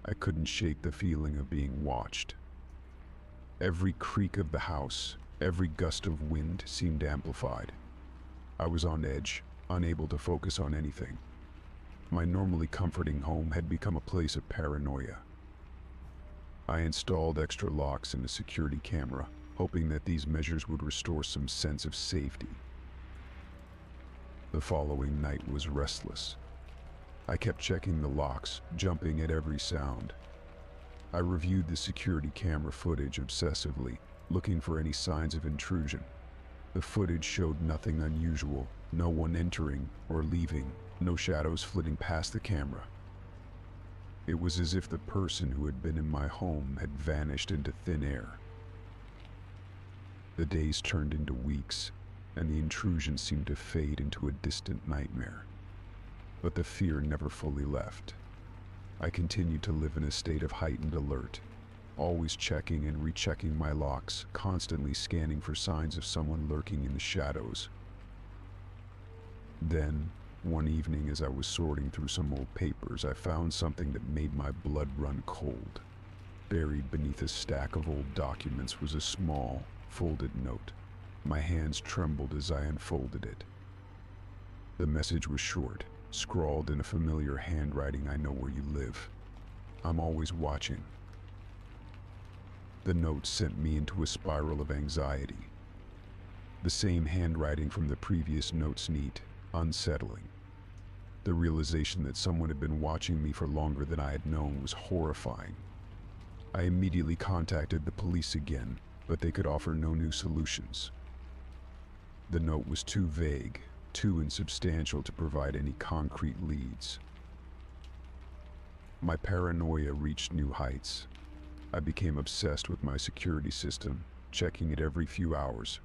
I couldn't shake the feeling of being watched. Every creak of the house, every gust of wind seemed amplified. I was on edge, unable to focus on anything. My normally comforting home had become a place of paranoia. I installed extra locks and a security camera, hoping that these measures would restore some sense of safety. The following night was restless. I kept checking the locks, jumping at every sound. I reviewed the security camera footage obsessively, looking for any signs of intrusion. The footage showed nothing unusual, no one entering or leaving, no shadows flitting past the camera. It was as if the person who had been in my home had vanished into thin air. The days turned into weeks, and the intrusion seemed to fade into a distant nightmare. But the fear never fully left. I continued to live in a state of heightened alert, always checking and rechecking my locks, constantly scanning for signs of someone lurking in the shadows. Then, one evening as I was sorting through some old papers, I found something that made my blood run cold. Buried beneath a stack of old documents was a small, folded note. My hands trembled as I unfolded it. The message was short, scrawled in a familiar handwriting. "I know where you live. I'm always watching." The note sent me into a spiral of anxiety. The same handwriting from the previous notes, neat, unsettling. The realization that someone had been watching me for longer than I had known was horrifying. I immediately contacted the police again, but they could offer no new solutions. The note was too vague, too insubstantial to provide any concrete leads. My paranoia reached new heights. I became obsessed with my security system, checking it every few hours.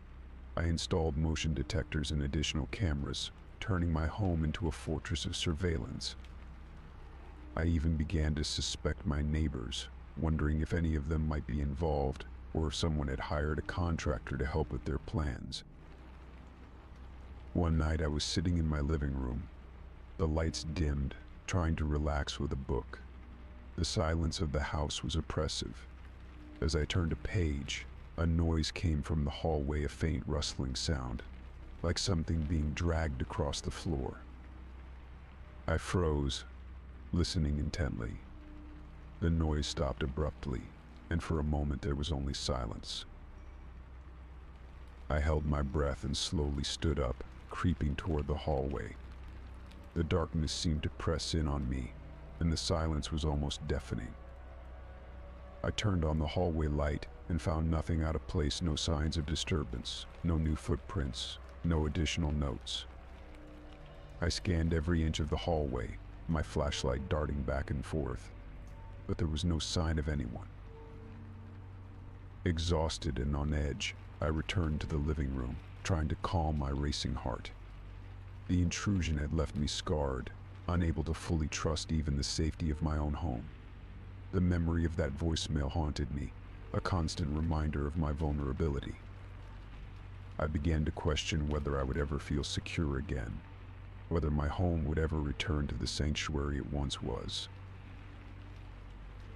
I installed motion detectors and additional cameras, turning my home into a fortress of surveillance. I even began to suspect my neighbors, wondering if any of them might be involved or if someone had hired a contractor to help with their plans. One night I was sitting in my living room, the lights dimmed, trying to relax with a book. The silence of the house was oppressive. As I turned a page, a noise came from the hallway, a faint rustling sound, like something being dragged across the floor. I froze, listening intently. The noise stopped abruptly, and for a moment there was only silence. I held my breath and slowly stood up, creeping toward the hallway. The darkness seemed to press in on me, and the silence was almost deafening. I turned on the hallway light and found nothing out of place, no signs of disturbance, no new footprints, no additional notes. I scanned every inch of the hallway, my flashlight darting back and forth, but there was no sign of anyone. Exhausted and on edge, I returned to the living room, trying to calm my racing heart. The intrusion had left me scarred, unable to fully trust even the safety of my own home. The memory of that voicemail haunted me, a constant reminder of my vulnerability. I began to question whether I would ever feel secure again, whether my home would ever return to the sanctuary it once was.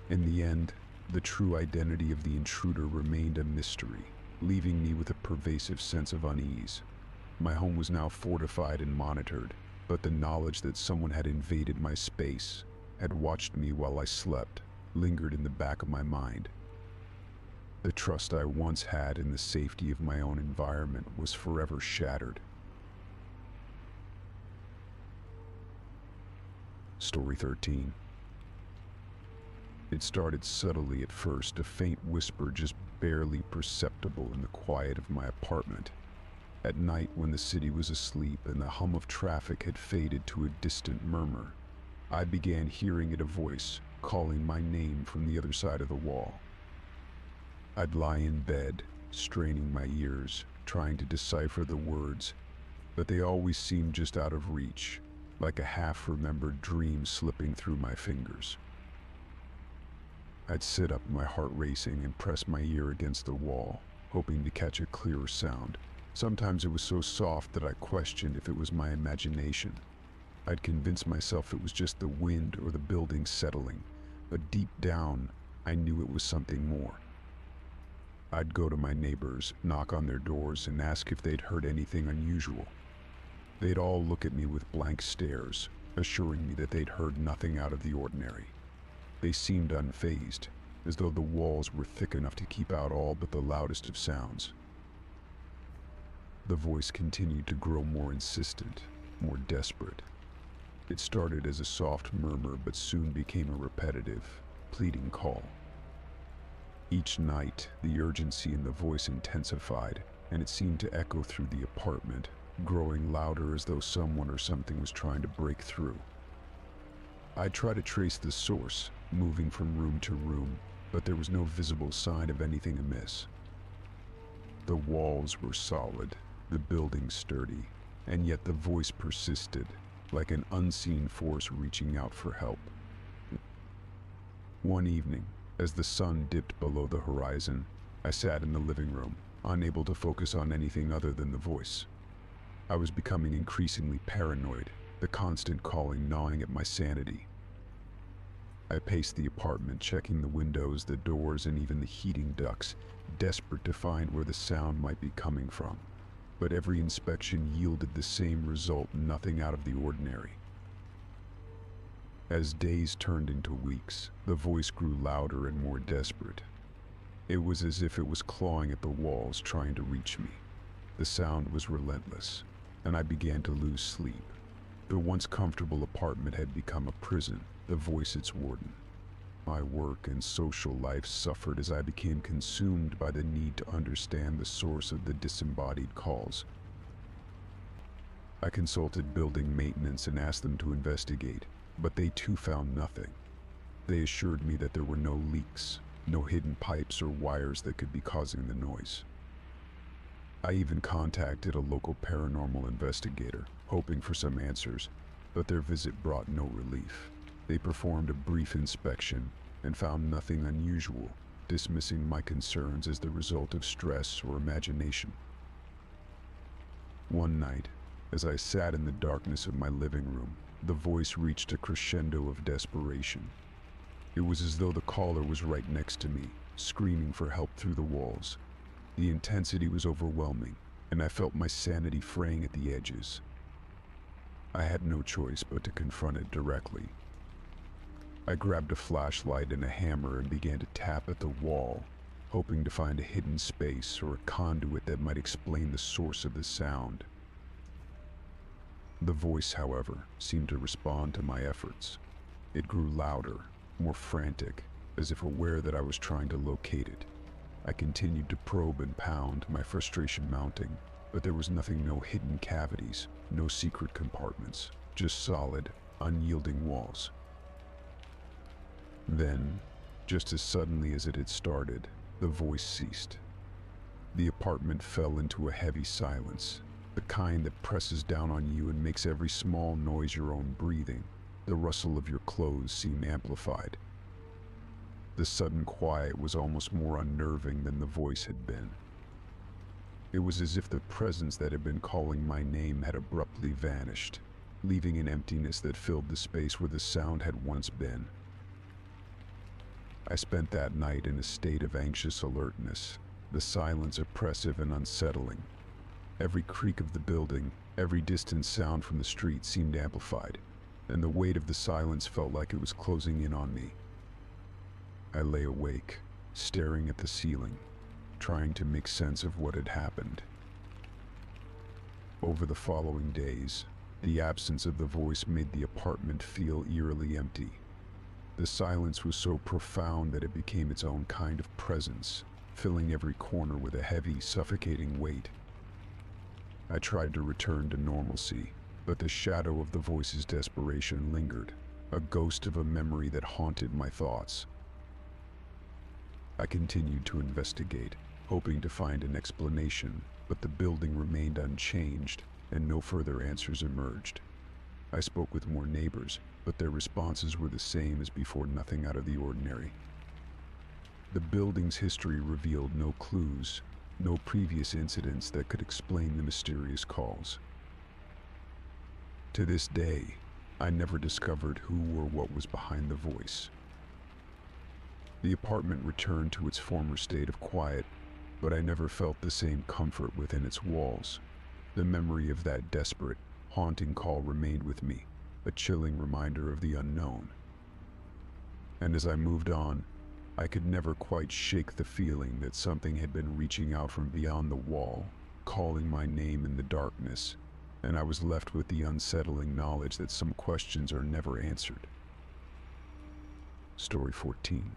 In the end, the true identity of the intruder remained a mystery, leaving me with a pervasive sense of unease. My home was now fortified and monitored, but the knowledge that someone had invaded my space, had watched me while I slept, lingered in the back of my mind. The trust I once had in the safety of my own environment was forever shattered. Story 13. It started subtly at first, a faint whisper just barely perceptible in the quiet of my apartment. At night, when the city was asleep and the hum of traffic had faded to a distant murmur, I began hearing it, a voice calling my name from the other side of the wall. I'd lie in bed, straining my ears, trying to decipher the words, but they always seemed just out of reach, like a half-remembered dream slipping through my fingers. I'd sit up, my heart racing, and press my ear against the wall, hoping to catch a clearer sound. Sometimes it was so soft that I questioned if it was my imagination. I'd convince myself it was just the wind or the building settling, but deep down, I knew it was something more. I'd go to my neighbors, knock on their doors, and ask if they'd heard anything unusual. They'd all look at me with blank stares, assuring me that they'd heard nothing out of the ordinary. They seemed unfazed, as though the walls were thick enough to keep out all but the loudest of sounds. The voice continued to grow more insistent, more desperate. It started as a soft murmur, but soon became a repetitive, pleading call. Each night, the urgency in the voice intensified, and it seemed to echo through the apartment, growing louder as though someone or something was trying to break through. I tried to trace the source, moving from room to room, but there was no visible sign of anything amiss. The walls were solid, the building sturdy, and yet the voice persisted, like an unseen force reaching out for help. One evening, as the sun dipped below the horizon, I sat in the living room, unable to focus on anything other than the voice. I was becoming increasingly paranoid, the constant calling gnawing at my sanity. I paced the apartment, checking the windows, the doors, and even the heating ducts, desperate to find where the sound might be coming from. But every inspection yielded the same result, nothing out of the ordinary. As days turned into weeks, the voice grew louder and more desperate. It was as if it was clawing at the walls, trying to reach me. The sound was relentless, and I began to lose sleep. The once comfortable apartment had become a prison, the voice its warden. My work and social life suffered as I became consumed by the need to understand the source of the disembodied calls. I consulted building maintenance and asked them to investigate, but they too found nothing. They assured me that there were no leaks, no hidden pipes or wires that could be causing the noise. I even contacted a local paranormal investigator, hoping for some answers, but their visit brought no relief. They performed a brief inspection and found nothing unusual, dismissing my concerns as the result of stress or imagination. One night, as I sat in the darkness of my living room, the voice reached a crescendo of desperation. It was as though the caller was right next to me, screaming for help through the walls. The intensity was overwhelming, and I felt my sanity fraying at the edges. I had no choice but to confront it directly. I grabbed a flashlight and a hammer and began to tap at the wall, hoping to find a hidden space or a conduit that might explain the source of the sound. The voice, however, seemed to respond to my efforts. It grew louder, more frantic, as if aware that I was trying to locate it. I continued to probe and pound, my frustration mounting, but there was nothing, no hidden cavities, no secret compartments, just solid, unyielding walls. Then, just as suddenly as it had started, the voice ceased. The apartment fell into a heavy silence, the kind that presses down on you and makes every small noise your own breathing. The rustle of your clothes seemed amplified. The sudden quiet was almost more unnerving than the voice had been. It was as if the presence that had been calling my name had abruptly vanished, leaving an emptiness that filled the space where the sound had once been. I spent that night in a state of anxious alertness, the silence oppressive and unsettling. Every creak of the building, every distant sound from the street seemed amplified, and the weight of the silence felt like it was closing in on me. I lay awake, staring at the ceiling, trying to make sense of what had happened. Over the following days, the absence of the voice made the apartment feel eerily empty. The silence was so profound that it became its own kind of presence, filling every corner with a heavy, suffocating weight. I tried to return to normalcy, but the shadow of the voice's desperation lingered, a ghost of a memory that haunted my thoughts. I continued to investigate, hoping to find an explanation, but the building remained unchanged, and no further answers emerged. I spoke with more neighbors, but their responses were the same as before, nothing out of the ordinary. The building's history revealed no clues, no previous incidents that could explain the mysterious calls. To this day, I never discovered who or what was behind the voice. The apartment returned to its former state of quiet, but I never felt the same comfort within its walls. The memory of that desperate, haunting call remained with me, a chilling reminder of the unknown. And as I moved on, I could never quite shake the feeling that something had been reaching out from beyond the wall, calling my name in the darkness, and I was left with the unsettling knowledge that some questions are never answered. Story 14.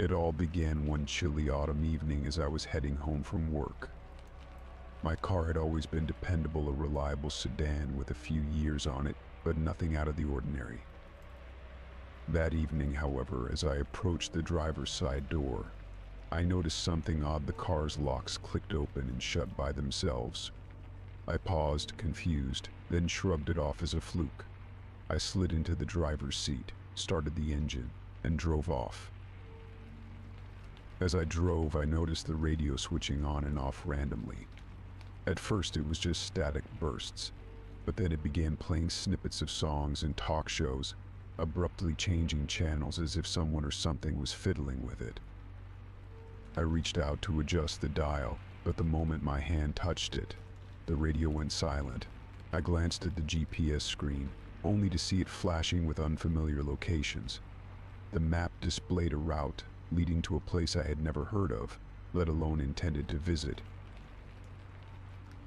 It all began one chilly autumn evening as I was heading home from work. My car had always been dependable, a reliable sedan with a few years on it, but nothing out of the ordinary. That evening, however, as I approached the driver's side door, I noticed something odd. The car's locks clicked open and shut by themselves. I paused, confused, then shrugged it off as a fluke. I slid into the driver's seat, started the engine, and drove off. As I drove, I noticed the radio switching on and off randomly. At first it was just static bursts, but then it began playing snippets of songs and talk shows, abruptly changing channels as if someone or something was fiddling with it. I reached out to adjust the dial, but the moment my hand touched it, the radio went silent. I glanced at the GPS screen, only to see it flashing with unfamiliar locations. The map displayed a route leading to a place I had never heard of, let alone intended to visit.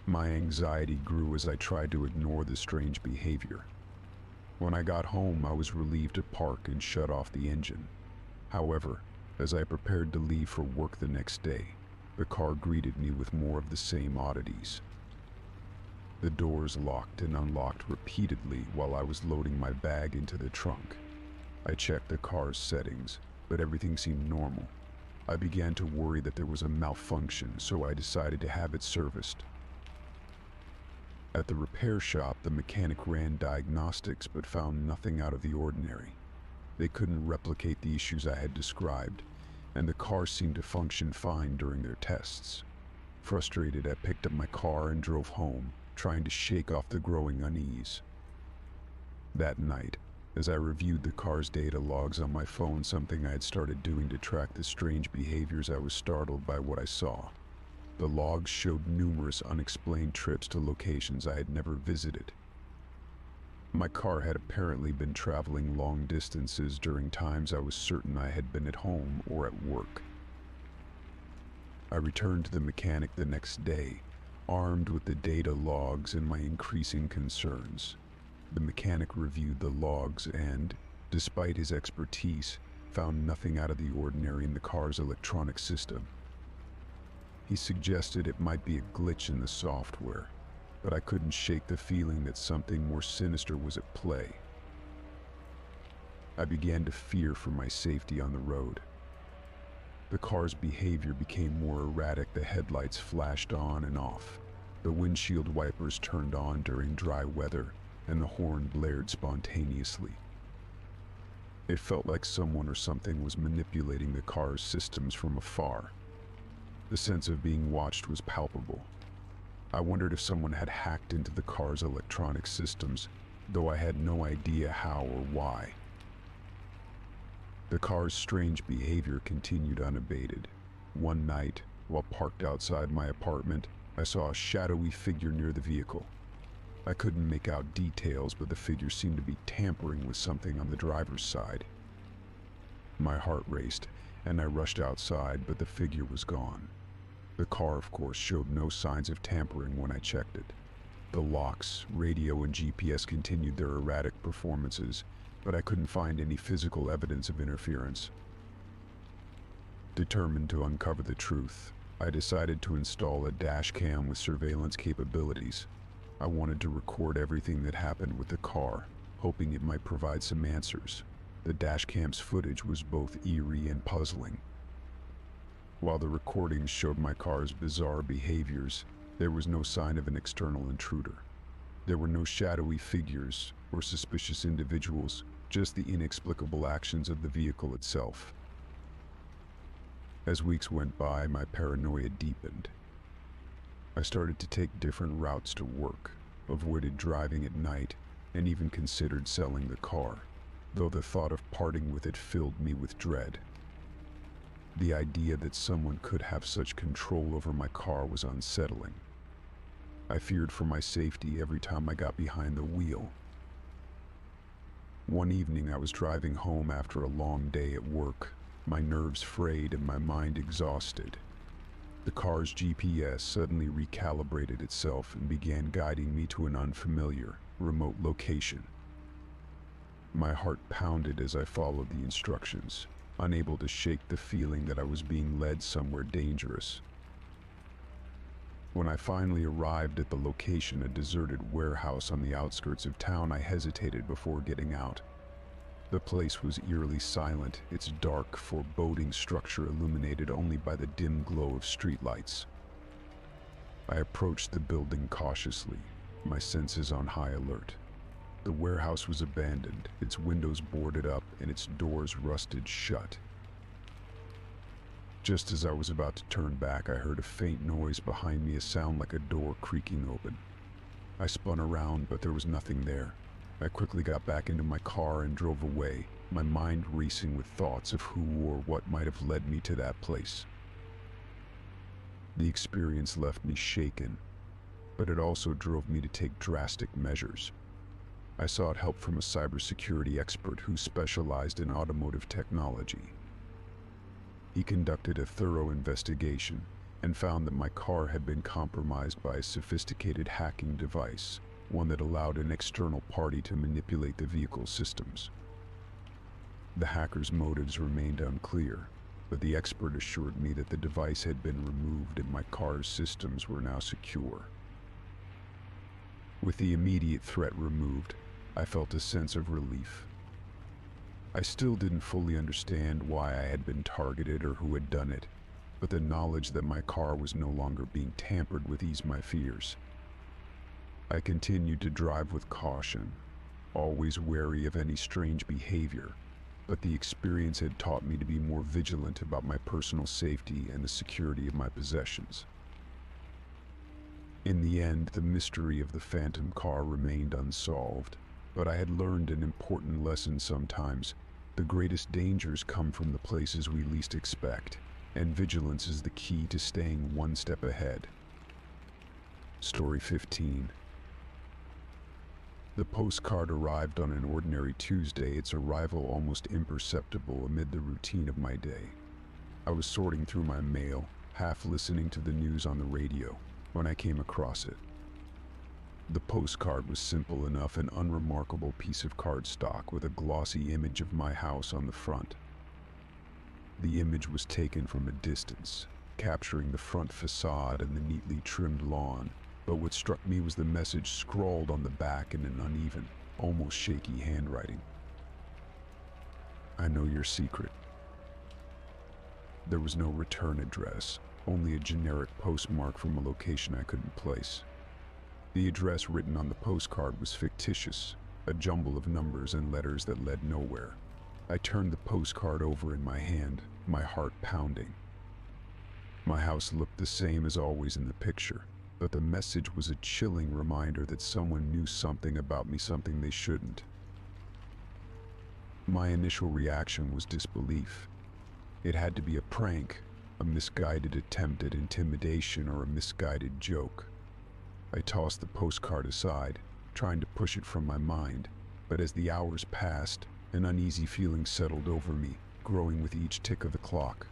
My anxiety grew as I tried to ignore the strange behavior. When I got home, I was relieved to park and shut off the engine. However, as I prepared to leave for work the next day, the car greeted me with more of the same oddities. The doors locked and unlocked repeatedly while I was loading my bag into the trunk. I checked the car's settings, but everything seemed normal. I began to worry that there was a malfunction, so I decided to have it serviced. At the repair shop, the mechanic ran diagnostics but found nothing out of the ordinary. They couldn't replicate the issues I had described, and the car seemed to function fine during their tests. Frustrated, I picked up my car and drove home, trying to shake off the growing unease. That night, as I reviewed the car's data logs on my phone, something I had started doing to track the strange behaviors, I was startled by what I saw. The logs showed numerous unexplained trips to locations I had never visited. My car had apparently been traveling long distances during times I was certain I had been at home or at work. I returned to the mechanic the next day, armed with the data logs and my increasing concerns. The mechanic reviewed the logs and, despite his expertise, found nothing out of the ordinary in the car's electronic system. He suggested it might be a glitch in the software, but I couldn't shake the feeling that something more sinister was at play. I began to fear for my safety on the road. The car's behavior became more erratic. The headlights flashed on and off. The windshield wipers turned on during dry weather, and the horn blared spontaneously. It felt like someone or something was manipulating the car's systems from afar. The sense of being watched was palpable. I wondered if someone had hacked into the car's electronic systems, though I had no idea how or why. The car's strange behavior continued unabated. One night, while parked outside my apartment, I saw a shadowy figure near the vehicle. I couldn't make out details, but the figure seemed to be tampering with something on the driver's side. My heart raced, and I rushed outside, but the figure was gone. The car, of course, showed no signs of tampering when I checked it. The locks, radio, and GPS continued their erratic performances, but I couldn't find any physical evidence of interference. Determined to uncover the truth, I decided to install a dash cam with surveillance capabilities. I wanted to record everything that happened with the car, hoping it might provide some answers. The dash cam's footage was both eerie and puzzling. While the recordings showed my car's bizarre behaviors, there was no sign of an external intruder. There were no shadowy figures or suspicious individuals, just the inexplicable actions of the vehicle itself. As weeks went by, my paranoia deepened. I started to take different routes to work, avoided driving at night, and even considered selling the car. though the thought of parting with it filled me with dread. The idea that someone could have such control over my car was unsettling. I feared for my safety every time I got behind the wheel. One evening I was driving home after a long day at work, my nerves frayed and my mind exhausted. The car's GPS suddenly recalibrated itself and began guiding me to an unfamiliar, remote location. My heart pounded as I followed the instructions, unable to shake the feeling that I was being led somewhere dangerous. When I finally arrived at the location, a deserted warehouse on the outskirts of town, I hesitated before getting out. The place was eerily silent, its dark, foreboding structure illuminated only by the dim glow of streetlights. I approached the building cautiously, my senses on high alert. The warehouse was abandoned, its windows boarded up and its doors rusted shut. Just as I was about to turn back, I heard a faint noise behind me, a sound like a door creaking open. I spun around, but there was nothing there. I quickly got back into my car and drove away, my mind racing with thoughts of who or what might have led me to that place. The experience left me shaken, but it also drove me to take drastic measures. I sought help from a cybersecurity expert who specialized in automotive technology. He conducted a thorough investigation and found that my car had been compromised by a sophisticated hacking device, one that allowed an external party to manipulate the vehicle's systems. The hacker's motives remained unclear, but the expert assured me that the device had been removed and my car's systems were now secure. With the immediate threat removed, I felt a sense of relief. I still didn't fully understand why I had been targeted or who had done it, but the knowledge that my car was no longer being tampered with eased my fears. I continued to drive with caution, always wary of any strange behavior, but the experience had taught me to be more vigilant about my personal safety and the security of my possessions. In the end, the mystery of the phantom car remained unsolved, but I had learned an important lesson. Sometimes the greatest dangers come from the places we least expect, and vigilance is the key to staying one step ahead. Story 15. The postcard arrived on an ordinary Tuesday, its arrival almost imperceptible amid the routine of my day. I was sorting through my mail, half listening to the news on the radio, when I came across it. The postcard was simple enough, an unremarkable piece of cardstock with a glossy image of my house on the front. The image was taken from a distance, capturing the front facade and the neatly trimmed lawn, but what struck me was the message scrawled on the back in an uneven, almost shaky handwriting. I know your secret. There was no return address, only a generic postmark from a location I couldn't place. The address written on the postcard was fictitious, a jumble of numbers and letters that led nowhere. I turned the postcard over in my hand, my heart pounding. My house looked the same as always in the picture, but the message was a chilling reminder that someone knew something about me, something they shouldn't. My initial reaction was disbelief. It had to be a prank, a misguided attempt at intimidation, or a misguided joke. I tossed the postcard aside, trying to push it from my mind, but as the hours passed, an uneasy feeling settled over me, growing with each tick of the clock.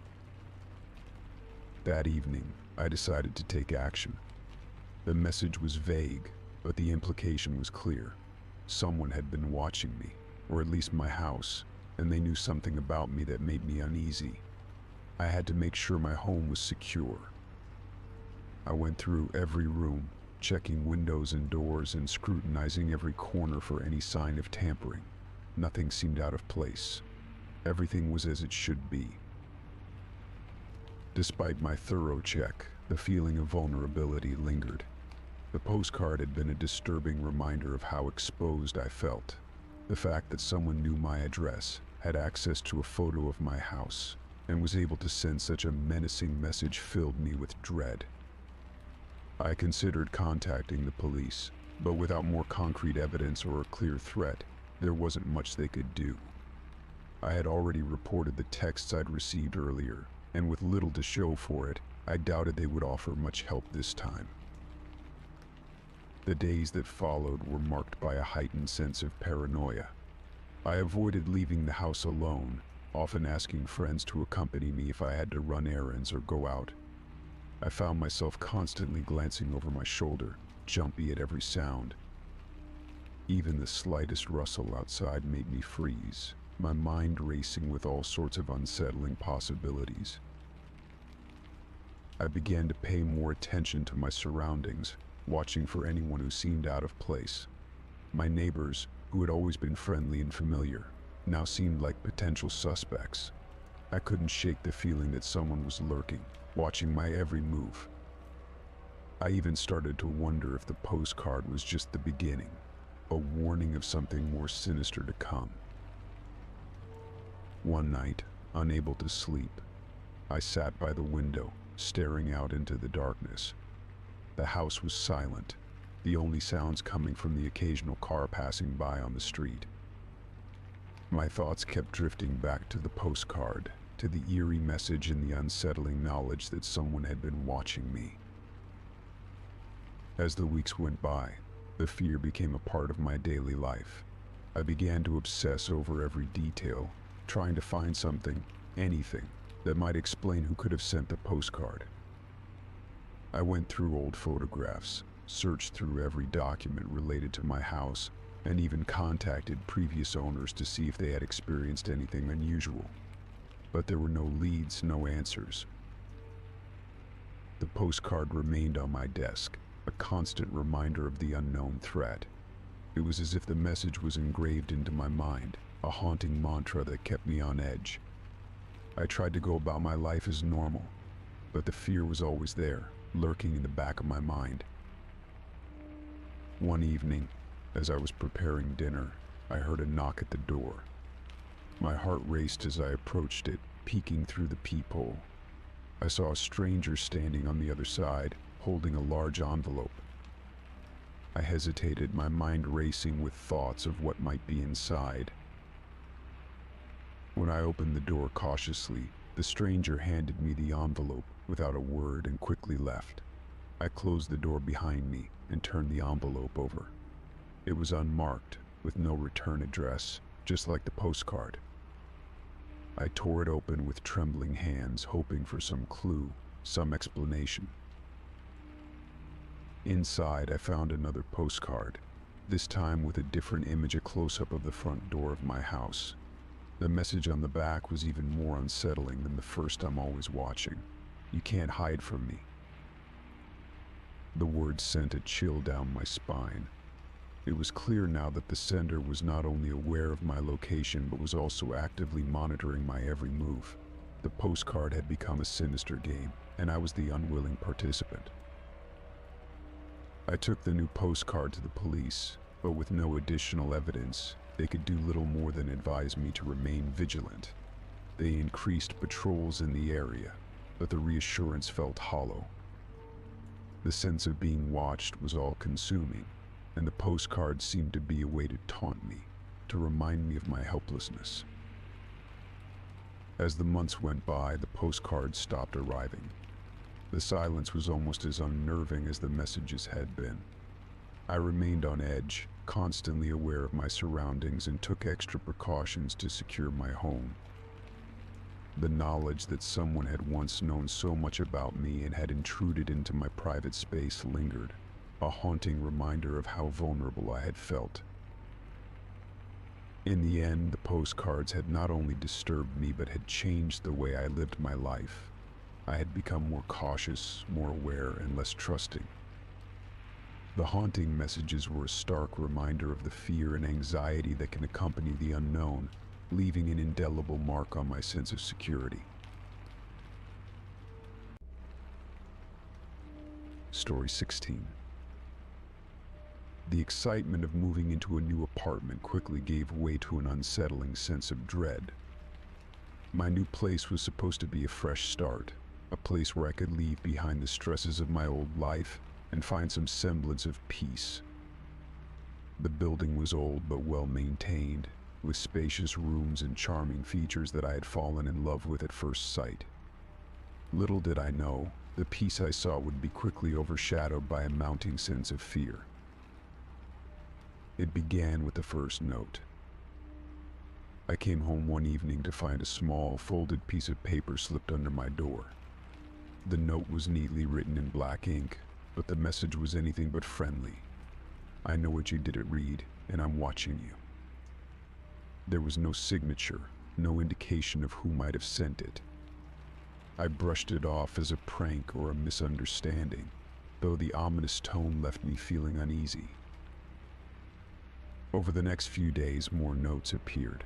That evening, I decided to take action. The message was vague, but the implication was clear. Someone had been watching me, or at least my house, and they knew something about me that made me uneasy. I had to make sure my home was secure. I went through every room, checking windows and doors and scrutinizing every corner for any sign of tampering. Nothing seemed out of place. Everything was as it should be. Despite my thorough check, the feeling of vulnerability lingered. The postcard had been a disturbing reminder of how exposed I felt. The fact that someone knew my address, had access to a photo of my house, and was able to send such a menacing message filled me with dread. I considered contacting the police, but without more concrete evidence or a clear threat, there wasn't much they could do. I had already reported the texts I'd received earlier, and with little to show for it, I doubted they would offer much help this time. The days that followed were marked by a heightened sense of paranoia. I avoided leaving the house alone, often asking friends to accompany me if I had to run errands or go out. I found myself constantly glancing over my shoulder, jumpy at every sound. Even the slightest rustle outside made me freeze, my mind racing with all sorts of unsettling possibilities. I began to pay more attention to my surroundings, watching for anyone who seemed out of place. My neighbors, who had always been friendly and familiar, now seemed like potential suspects. I couldn't shake the feeling that someone was lurking, watching my every move. I even started to wonder if the postcard was just the beginning, a warning of something more sinister to come. One night, unable to sleep, I sat by the window, staring out into the darkness. The house was silent, the only sounds coming from the occasional car passing by on the street. My thoughts kept drifting back to the postcard, to the eerie message and the unsettling knowledge that someone had been watching me. As the weeks went by, the fear became a part of my daily life. I began to obsess over every detail, trying to find something, anything, that might explain who could have sent the postcard. I went through old photographs, searched through every document related to my house, and even contacted previous owners to see if they had experienced anything unusual. But there were no leads, no answers. The postcard remained on my desk, a constant reminder of the unknown threat. It was as if the message was engraved into my mind, a haunting mantra that kept me on edge. I tried to go about my life as normal, but the fear was always there, lurking in the back of my mind. One evening, as I was preparing dinner, I heard a knock at the door. My heart raced as I approached it, peeking through the peephole. I saw a stranger standing on the other side, holding a large envelope. I hesitated, my mind racing with thoughts of what might be inside. When I opened the door cautiously, the stranger handed me the envelope without a word and quickly left. I closed the door behind me and turned the envelope over. It was unmarked, with no return address, just like the postcard. I tore it open with trembling hands, hoping for some clue, some explanation. Inside, I found another postcard, this time with a different image, a close-up of the front door of my house. The message on the back was even more unsettling than the first. I'm always watching. You can't hide from me. The words sent a chill down my spine. It was clear now that the sender was not only aware of my location but was also actively monitoring my every move. The postcard had become a sinister game, and I was the unwilling participant. I took the new postcard to the police, but with no additional evidence, they could do little more than advise me to remain vigilant. They increased patrols in the area, but the reassurance felt hollow. The sense of being watched was all-consuming, and the postcard seemed to be a way to taunt me, to remind me of my helplessness. As the months went by, the postcards stopped arriving. The silence was almost as unnerving as the messages had been. I remained on edge, constantly aware of my surroundings, and took extra precautions to secure my home. The knowledge that someone had once known so much about me and had intruded into my private space lingered, a haunting reminder of how vulnerable I had felt. In the end, the postcards had not only disturbed me but had changed the way I lived my life. I had become more cautious, more aware, and less trusting. The haunting messages were a stark reminder of the fear and anxiety that can accompany the unknown, leaving an indelible mark on my sense of security. Story 16. The excitement of moving into a new apartment quickly gave way to an unsettling sense of dread. My new place was supposed to be a fresh start, a place where I could leave behind the stresses of my old life and find some semblance of peace. The building was old but well maintained, with spacious rooms and charming features that I had fallen in love with at first sight. Little did I know, the peace I saw would be quickly overshadowed by a mounting sense of fear. It began with the first note. I came home one evening to find a small, folded piece of paper slipped under my door. The note was neatly written in black ink, but the message was anything but friendly. "I know what you didn't read, and I'm watching you." There was no signature, no indication of who might have sent it. I brushed it off as a prank or a misunderstanding, though the ominous tone left me feeling uneasy. Over the next few days, more notes appeared.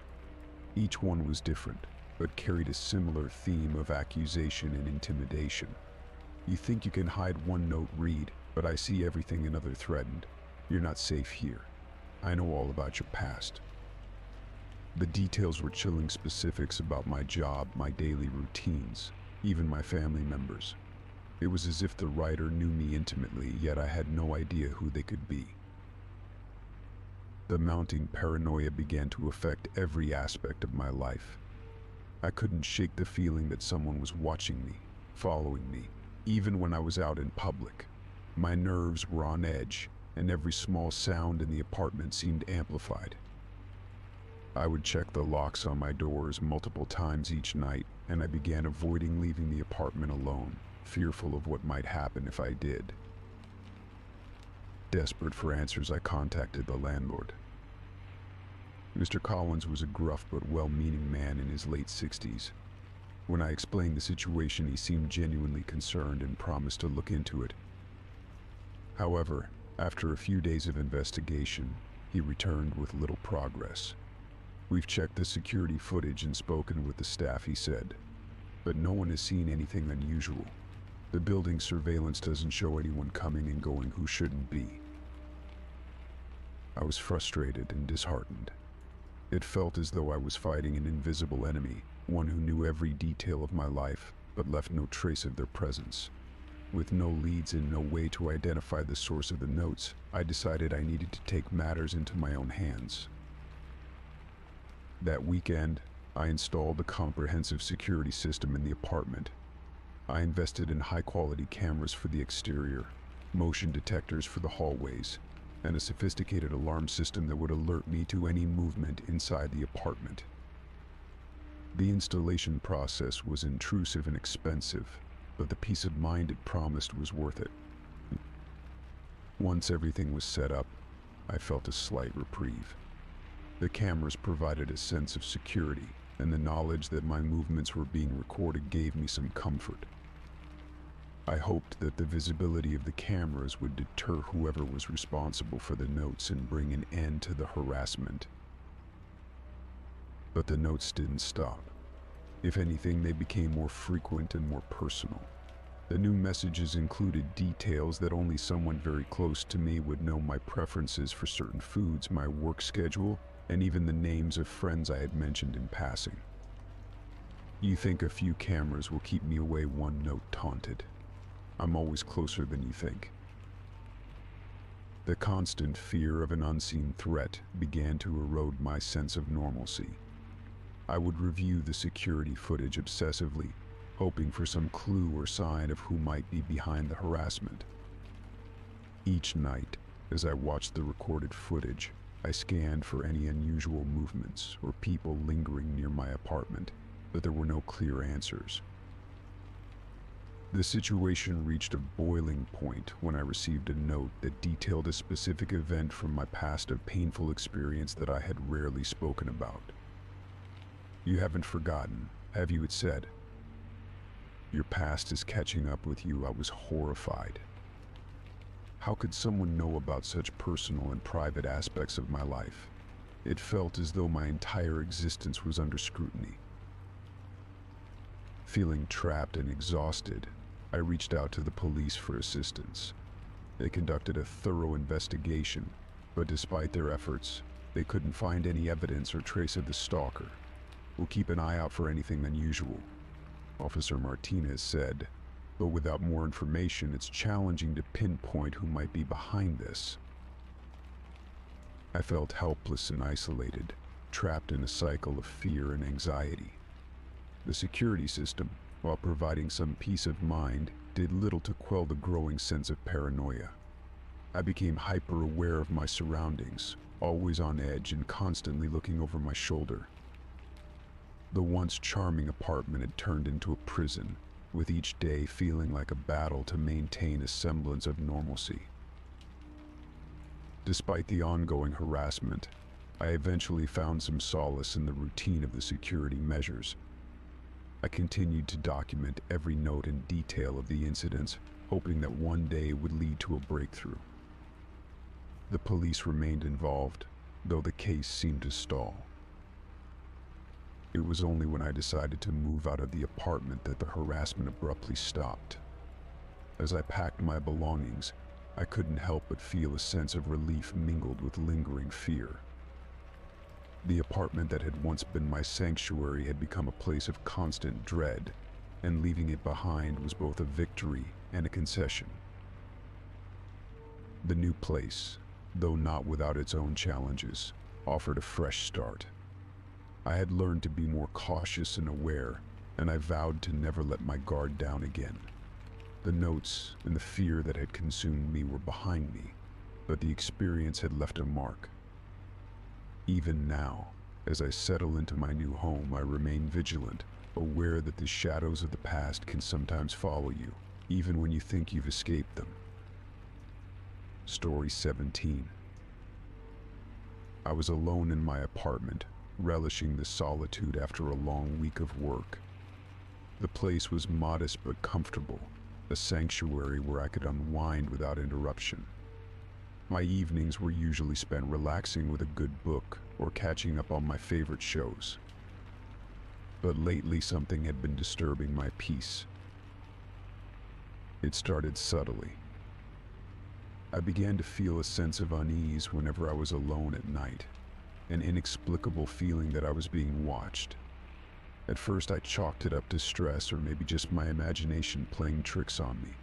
Each one was different, but carried a similar theme of accusation and intimidation. "You think you can hide one note, read, but I see everything another threatened. You're not safe here. I know all about your past." The details were chilling specifics about my job, my daily routines, even my family members. It was as if the writer knew me intimately, yet I had no idea who they could be. The mounting paranoia began to affect every aspect of my life. I couldn't shake the feeling that someone was watching me, following me, even when I was out in public. My nerves were on edge, and every small sound in the apartment seemed amplified. I would check the locks on my doors multiple times each night, and I began avoiding leaving the apartment alone, fearful of what might happen if I did. Desperate for answers, I contacted the landlord. Mr. Collins was a gruff but well-meaning man in his late 60s. When I explained the situation, he seemed genuinely concerned and promised to look into it. However, after a few days of investigation, he returned with little progress. "We've checked the security footage and spoken with the staff," he said, "but no one has seen anything unusual. The building's surveillance doesn't show anyone coming and going who shouldn't be." I was frustrated and disheartened. It felt as though I was fighting an invisible enemy, one who knew every detail of my life, but left no trace of their presence. With no leads and no way to identify the source of the notes, I decided I needed to take matters into my own hands. That weekend, I installed a comprehensive security system in the apartment. I invested in high-quality cameras for the exterior, motion detectors for the hallways, and a sophisticated alarm system that would alert me to any movement inside the apartment. The installation process was intrusive and expensive, but the peace of mind it promised was worth it. Once everything was set up, I felt a slight reprieve. The cameras provided a sense of security, and the knowledge that my movements were being recorded gave me some comfort. I hoped that the visibility of the cameras would deter whoever was responsible for the notes and bring an end to the harassment. But the notes didn't stop. If anything, they became more frequent and more personal. The new messages included details that only someone very close to me would know: my preferences for certain foods, my work schedule, and even the names of friends I had mentioned in passing. "You think a few cameras will keep me away?" one note taunted. "I'm always closer than you think." The constant fear of an unseen threat began to erode my sense of normalcy. I would review the security footage obsessively, hoping for some clue or sign of who might be behind the harassment. Each night, as I watched the recorded footage, I scanned for any unusual movements or people lingering near my apartment, but there were no clear answers. The situation reached a boiling point when I received a note that detailed a specific event from my past, a painful experience that I had rarely spoken about. "You haven't forgotten, have you?" it said. "Your past is catching up with you." I was horrified. How could someone know about such personal and private aspects of my life? It felt as though my entire existence was under scrutiny. Feeling trapped and exhausted, I reached out to the police for assistance. They conducted a thorough investigation, but despite their efforts, they couldn't find any evidence or trace of the stalker. "We'll keep an eye out for anything unusual," Officer Martinez said, "but without more information, it's challenging to pinpoint who might be behind this." I felt helpless and isolated, trapped in a cycle of fear and anxiety. The security system, while providing some peace of mind, did little to quell the growing sense of paranoia. I became hyper-aware of my surroundings, always on edge and constantly looking over my shoulder. The once charming apartment had turned into a prison, with each day feeling like a battle to maintain a semblance of normalcy. Despite the ongoing harassment, I eventually found some solace in the routine of the security measures. I continued to document every note and detail of the incidents, hoping that one day would lead to a breakthrough. The police remained involved, though the case seemed to stall. It was only when I decided to move out of the apartment that the harassment abruptly stopped. As I packed my belongings, I couldn't help but feel a sense of relief mingled with lingering fear. The apartment that had once been my sanctuary had become a place of constant dread, and leaving it behind was both a victory and a concession. The new place, though not without its own challenges, offered a fresh start. I had learned to be more cautious and aware, and I vowed to never let my guard down again. The notes and the fear that had consumed me were behind me, but the experience had left a mark. Even now, as I settle into my new home, I remain vigilant, aware that the shadows of the past can sometimes follow you, even when you think you've escaped them. Story 17. I was alone in my apartment, relishing the solitude after a long week of work. The place was modest but comfortable, a sanctuary where I could unwind without interruption. My evenings were usually spent relaxing with a good book or catching up on my favorite shows. But lately something had been disturbing my peace. It started subtly. I began to feel a sense of unease whenever I was alone at night, an inexplicable feeling that I was being watched. At first I chalked it up to stress or maybe just my imagination playing tricks on me.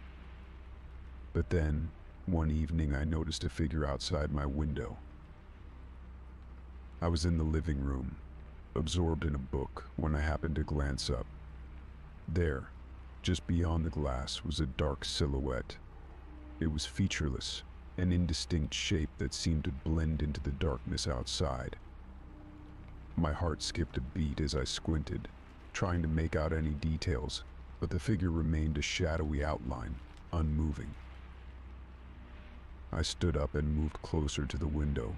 But then, one evening I noticed a figure outside my window. I was in the living room, absorbed in a book, when I happened to glance up. There, just beyond the glass, was a dark silhouette. It was featureless, an indistinct shape that seemed to blend into the darkness outside. My heart skipped a beat as I squinted, trying to make out any details, but the figure remained a shadowy outline, unmoving. I stood up and moved closer to the window,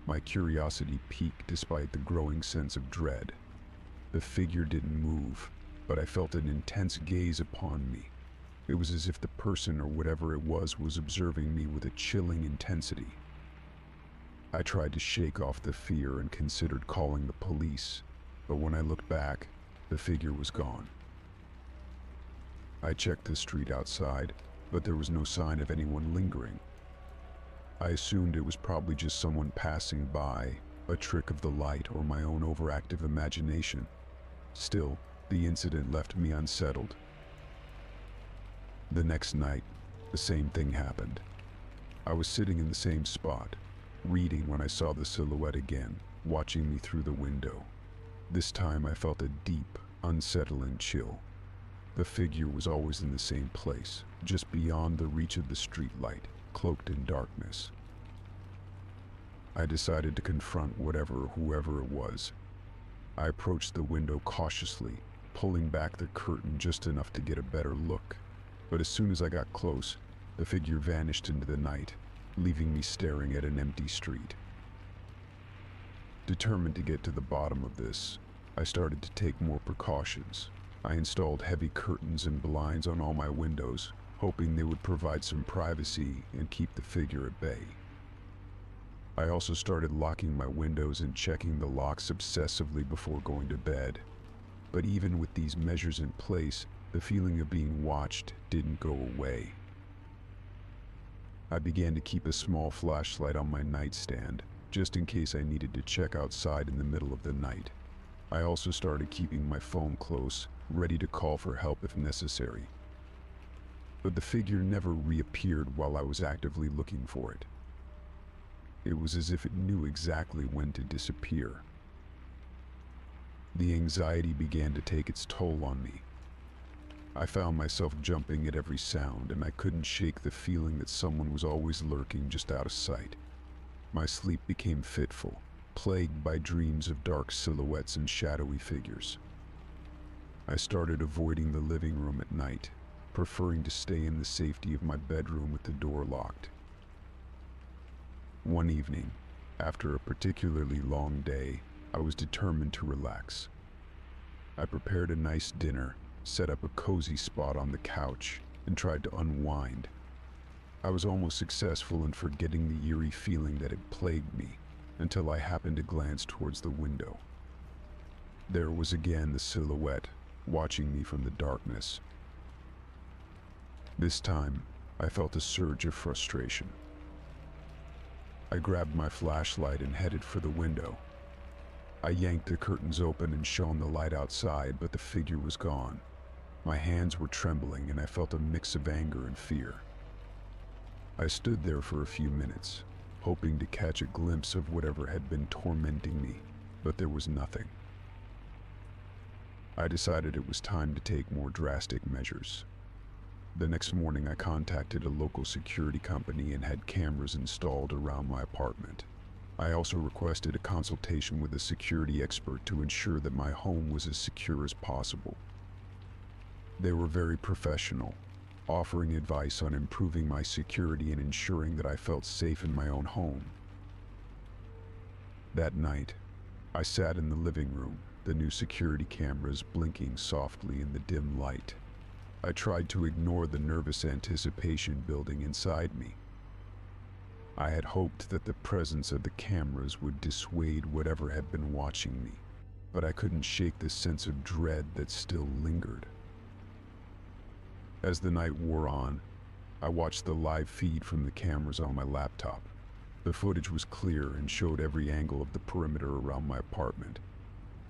my curiosity piqued despite the growing sense of dread. The figure didn't move, but I felt an intense gaze upon me. It was as if the person or whatever it was observing me with a chilling intensity. I tried to shake off the fear and considered calling the police, but when I looked back, the figure was gone. I checked the street outside, but there was no sign of anyone lingering. I assumed it was probably just someone passing by, a trick of the light or my own overactive imagination. Still, the incident left me unsettled. The next night, the same thing happened. I was sitting in the same spot, reading when I saw the silhouette again, watching me through the window. This time I felt a deep, unsettling chill. The figure was always in the same place, just beyond the reach of the streetlight, cloaked in darkness. I decided to confront whatever or whoever it was. I approached the window cautiously, pulling back the curtain just enough to get a better look. But as soon as I got close, the figure vanished into the night, leaving me staring at an empty street. Determined to get to the bottom of this, I started to take more precautions. I installed heavy curtains and blinds on all my windows, hoping they would provide some privacy and keep the figure at bay. I also started locking my windows and checking the locks obsessively before going to bed. But even with these measures in place, the feeling of being watched didn't go away. I began to keep a small flashlight on my nightstand, just in case I needed to check outside in the middle of the night. I also started keeping my phone close, ready to call for help if necessary. But the figure never reappeared while I was actively looking for it. It was as if it knew exactly when to disappear. The anxiety began to take its toll on me. I found myself jumping at every sound, and I couldn't shake the feeling that someone was always lurking just out of sight. My sleep became fitful, plagued by dreams of dark silhouettes and shadowy figures. I started avoiding the living room at night, preferring to stay in the safety of my bedroom with the door locked. One evening, after a particularly long day, I was determined to relax. I prepared a nice dinner, set up a cozy spot on the couch, and tried to unwind. I was almost successful in forgetting the eerie feeling that had plagued me, until I happened to glance towards the window. There was again the silhouette, watching me from the darkness. This time, I felt a surge of frustration. I grabbed my flashlight and headed for the window. I yanked the curtains open and shone the light outside, but the figure was gone. My hands were trembling, and I felt a mix of anger and fear. I stood there for a few minutes, hoping to catch a glimpse of whatever had been tormenting me, but there was nothing. I decided it was time to take more drastic measures. The next morning, I contacted a local security company and had cameras installed around my apartment. I also requested a consultation with a security expert to ensure that my home was as secure as possible. They were very professional, offering advice on improving my security and ensuring that I felt safe in my own home. That night, I sat in the living room, the new security cameras blinking softly in the dim light. I tried to ignore the nervous anticipation building inside me. I had hoped that the presence of the cameras would dissuade whatever had been watching me, but I couldn't shake the sense of dread that still lingered. As the night wore on, I watched the live feed from the cameras on my laptop. The footage was clear and showed every angle of the perimeter around my apartment.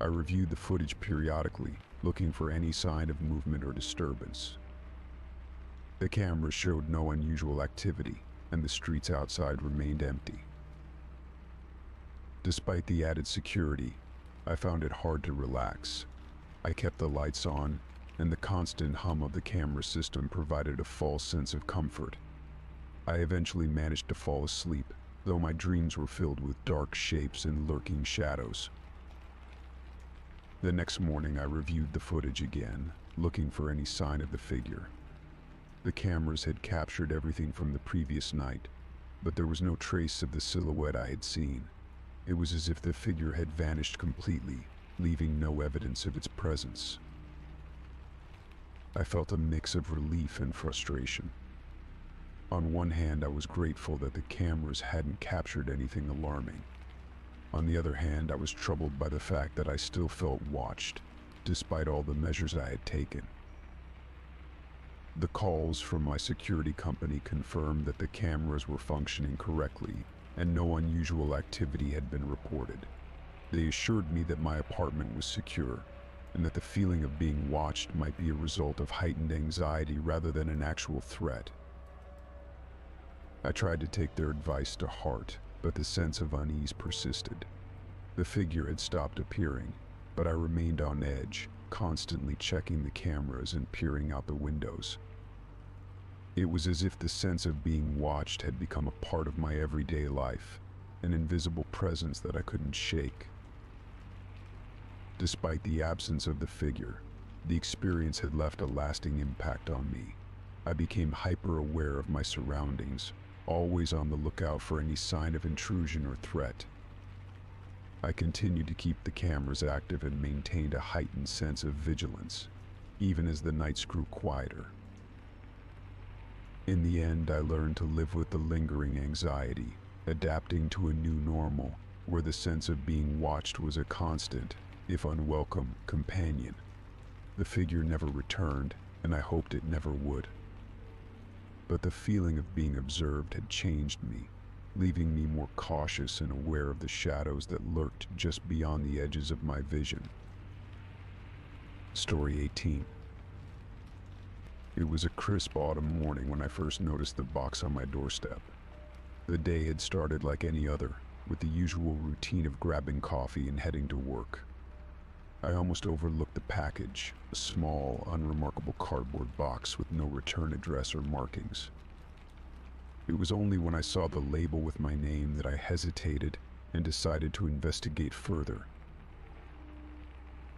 I reviewed the footage periodically, looking for any sign of movement or disturbance. The cameras showed no unusual activity, and the streets outside remained empty. Despite the added security, I found it hard to relax. I kept the lights on, and the constant hum of the camera system provided a false sense of comfort. I eventually managed to fall asleep, though my dreams were filled with dark shapes and lurking shadows. The next morning, I reviewed the footage again, looking for any sign of the figure. The cameras had captured everything from the previous night, but there was no trace of the silhouette I had seen. It was as if the figure had vanished completely, leaving no evidence of its presence. I felt a mix of relief and frustration. On one hand, I was grateful that the cameras hadn't captured anything alarming. On the other hand, I was troubled by the fact that I still felt watched, despite all the measures I had taken. The calls from my security company confirmed that the cameras were functioning correctly, and no unusual activity had been reported. They assured me that my apartment was secure, and that the feeling of being watched might be a result of heightened anxiety rather than an actual threat. I tried to take their advice to heart, but the sense of unease persisted. The figure had stopped appearing, but I remained on edge, constantly checking the cameras and peering out the windows. It was as if the sense of being watched had become a part of my everyday life, an invisible presence that I couldn't shake. Despite the absence of the figure, the experience had left a lasting impact on me. I became hyper-aware of my surroundings, always on the lookout for any sign of intrusion or threat. I continued to keep the cameras active and maintained a heightened sense of vigilance, even as the nights grew quieter. In the end, I learned to live with the lingering anxiety, adapting to a new normal, where the sense of being watched was a constant, if unwelcome, companion. The figure never returned, and I hoped it never would. But the feeling of being observed had changed me, leaving me more cautious and aware of the shadows that lurked just beyond the edges of my vision. Story 18. It was a crisp autumn morning when I first noticed the box on my doorstep. The day had started like any other, with the usual routine of grabbing coffee and heading to work. I almost overlooked the package, a small, unremarkable cardboard box with no return address or markings. It was only when I saw the label with my name that I hesitated and decided to investigate further.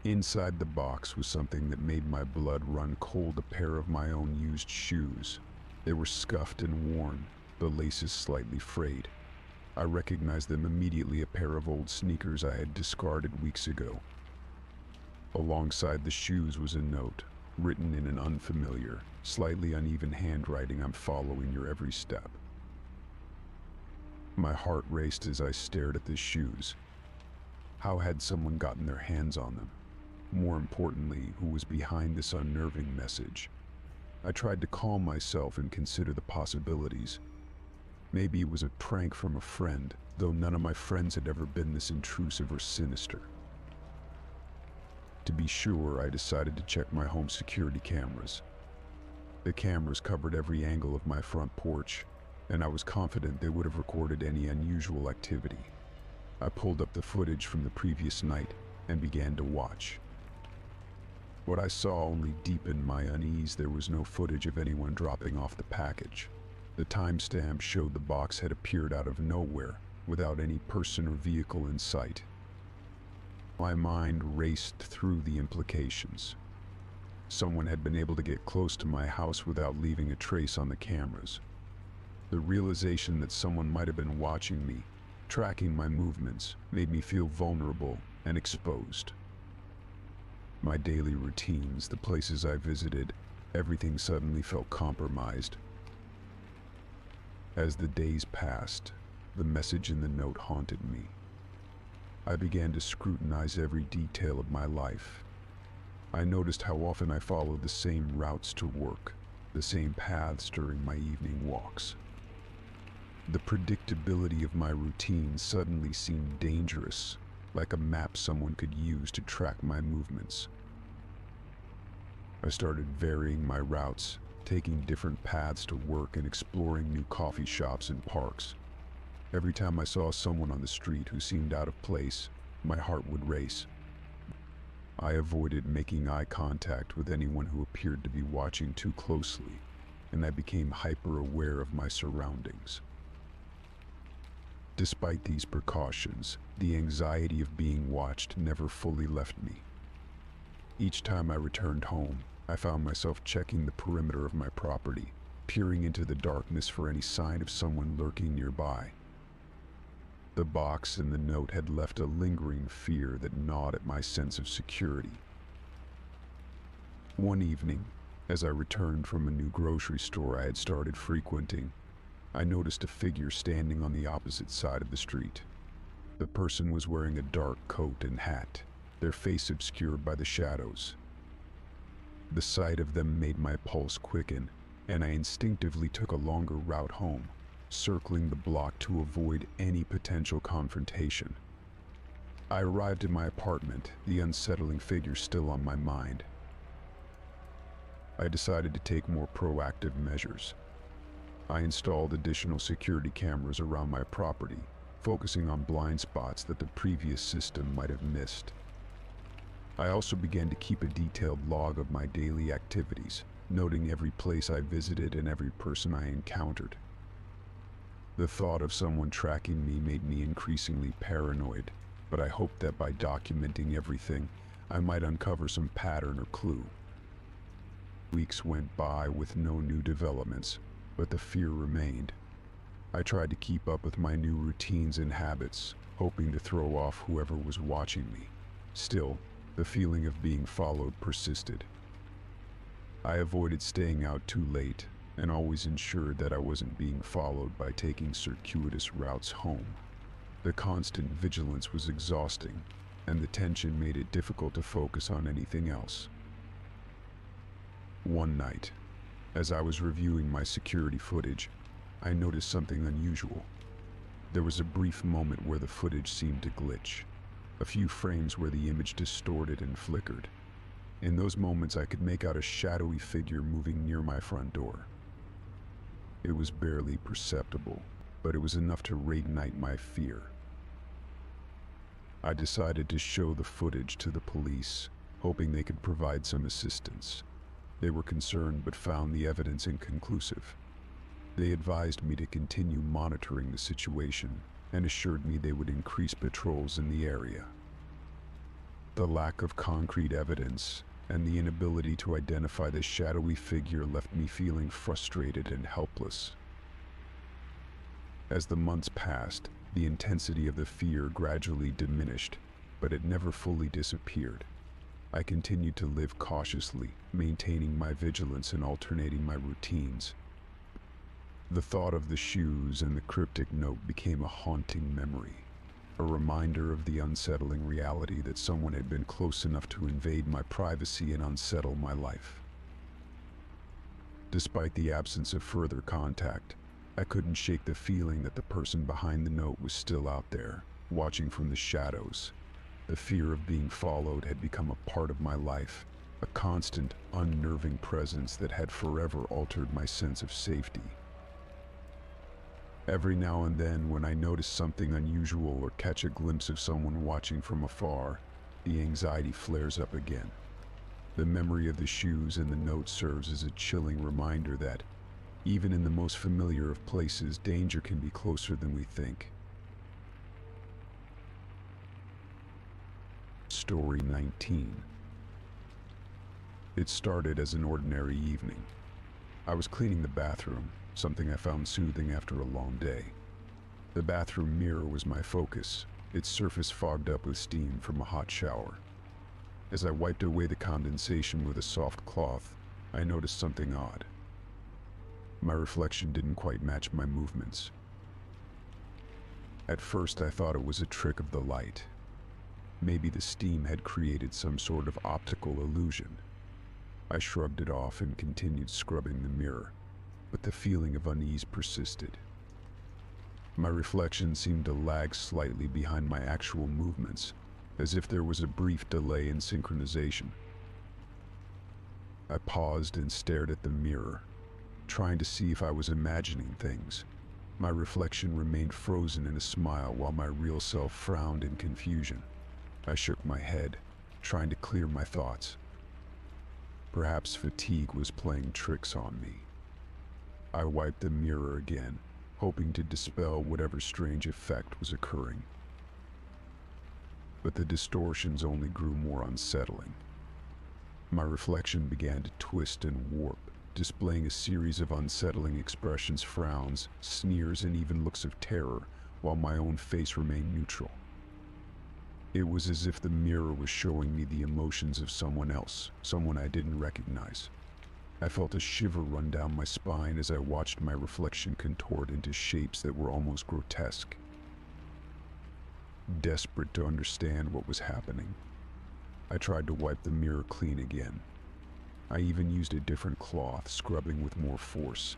Inside the box was something that made my blood run cold, a pair of my own used shoes. They were scuffed and worn, the laces slightly frayed. I recognized them immediately, a pair of old sneakers I had discarded weeks ago. Alongside the shoes was a note, written in an unfamiliar, slightly uneven handwriting. "I'm following your every step." My heart raced as I stared at the shoes. How had someone gotten their hands on them? More importantly, who was behind this unnerving message? I tried to calm myself and consider the possibilities. Maybe it was a prank from a friend, though none of my friends had ever been this intrusive or sinister. To be sure, I decided to check my home security cameras. The cameras covered every angle of my front porch, and I was confident they would have recorded any unusual activity. I pulled up the footage from the previous night and began to watch. What I saw only deepened my unease. There was no footage of anyone dropping off the package. The timestamp showed the box had appeared out of nowhere, without any person or vehicle in sight. My mind raced through the implications. Someone had been able to get close to my house without leaving a trace on the cameras. The realization that someone might have been watching me, tracking my movements, made me feel vulnerable and exposed. My daily routines, the places I visited, everything suddenly felt compromised. As the days passed, the message in the note haunted me. I began to scrutinize every detail of my life. I noticed how often I followed the same routes to work, the same paths during my evening walks. The predictability of my routine suddenly seemed dangerous, like a map someone could use to track my movements. I started varying my routes, taking different paths to work and exploring new coffee shops and parks. Every time I saw someone on the street who seemed out of place, my heart would race. I avoided making eye contact with anyone who appeared to be watching too closely, and I became hyper-aware of my surroundings. Despite these precautions, the anxiety of being watched never fully left me. Each time I returned home, I found myself checking the perimeter of my property, peering into the darkness for any sign of someone lurking nearby. The box and the note had left a lingering fear that gnawed at my sense of security. One evening, as I returned from a new grocery store I had started frequenting, I noticed a figure standing on the opposite side of the street. The person was wearing a dark coat and hat, their face obscured by the shadows. The sight of them made my pulse quicken, and I instinctively took a longer route home, circling the block to avoid any potential confrontation. I arrived at my apartment, the unsettling figure still on my mind. I decided to take more proactive measures. I installed additional security cameras around my property, focusing on blind spots that the previous system might have missed. I also began to keep a detailed log of my daily activities, noting every place I visited and every person I encountered. The thought of someone tracking me made me increasingly paranoid, but I hoped that by documenting everything, I might uncover some pattern or clue. Weeks went by with no new developments, but the fear remained. I tried to keep up with my new routines and habits, hoping to throw off whoever was watching me. Still, the feeling of being followed persisted. I avoided staying out too late, and always ensured that I wasn't being followed by taking circuitous routes home. The constant vigilance was exhausting, and the tension made it difficult to focus on anything else. One night, as I was reviewing my security footage, I noticed something unusual. There was a brief moment where the footage seemed to glitch, a few frames where the image distorted and flickered. In those moments, I could make out a shadowy figure moving near my front door. It was barely perceptible, but it was enough to reignite my fear. I decided to show the footage to the police, hoping they could provide some assistance. They were concerned but found the evidence inconclusive. They advised me to continue monitoring the situation and assured me they would increase patrols in the area. The lack of concrete evidence and the inability to identify the shadowy figure left me feeling frustrated and helpless. As the months passed, the intensity of the fear gradually diminished, but it never fully disappeared. I continued to live cautiously, maintaining my vigilance and alternating my routines. The thought of the shoes and the cryptic note became a haunting memory, a reminder of the unsettling reality that someone had been close enough to invade my privacy and unsettle my life. Despite the absence of further contact, I couldn't shake the feeling that the person behind the note was still out there, watching from the shadows. The fear of being followed had become a part of my life, a constant, unnerving presence that had forever altered my sense of safety. Every now and then, when I notice something unusual or catch a glimpse of someone watching from afar, the anxiety flares up again. The memory of the shoes and the note serves as a chilling reminder that, even in the most familiar of places, danger can be closer than we think. Story 19. It started as an ordinary evening. I was cleaning the bathroom, something I found soothing after a long day. The bathroom mirror was my focus, its surface fogged up with steam from a hot shower. As I wiped away the condensation with a soft cloth, I noticed something odd. My reflection didn't quite match my movements. At first, I thought it was a trick of the light. Maybe the steam had created some sort of optical illusion. I shrugged it off and continued scrubbing the mirror, but the feeling of unease persisted. My reflection seemed to lag slightly behind my actual movements, as if there was a brief delay in synchronization. I paused and stared at the mirror, trying to see if I was imagining things. My reflection remained frozen in a smile while my real self frowned in confusion. I shook my head, trying to clear my thoughts. Perhaps fatigue was playing tricks on me. I wiped the mirror again, hoping to dispel whatever strange effect was occurring. But the distortions only grew more unsettling. My reflection began to twist and warp, displaying a series of unsettling expressions, frowns, sneers, and even looks of terror, while my own face remained neutral. It was as if the mirror was showing me the emotions of someone else, someone I didn't recognize. I felt a shiver run down my spine as I watched my reflection contort into shapes that were almost grotesque. Desperate to understand what was happening, I tried to wipe the mirror clean again. I even used a different cloth, scrubbing with more force.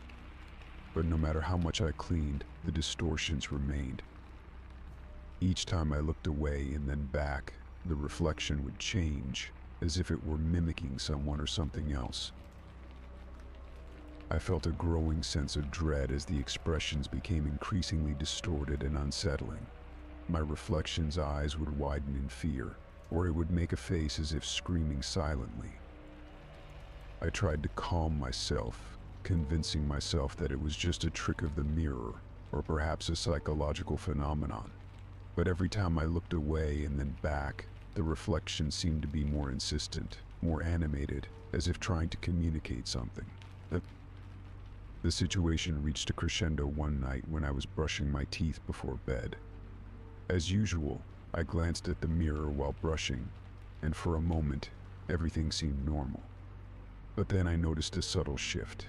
But no matter how much I cleaned, the distortions remained. Each time I looked away and then back, the reflection would change, as if it were mimicking someone or something else. I felt a growing sense of dread as the expressions became increasingly distorted and unsettling. My reflection's eyes would widen in fear, or it would make a face as if screaming silently. I tried to calm myself, convincing myself that it was just a trick of the mirror, or perhaps a psychological phenomenon. But every time I looked away and then back, the reflection seemed to be more insistent, more animated, as if trying to communicate something. The situation reached a crescendo one night when I was brushing my teeth before bed. As usual, I glanced at the mirror while brushing, and for a moment, everything seemed normal. But then I noticed a subtle shift.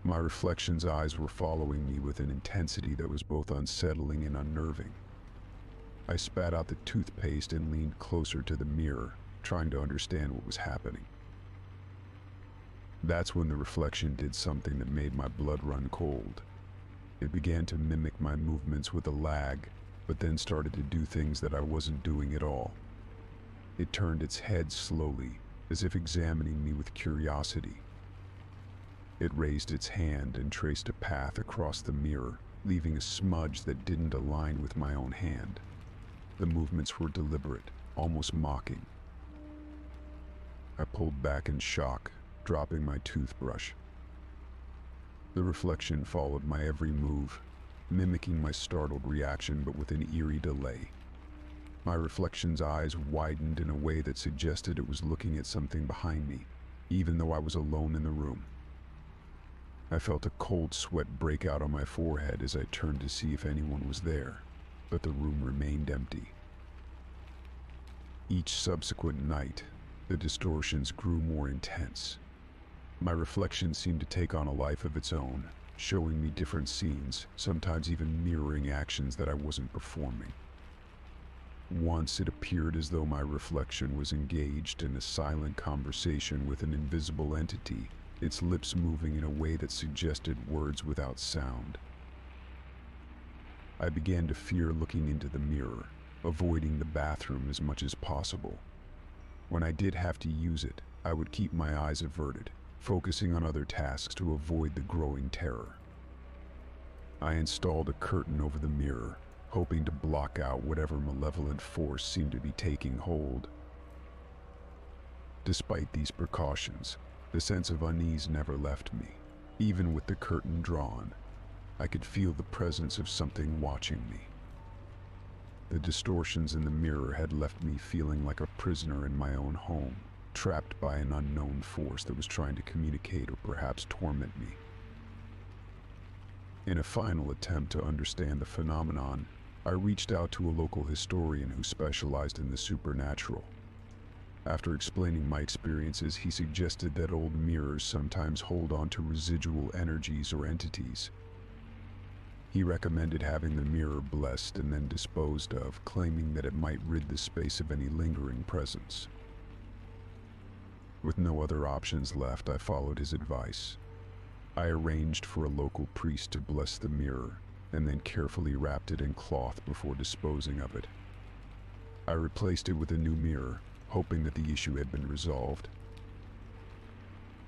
My reflection's eyes were following me with an intensity that was both unsettling and unnerving. I spat out the toothpaste and leaned closer to the mirror, trying to understand what was happening. That's when the reflection did something that made my blood run cold. It began to mimic my movements with a lag, but then started to do things that I wasn't doing at all. It turned its head slowly, as if examining me with curiosity. It raised its hand and traced a path across the mirror, leaving a smudge that didn't align with my own hand. The movements were deliberate, almost mocking. I pulled back in shock, dropping my toothbrush. The reflection followed my every move, mimicking my startled reaction but with an eerie delay. My reflection's eyes widened in a way that suggested it was looking at something behind me, even though I was alone in the room. I felt a cold sweat break out on my forehead as I turned to see if anyone was there, but the room remained empty. Each subsequent night, the distortions grew more intense. My reflection seemed to take on a life of its own, showing me different scenes, sometimes even mirroring actions that I wasn't performing. Once it appeared as though my reflection was engaged in a silent conversation with an invisible entity, its lips moving in a way that suggested words without sound. I began to fear looking into the mirror, avoiding the bathroom as much as possible. When I did have to use it, I would keep my eyes averted, focusing on other tasks to avoid the growing terror. I installed a curtain over the mirror, hoping to block out whatever malevolent force seemed to be taking hold. Despite these precautions, the sense of unease never left me. Even with the curtain drawn, I could feel the presence of something watching me. The distortions in the mirror had left me feeling like a prisoner in my own home, trapped by an unknown force that was trying to communicate or perhaps torment me. In a final attempt to understand the phenomenon, I reached out to a local historian who specialized in the supernatural. After explaining my experiences, he suggested that old mirrors sometimes hold on to residual energies or entities. He recommended having the mirror blessed and then disposed of, claiming that it might rid the space of any lingering presence. With no other options left, I followed his advice. I arranged for a local priest to bless the mirror, and then carefully wrapped it in cloth before disposing of it. I replaced it with a new mirror, hoping that the issue had been resolved.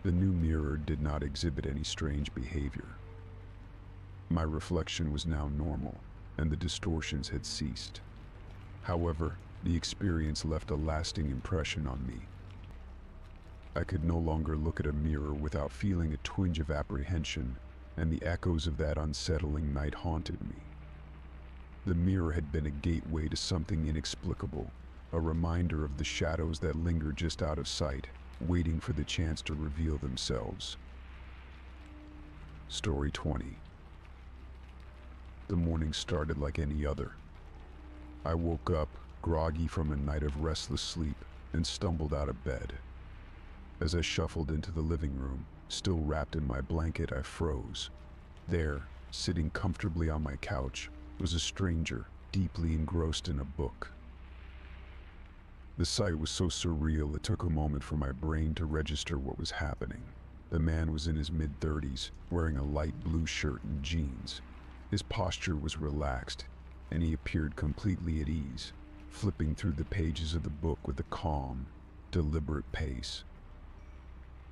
The new mirror did not exhibit any strange behavior. My reflection was now normal, and the distortions had ceased. However, the experience left a lasting impression on me. I could no longer look at a mirror without feeling a twinge of apprehension, and the echoes of that unsettling night haunted me. The mirror had been a gateway to something inexplicable, a reminder of the shadows that linger just out of sight, waiting for the chance to reveal themselves. Story 20. The morning started like any other. I woke up, groggy from a night of restless sleep, and stumbled out of bed. As I shuffled into the living room, still wrapped in my blanket, I froze. There, sitting comfortably on my couch, was a stranger, deeply engrossed in a book. The sight was so surreal it took a moment for my brain to register what was happening. The man was in his mid-30s, wearing a light blue shirt and jeans. His posture was relaxed, and he appeared completely at ease, flipping through the pages of the book with a calm, deliberate pace.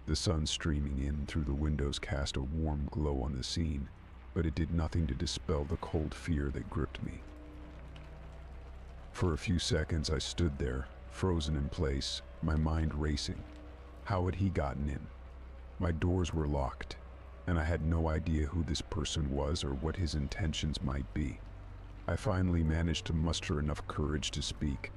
The sun streaming in through the windows cast a warm glow on the scene, but it did nothing to dispel the cold fear that gripped me. For a few seconds I stood there, frozen in place, my mind racing. How had he gotten in? My doors were locked, and I had no idea who this person was or what his intentions might be. I finally managed to muster enough courage to speak.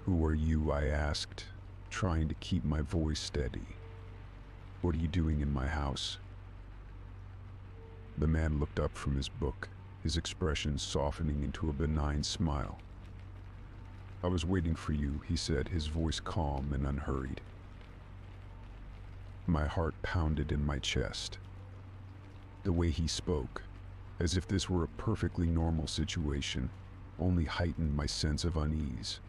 "Who are you?" I asked, trying to keep my voice steady. "What are you doing in my house?" The man looked up from his book, his expression softening into a benign smile. "I was waiting for you," he said, his voice calm and unhurried. My heart pounded in my chest. The way he spoke, as if this were a perfectly normal situation, only heightened my sense of unease.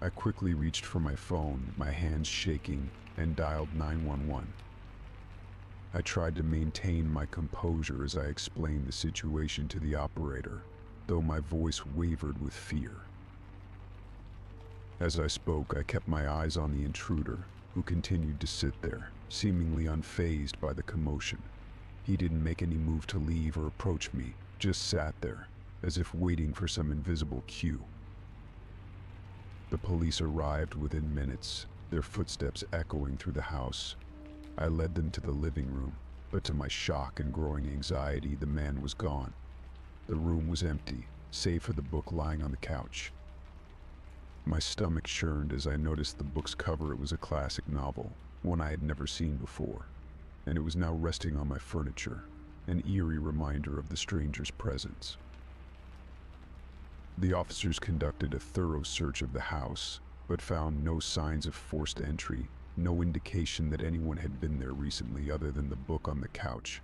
I quickly reached for my phone, my hands shaking, and dialed 911. I tried to maintain my composure as I explained the situation to the operator, though my voice wavered with fear. As I spoke, I kept my eyes on the intruder, who continued to sit there, seemingly unfazed by the commotion. He didn't make any move to leave or approach me, just sat there, as if waiting for some invisible cue. The police arrived within minutes, their footsteps echoing through the house. I led them to the living room, but to my shock and growing anxiety, the man was gone. The room was empty, save for the book lying on the couch. My stomach churned as I noticed the book's cover. It was a classic novel, one I had never seen before, and it was now resting on my furniture, an eerie reminder of the stranger's presence. The officers conducted a thorough search of the house, but found no signs of forced entry, no indication that anyone had been there recently other than the book on the couch.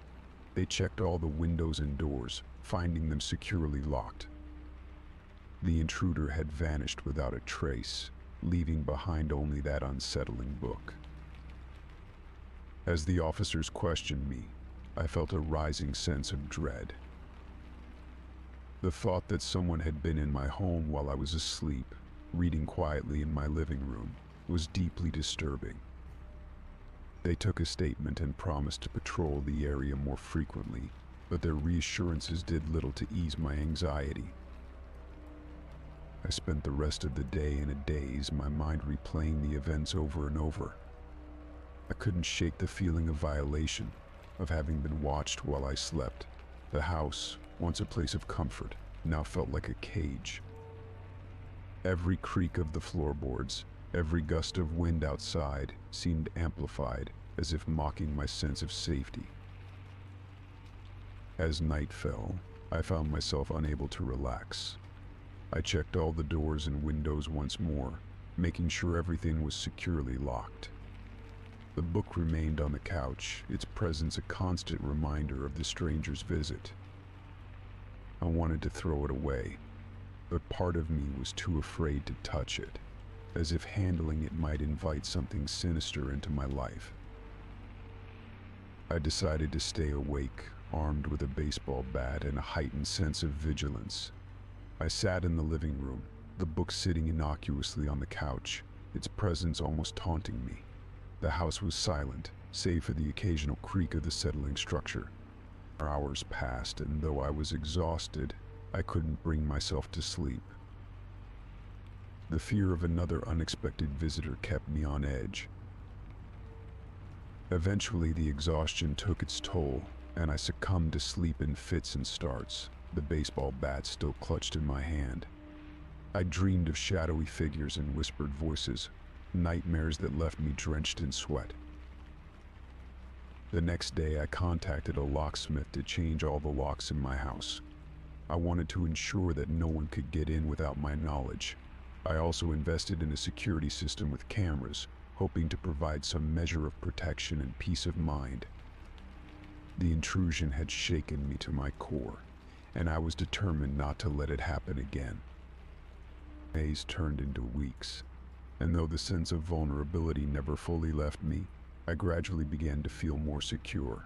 They checked all the windows and doors, finding them securely locked. The intruder had vanished without a trace, leaving behind only that unsettling book. As the officers questioned me, I felt a rising sense of dread. The thought that someone had been in my home while I was asleep, reading quietly in my living room, was deeply disturbing. They took a statement and promised to patrol the area more frequently, but their reassurances did little to ease my anxiety. I spent the rest of the day in a daze, my mind replaying the events over and over. I couldn't shake the feeling of violation, of having been watched while I slept. The house, once a place of comfort, now felt like a cage. Every creak of the floorboards, every gust of wind outside seemed amplified, as if mocking my sense of safety. As night fell, I found myself unable to relax. I checked all the doors and windows once more, making sure everything was securely locked. The book remained on the couch, its presence a constant reminder of the stranger's visit. I wanted to throw it away, but part of me was too afraid to touch it, as if handling it might invite something sinister into my life. I decided to stay awake, armed with a baseball bat and a heightened sense of vigilance. I sat in the living room, the book sitting innocuously on the couch, its presence almost taunting me. The house was silent, save for the occasional creak of the settling structure. Hours passed, and though I was exhausted, I couldn't bring myself to sleep. The fear of another unexpected visitor kept me on edge. Eventually, the exhaustion took its toll, and I succumbed to sleep in fits and starts, the baseball bat still clutched in my hand. I dreamed of shadowy figures and whispered voices, nightmares that left me drenched in sweat. The next day, I contacted a locksmith to change all the locks in my house. I wanted to ensure that no one could get in without my knowledge. I also invested in a security system with cameras, hoping to provide some measure of protection and peace of mind. The intrusion had shaken me to my core, and I was determined not to let it happen again. Days turned into weeks, and though the sense of vulnerability never fully left me, I gradually began to feel more secure.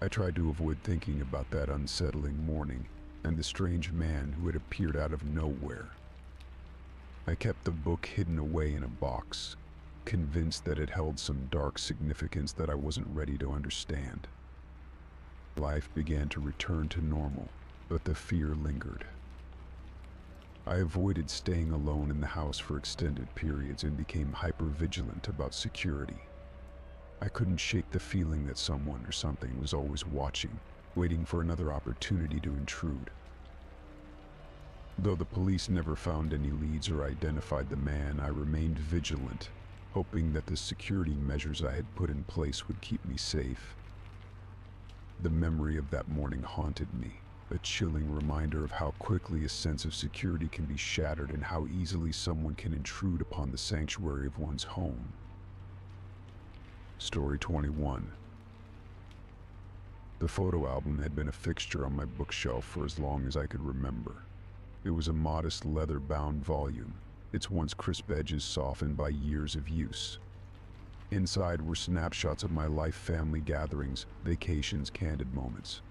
I tried to avoid thinking about that unsettling morning and the strange man who had appeared out of nowhere. I kept the book hidden away in a box, convinced that it held some dark significance that I wasn't ready to understand. Life began to return to normal, but the fear lingered. I avoided staying alone in the house for extended periods and became hyper-vigilant about security. I couldn't shake the feeling that someone or something was always watching, waiting for another opportunity to intrude. Though the police never found any leads or identified the man, I remained vigilant, hoping that the security measures I had put in place would keep me safe. The memory of that morning haunted me, a chilling reminder of how quickly a sense of security can be shattered and how easily someone can intrude upon the sanctuary of one's home. Story 21. The photo album had been a fixture on my bookshelf for as long as I could remember. It was a modest leather-bound volume, its once crisp edges softened by years of use. Inside were snapshots of my life, family gatherings, vacations, candid moments.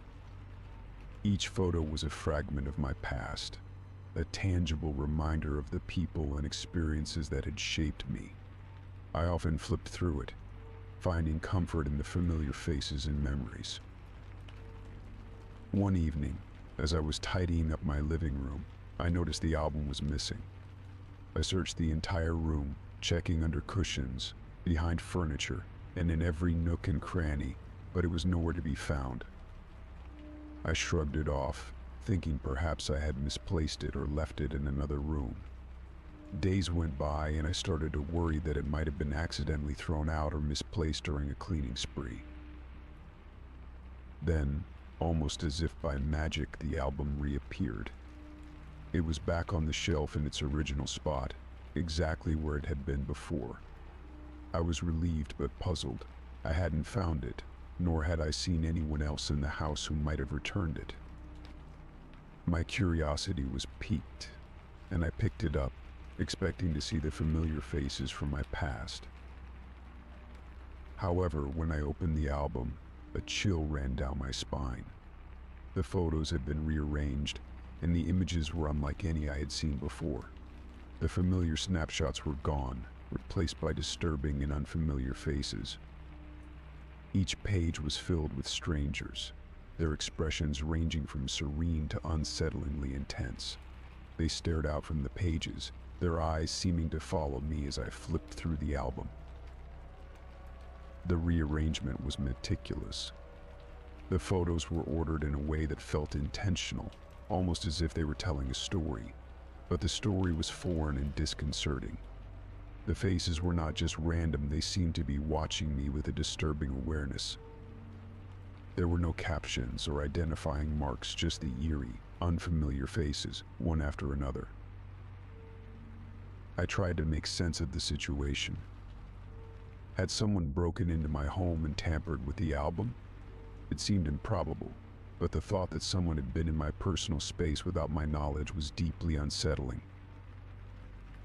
Each photo was a fragment of my past, a tangible reminder of the people and experiences that had shaped me. I often flipped through it, finding comfort in the familiar faces and memories. One evening, As I was tidying up my living room, I noticed the album was missing. I searched the entire room, checking under cushions, behind furniture, and in every nook and cranny, but it was nowhere to be found. I shrugged it off, thinking perhaps I had misplaced it or left it in another room. Days went by and I started to worry that it might have been accidentally thrown out or misplaced during a cleaning spree. Then, almost as if by magic, the album reappeared. It was back on the shelf in its original spot, exactly where it had been before. I was relieved but puzzled. I hadn't found it, nor had I seen anyone else in the house who might have returned it. My curiosity was piqued, and I picked it up, expecting to see the familiar faces from my past. However, when I opened the album, a chill ran down my spine. The photos had been rearranged, and the images were unlike any I had seen before. The familiar snapshots were gone, replaced by disturbing and unfamiliar faces. Each page was filled with strangers, their expressions ranging from serene to unsettlingly intense. They stared out from the pages, their eyes seeming to follow me as I flipped through the album. The rearrangement was meticulous. The photos were ordered in a way that felt intentional, almost as if they were telling a story, but the story was foreign and disconcerting. The faces were not just random, they seemed to be watching me with a disturbing awareness. There were no captions or identifying marks, just the eerie, unfamiliar faces, one after another. I tried to make sense of the situation. Had someone broken into my home and tampered with the album? It seemed improbable, but the thought that someone had been in my personal space without my knowledge was deeply unsettling.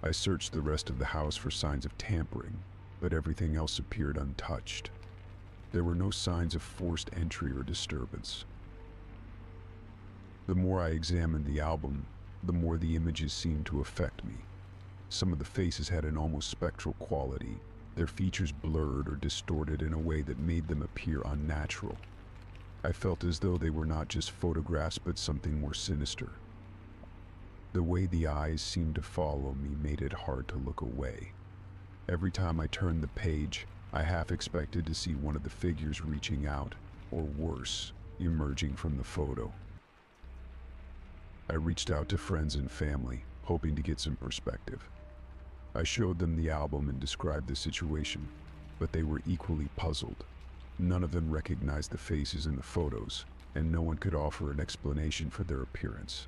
I searched the rest of the house for signs of tampering, but everything else appeared untouched. There were no signs of forced entry or disturbance. The more I examined the album, the more the images seemed to affect me. Some of the faces had an almost spectral quality, their features blurred or distorted in a way that made them appear unnatural. I felt as though they were not just photographs but something more sinister. The way the eyes seemed to follow me made it hard to look away. Every time I turned the page, I half expected to see one of the figures reaching out, or worse, emerging from the photo. I reached out to friends and family, hoping to get some perspective. I showed them the album and described the situation, but they were equally puzzled. None of them recognized the faces in the photos, and no one could offer an explanation for their appearance.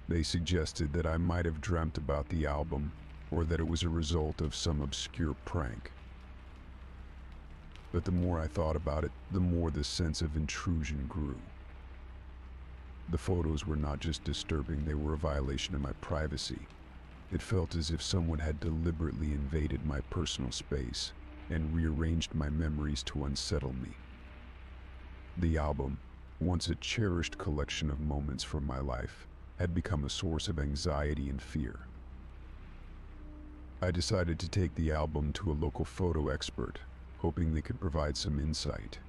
They suggested that I might have dreamt about the album, or that it was a result of some obscure prank. But the more I thought about it, the more the sense of intrusion grew. The photos were not just disturbing, they were a violation of my privacy. It felt as if someone had deliberately invaded my personal space and rearranged my memories to unsettle me. The album, once a cherished collection of moments from my life, had become a source of anxiety and fear. I decided to take the album to a local photo expert, hoping they could provide some insight.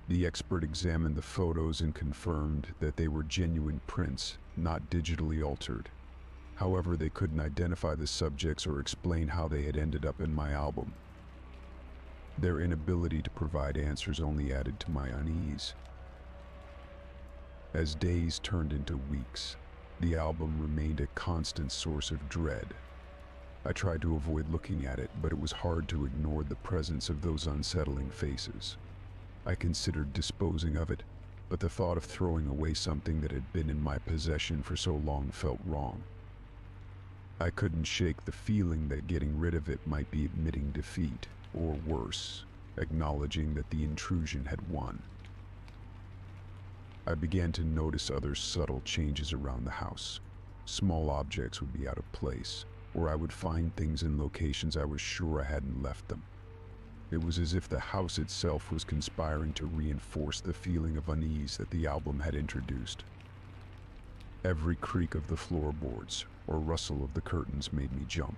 The expert examined the photos and confirmed that they were genuine prints, not digitally altered. However, they couldn't identify the subjects or explain how they had ended up in my album. Their inability to provide answers only added to my unease. As days turned into weeks, the album remained a constant source of dread. I tried to avoid looking at it, but it was hard to ignore the presence of those unsettling faces. I considered disposing of it, but the thought of throwing away something that had been in my possession for so long felt wrong. I couldn't shake the feeling that getting rid of it might be admitting defeat, or worse, acknowledging that the intrusion had won. I began to notice other subtle changes around the house. Small objects would be out of place, or I would find things in locations I was sure I hadn't left them. It was as if the house itself was conspiring to reinforce the feeling of unease that the album had introduced. Every creak of the floorboards or rustle of the curtains made me jump,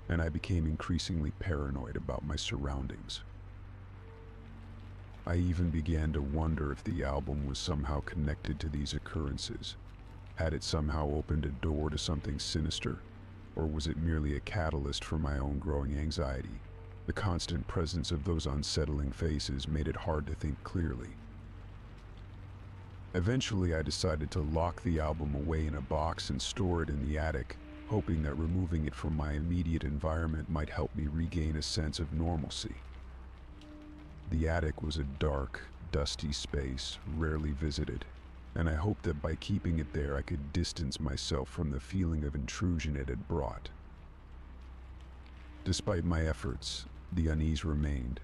and I became increasingly paranoid about my surroundings. I even began to wonder if the album was somehow connected to these occurrences. Had it somehow opened a door to something sinister, or was it merely a catalyst for my own growing anxiety? The constant presence of those unsettling faces made it hard to think clearly. Eventually, I decided to lock the album away in a box and store it in the attic, hoping that removing it from my immediate environment might help me regain a sense of normalcy. The attic was a dark, dusty space, rarely visited, and I hoped that by keeping it there I could distance myself from the feeling of intrusion it had brought. Despite my efforts, the unease remained.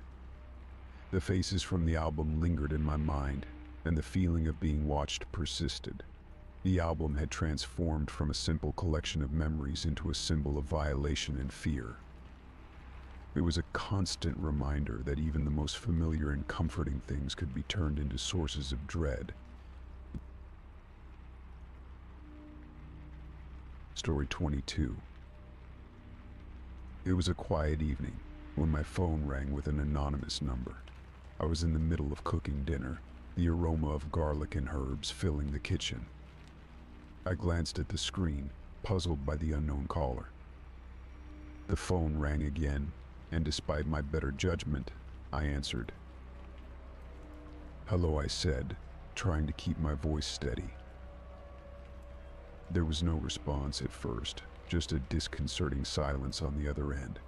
The faces from the album lingered in my mind, and the feeling of being watched persisted. The album had transformed from a simple collection of memories into a symbol of violation and fear. It was a constant reminder that even the most familiar and comforting things could be turned into sources of dread. Story 22. It was a quiet evening when my phone rang with an anonymous number. I was in the middle of cooking dinner, the aroma of garlic and herbs filling the kitchen. I glanced at the screen, puzzled by the unknown caller. The phone rang again, and despite my better judgment, I answered. "Hello," I said, trying to keep my voice steady. There was no response at first, just a disconcerting silence on the other end.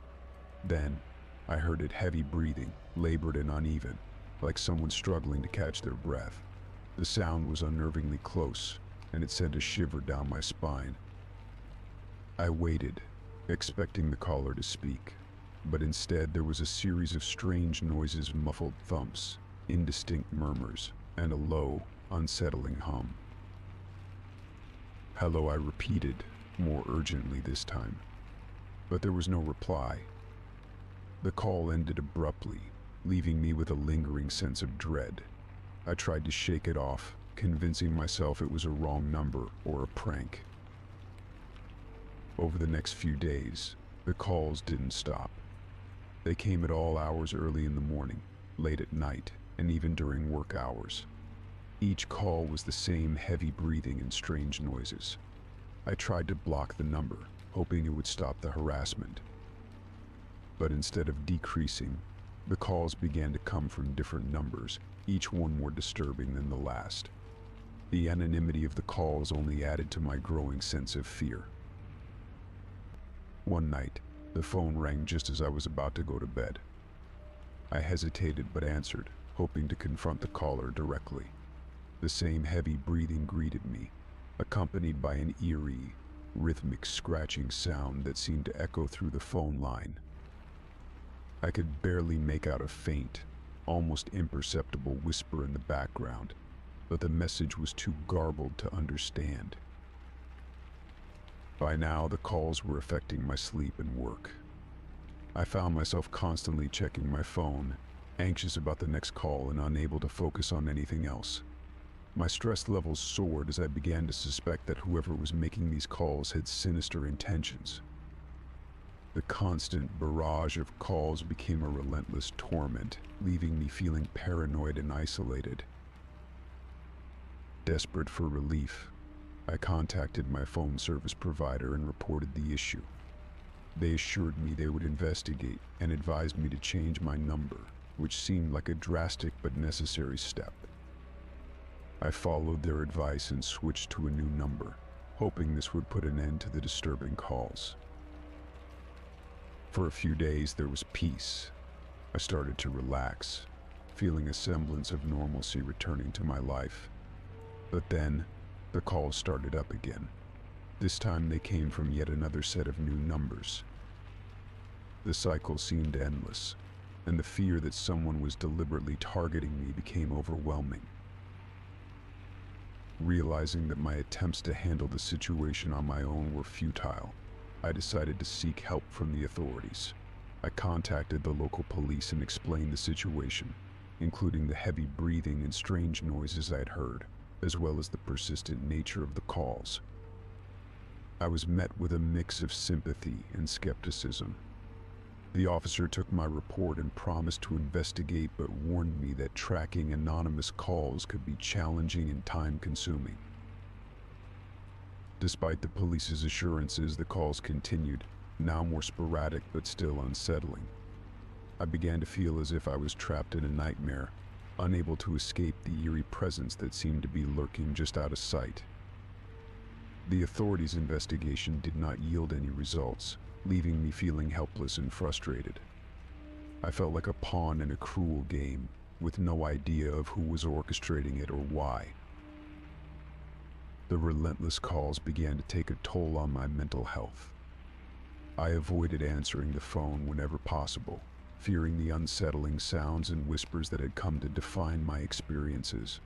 Then, I heard it heavy breathing, labored and uneven, like someone struggling to catch their breath. The sound was unnervingly close, and it sent a shiver down my spine. I waited, expecting the caller to speak, but instead there was a series of strange noises, muffled thumps, indistinct murmurs, and a low, unsettling hum. "Hello," I repeated, more urgently this time. But there was no reply. The call ended abruptly, leaving me with a lingering sense of dread. I tried to shake it off, convincing myself it was a wrong number or a prank. Over the next few days, the calls didn't stop. They came at all hours, early in the morning, late at night, and even during work hours. Each call was the same heavy breathing and strange noises. I tried to block the number, hoping it would stop the harassment. But instead of decreasing, the calls began to come from different numbers, each one more disturbing than the last. The anonymity of the calls only added to my growing sense of fear. One night, the phone rang just as I was about to go to bed. I hesitated but answered, hoping to confront the caller directly. The same heavy breathing greeted me, accompanied by an eerie, rhythmic scratching sound that seemed to echo through the phone line. I could barely make out a faint, almost imperceptible whisper in the background, but the message was too garbled to understand. By now, the calls were affecting my sleep and work. I found myself constantly checking my phone, anxious about the next call and unable to focus on anything else. My stress levels soared as I began to suspect that whoever was making these calls had sinister intentions. The constant barrage of calls became a relentless torment, leaving me feeling paranoid and isolated. Desperate for relief, I contacted my phone service provider and reported the issue. They assured me they would investigate and advised me to change my number, which seemed like a drastic but necessary step. I followed their advice and switched to a new number, hoping this would put an end to the disturbing calls. For a few days there was peace. I started to relax, feeling a semblance of normalcy returning to my life. But then, the calls started up again. This time they came from yet another set of new numbers. The cycle seemed endless, and the fear that someone was deliberately targeting me became overwhelming. Realizing that my attempts to handle the situation on my own were futile, I decided to seek help from the authorities. I contacted the local police and explained the situation, including the heavy breathing and strange noises I had heard, as well as the persistent nature of the calls. I was met with a mix of sympathy and skepticism. The officer took my report and promised to investigate, but warned me that tracking anonymous calls could be challenging and time-consuming. Despite the police's assurances, the calls continued, now more sporadic but still unsettling. I began to feel as if I was trapped in a nightmare, unable to escape the eerie presence that seemed to be lurking just out of sight. The authorities' investigation did not yield any results, leaving me feeling helpless and frustrated. I felt like a pawn in a cruel game, with no idea of who was orchestrating it or why. The relentless calls began to take a toll on my mental health. I avoided answering the phone whenever possible, fearing the unsettling sounds and whispers that had come to define my experiences.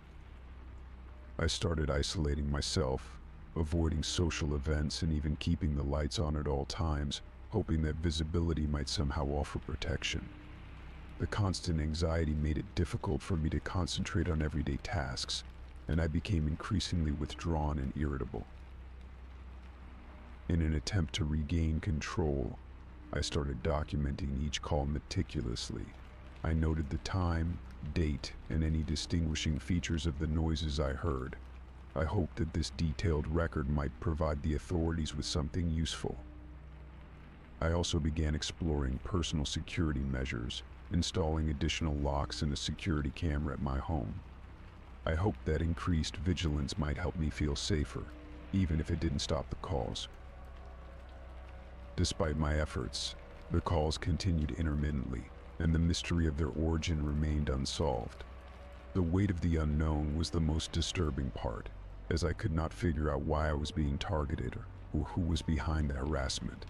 I started isolating myself, avoiding social events and even keeping the lights on at all times, hoping that visibility might somehow offer protection. The constant anxiety made it difficult for me to concentrate on everyday tasks, and I became increasingly withdrawn and irritable. In an attempt to regain control, I started documenting each call meticulously. I noted the time, date, and any distinguishing features of the noises I heard. I hoped that this detailed record might provide the authorities with something useful. I also began exploring personal security measures, installing additional locks and a security camera at my home. I hoped that increased vigilance might help me feel safer, even if it didn't stop the calls. Despite my efforts, the calls continued intermittently, and the mystery of their origin remained unsolved. The weight of the unknown was the most disturbing part, as I could not figure out why I was being targeted or who was behind the harassment.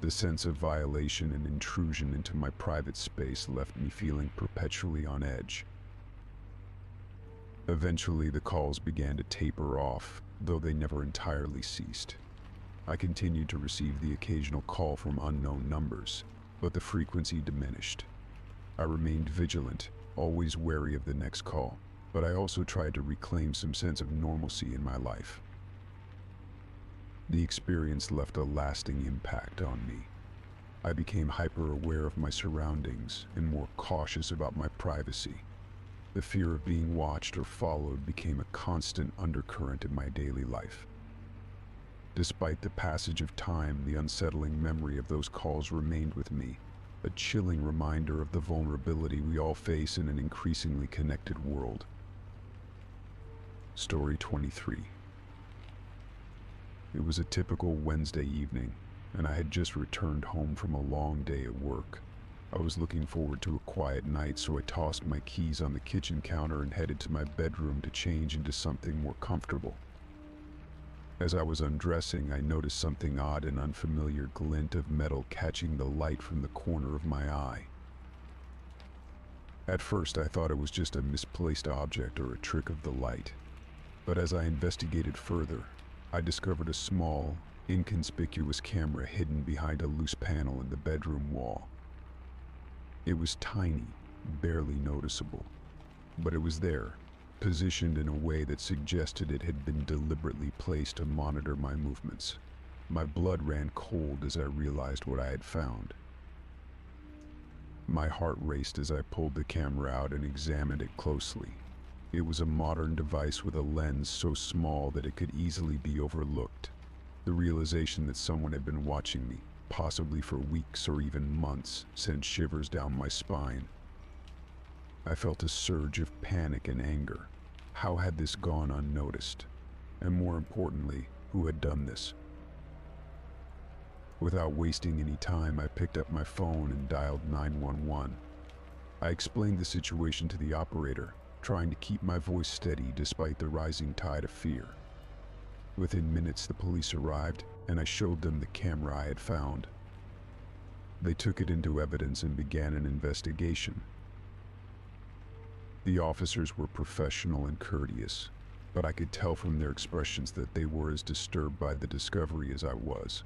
The sense of violation and intrusion into my private space left me feeling perpetually on edge. Eventually, the calls began to taper off, though they never entirely ceased. I continued to receive the occasional call from unknown numbers, but the frequency diminished. I remained vigilant, always wary of the next call, but I also tried to reclaim some sense of normalcy in my life. The experience left a lasting impact on me. I became hyper-aware of my surroundings and more cautious about my privacy. The fear of being watched or followed became a constant undercurrent in my daily life. Despite the passage of time, the unsettling memory of those calls remained with me, a chilling reminder of the vulnerability we all face in an increasingly connected world. Story 23. It was a typical Wednesday evening, and I had just returned home from a long day at work. I was looking forward to a quiet night, so I tossed my keys on the kitchen counter and headed to my bedroom to change into something more comfortable. As I was undressing, I noticed something odd, an unfamiliar glint of metal catching the light from the corner of my eye. At first, I thought it was just a misplaced object or a trick of the light. But as I investigated further, I discovered a small, inconspicuous camera hidden behind a loose panel in the bedroom wall. It was tiny, barely noticeable, but it was there, positioned in a way that suggested it had been deliberately placed to monitor my movements. My blood ran cold as I realized what I had found. My heart raced as I pulled the camera out and examined it closely. It was a modern device with a lens so small that it could easily be overlooked. The realization that someone had been watching me, possibly for weeks or even months, sent shivers down my spine. I felt a surge of panic and anger. How had this gone unnoticed? And more importantly, who had done this? Without wasting any time, I picked up my phone and dialed 911. I explained the situation to the operator, trying to keep my voice steady despite the rising tide of fear. Within minutes, the police arrived, and I showed them the camera I had found. They took it into evidence and began an investigation. The officers were professional and courteous, but I could tell from their expressions that they were as disturbed by the discovery as I was.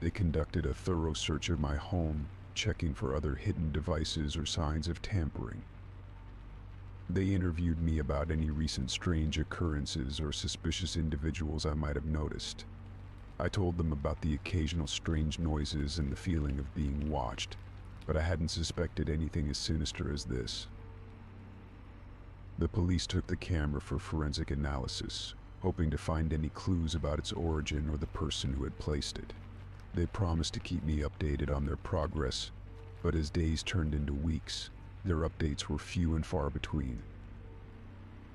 They conducted a thorough search of my home, checking for other hidden devices or signs of tampering. They interviewed me about any recent strange occurrences or suspicious individuals I might have noticed. I told them about the occasional strange noises and the feeling of being watched, but I hadn't suspected anything as sinister as this. The police took the camera for forensic analysis, hoping to find any clues about its origin or the person who had placed it. They promised to keep me updated on their progress, but as days turned into weeks, their updates were few and far between.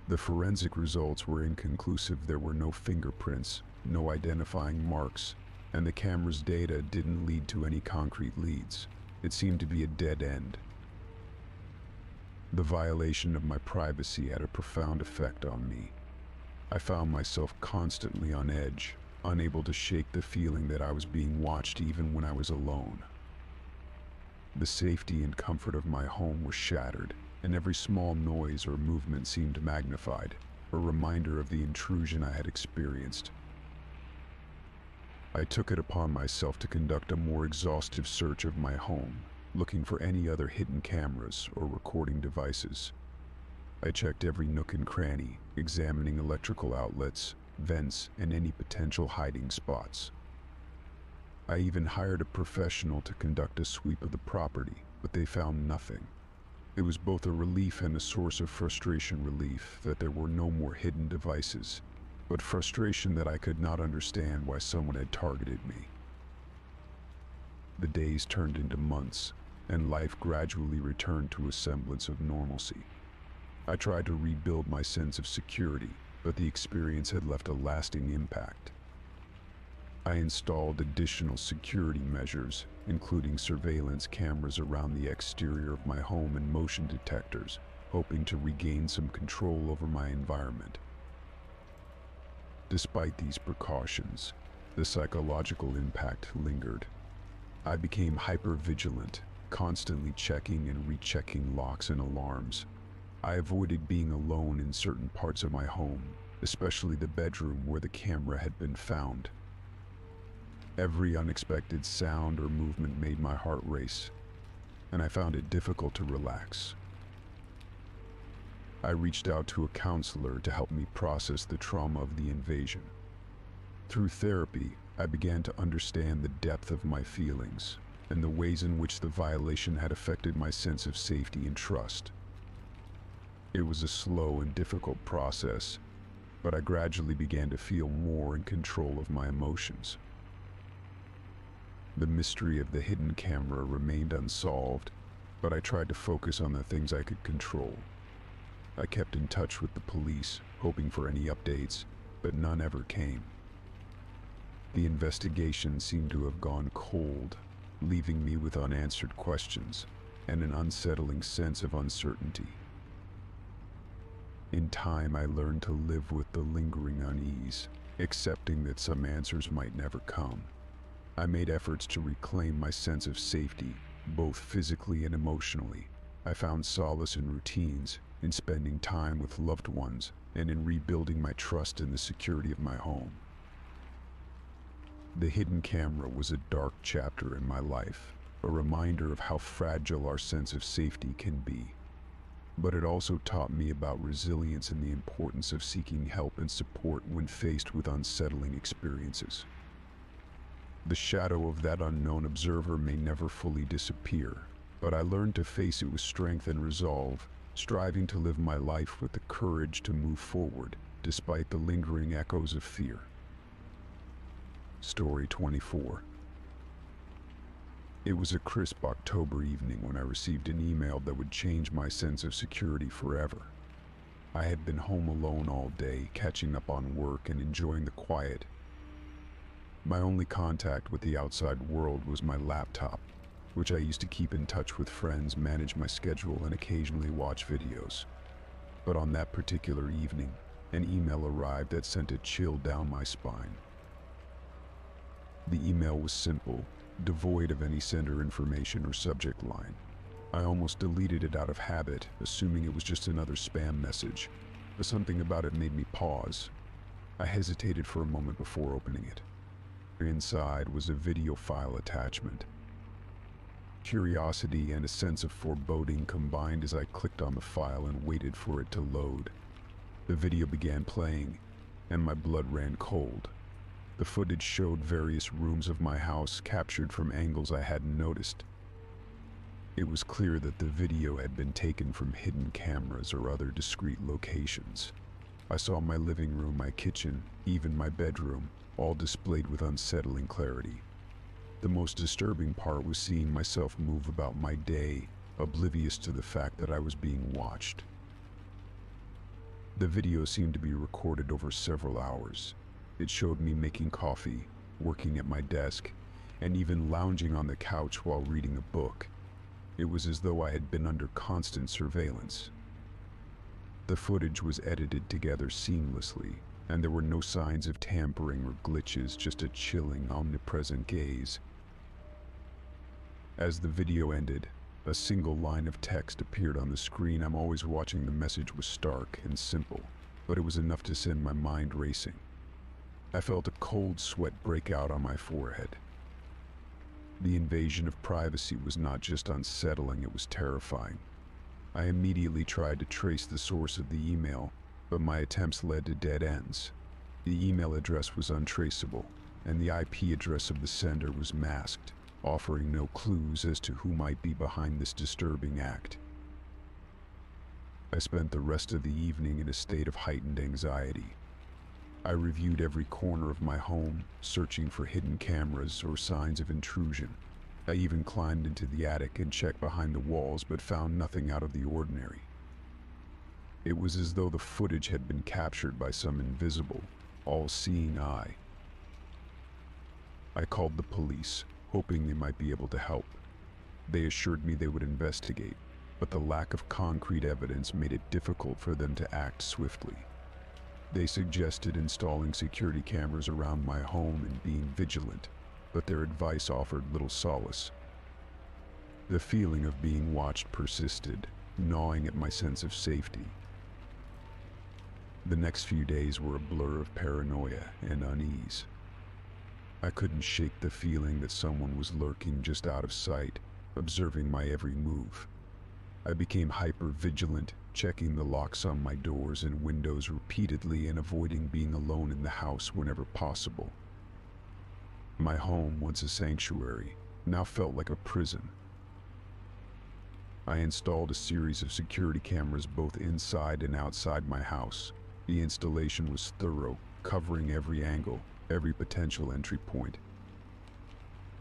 The forensic results were inconclusive. There were no fingerprints, no identifying marks, and the camera's data didn't lead to any concrete leads. It seemed to be a dead end. The violation of my privacy had a profound effect on me. I found myself constantly on edge, unable to shake the feeling that I was being watched even when I was alone. The safety and comfort of my home were shattered, and every small noise or movement seemed magnified, a reminder of the intrusion I had experienced. I took it upon myself to conduct a more exhaustive search of my home, looking for any other hidden cameras or recording devices. I checked every nook and cranny, examining electrical outlets, vents, and any potential hiding spots. I even hired a professional to conduct a sweep of the property, but they found nothing. It was both a relief and a source of frustration. Relief that there were no more hidden devices, but frustration that I could not understand why someone had targeted me. The days turned into months, and life gradually returned to a semblance of normalcy. I tried to rebuild my sense of security, but the experience had left a lasting impact. I installed additional security measures, including surveillance cameras around the exterior of my home and motion detectors, hoping to regain some control over my environment. Despite these precautions, the psychological impact lingered. I became hyper-vigilant, constantly checking and rechecking locks and alarms. I avoided being alone in certain parts of my home, especially the bedroom where the camera had been found. Every unexpected sound or movement made my heart race, and I found it difficult to relax. I reached out to a counselor to help me process the trauma of the invasion. Through therapy, I began to understand the depth of my feelings and the ways in which the violation had affected my sense of safety and trust. It was a slow and difficult process, but I gradually began to feel more in control of my emotions. The mystery of the hidden camera remained unsolved, but I tried to focus on the things I could control. I kept in touch with the police, hoping for any updates, but none ever came. The investigation seemed to have gone cold, leaving me with unanswered questions and an unsettling sense of uncertainty. In time, I learned to live with the lingering unease, accepting that some answers might never come. I made efforts to reclaim my sense of safety, both physically and emotionally. I found solace in routines, in spending time with loved ones, and in rebuilding my trust in the security of my home. The hidden camera was a dark chapter in my life, a reminder of how fragile our sense of safety can be. But it also taught me about resilience and the importance of seeking help and support when faced with unsettling experiences. The shadow of that unknown observer may never fully disappear, but I learned to face it with strength and resolve, striving to live my life with the courage to move forward, despite the lingering echoes of fear. Story 24. It was a crisp October evening when I received an email that would change my sense of security forever. I had been home alone all day, catching up on work and enjoying the quiet. My only contact with the outside world was my laptop, which I used to keep in touch with friends, manage my schedule, and occasionally watch videos. But on that particular evening, an email arrived that sent a chill down my spine. The email was simple, devoid of any sender information or subject line. I almost deleted it out of habit, assuming it was just another spam message, but something about it made me pause. I hesitated for a moment before opening it. Inside was a video file attachment. Curiosity and a sense of foreboding combined as I clicked on the file and waited for it to load. The video began playing, and my blood ran cold. The footage showed various rooms of my house captured from angles I hadn't noticed. It was clear that the video had been taken from hidden cameras or other discreet locations. I saw my living room, my kitchen, even my bedroom, all displayed with unsettling clarity. The most disturbing part was seeing myself move about my day, oblivious to the fact that I was being watched. The video seemed to be recorded over several hours. It showed me making coffee, working at my desk, and even lounging on the couch while reading a book. It was as though I had been under constant surveillance. The footage was edited together seamlessly, and there were no signs of tampering or glitches, just a chilling, omnipresent gaze. As the video ended, a single line of text appeared on the screen. I'm always watching. The message was stark and simple, but it was enough to send my mind racing. I felt a cold sweat break out on my forehead. The invasion of privacy was not just unsettling, it was terrifying. I immediately tried to trace the source of the email, but my attempts led to dead ends. The email address was untraceable, and the IP address of the sender was masked, offering no clues as to who might be behind this disturbing act. I spent the rest of the evening in a state of heightened anxiety. I reviewed every corner of my home, searching for hidden cameras or signs of intrusion. I even climbed into the attic and checked behind the walls, but found nothing out of the ordinary. It was as though the footage had been captured by some invisible, all-seeing eye. I called the police, hoping they might be able to help. They assured me they would investigate, but the lack of concrete evidence made it difficult for them to act swiftly. They suggested installing security cameras around my home and being vigilant, but their advice offered little solace. The feeling of being watched persisted, gnawing at my sense of safety. The next few days were a blur of paranoia and unease. I couldn't shake the feeling that someone was lurking just out of sight, observing my every move. I became hyper-vigilant, checking the locks on my doors and windows repeatedly and avoiding being alone in the house whenever possible. My home, once a sanctuary, now felt like a prison. I installed a series of security cameras both inside and outside my house. The installation was thorough, covering every angle, every potential entry point.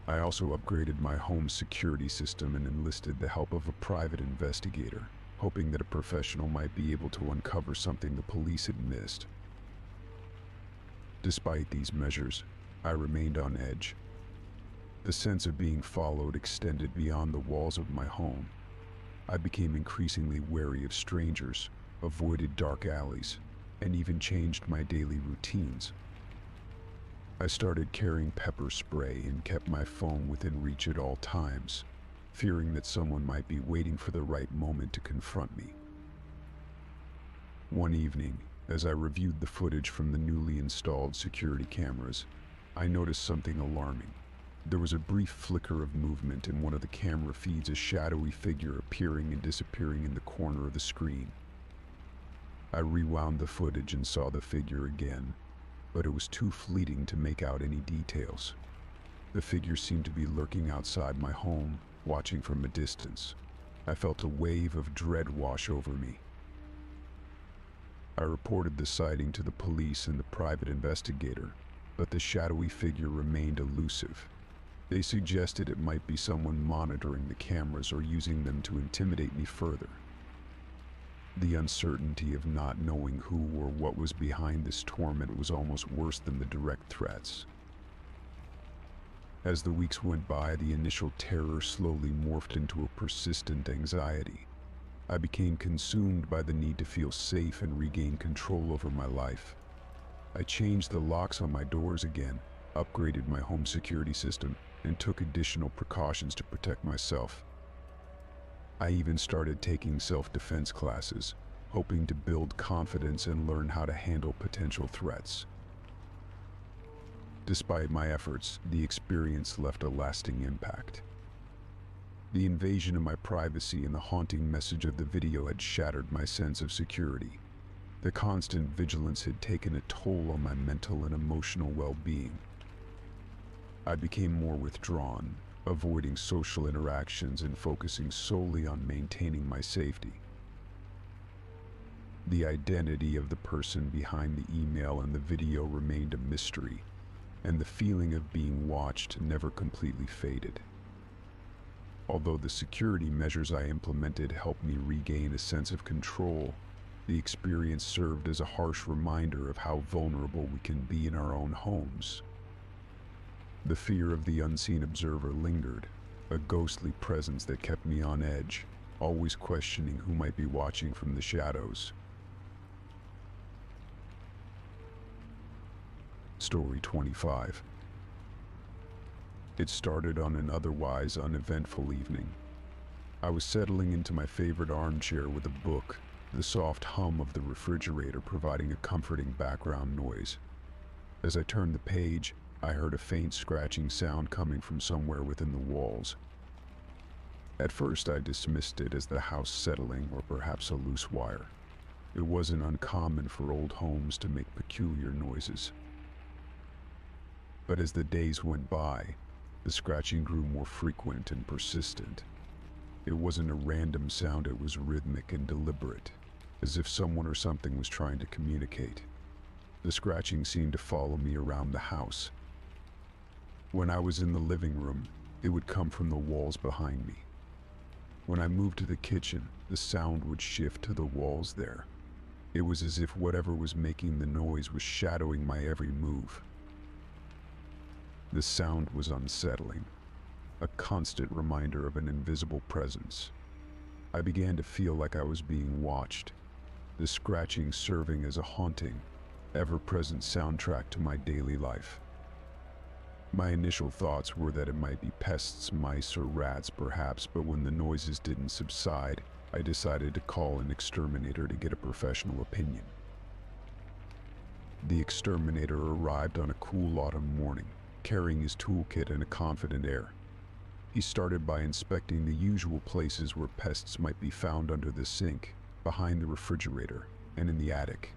I also upgraded my home security system and enlisted the help of a private investigator, hoping that a professional might be able to uncover something the police had missed. Despite these measures, I remained on edge. The sense of being followed extended beyond the walls of my home. I became increasingly wary of strangers, avoided dark alleys, and even changed my daily routines. I started carrying pepper spray and kept my phone within reach at all times, fearing that someone might be waiting for the right moment to confront me. One evening, as I reviewed the footage from the newly installed security cameras, I noticed something alarming. There was a brief flicker of movement in one of the camera feeds, a shadowy figure appearing and disappearing in the corner of the screen. I rewound the footage and saw the figure again, but it was too fleeting to make out any details. The figure seemed to be lurking outside my home, watching from a distance. I felt a wave of dread wash over me. I reported the sighting to the police and the private investigator, but the shadowy figure remained elusive. They suggested it might be someone monitoring the cameras or using them to intimidate me further. The uncertainty of not knowing who or what was behind this torment was almost worse than the direct threats. As the weeks went by, the initial terror slowly morphed into a persistent anxiety. I became consumed by the need to feel safe and regain control over my life. I changed the locks on my doors again, upgraded my home security system, and took additional precautions to protect myself. I even started taking self-defense classes, hoping to build confidence and learn how to handle potential threats. Despite my efforts, the experience left a lasting impact. The invasion of my privacy and the haunting message of the video had shattered my sense of security. The constant vigilance had taken a toll on my mental and emotional well-being. I became more withdrawn, avoiding social interactions and focusing solely on maintaining my safety. The identity of the person behind the email and the video remained a mystery, and the feeling of being watched never completely faded. Although the security measures I implemented helped me regain a sense of control, the experience served as a harsh reminder of how vulnerable we can be in our own homes. The fear of the unseen observer lingered, a ghostly presence that kept me on edge, always questioning who might be watching from the shadows. Story 25. It started on an otherwise uneventful evening. I was settling into my favorite armchair with a book, the soft hum of the refrigerator providing a comforting background noise. As I turned the page, I heard a faint scratching sound coming from somewhere within the walls. At first, I dismissed it as the house settling or perhaps a loose wire. It wasn't uncommon for old homes to make peculiar noises. But as the days went by, the scratching grew more frequent and persistent. It wasn't a random sound, it was rhythmic and deliberate, as if someone or something was trying to communicate. The scratching seemed to follow me around the house. When I was in the living room, it would come from the walls behind me. When I moved to the kitchen, the sound would shift to the walls there. It was as if whatever was making the noise was shadowing my every move. The sound was unsettling, a constant reminder of an invisible presence. I began to feel like I was being watched, the scratching serving as a haunting, ever-present soundtrack to my daily life. My initial thoughts were that it might be pests, mice, or rats perhaps, but when the noises didn't subside, I decided to call an exterminator to get a professional opinion. The exterminator arrived on a cool autumn morning, carrying his toolkit and a confident air. He started by inspecting the usual places where pests might be found under the sink, behind the refrigerator, and in the attic.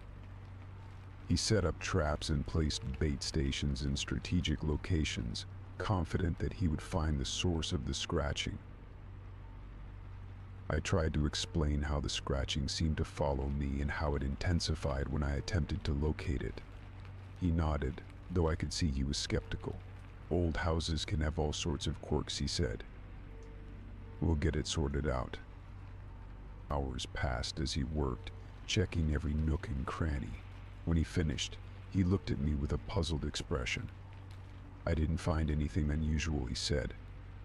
He set up traps and placed bait stations in strategic locations, confident that he would find the source of the scratching. I tried to explain how the scratching seemed to follow me and how it intensified when I attempted to locate it. He nodded, though I could see he was skeptical. Old houses can have all sorts of quirks, he said. We'll get it sorted out. Hours passed as he worked, checking every nook and cranny. When he finished, he looked at me with a puzzled expression. I didn't find anything unusual, he said.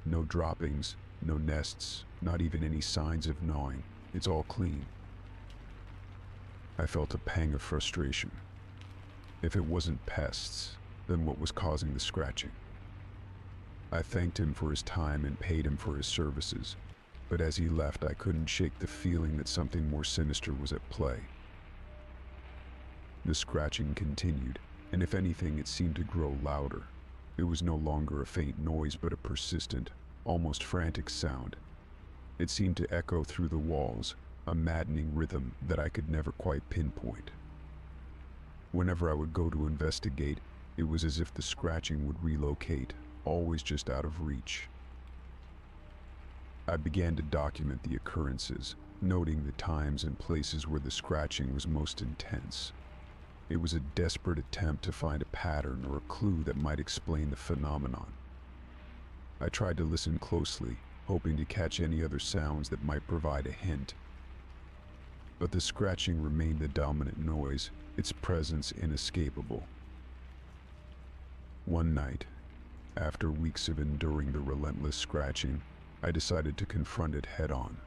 No droppings, no nests, not even any signs of gnawing. It's all clean. I felt a pang of frustration. If it wasn't pests, then what was causing the scratching? I thanked him for his time and paid him for his services, but as he left, I couldn't shake the feeling that something more sinister was at play. The scratching continued, and if anything, it seemed to grow louder. It was no longer a faint noise, but a persistent, almost frantic sound. It seemed to echo through the walls, a maddening rhythm that I could never quite pinpoint. Whenever I would go to investigate, it was as if the scratching would relocate, always just out of reach. I began to document the occurrences, noting the times and places where the scratching was most intense. It was a desperate attempt to find a pattern or a clue that might explain the phenomenon. I tried to listen closely, hoping to catch any other sounds that might provide a hint. But the scratching remained the dominant noise, its presence inescapable. One night, after weeks of enduring the relentless scratching, I decided to confront it head-on.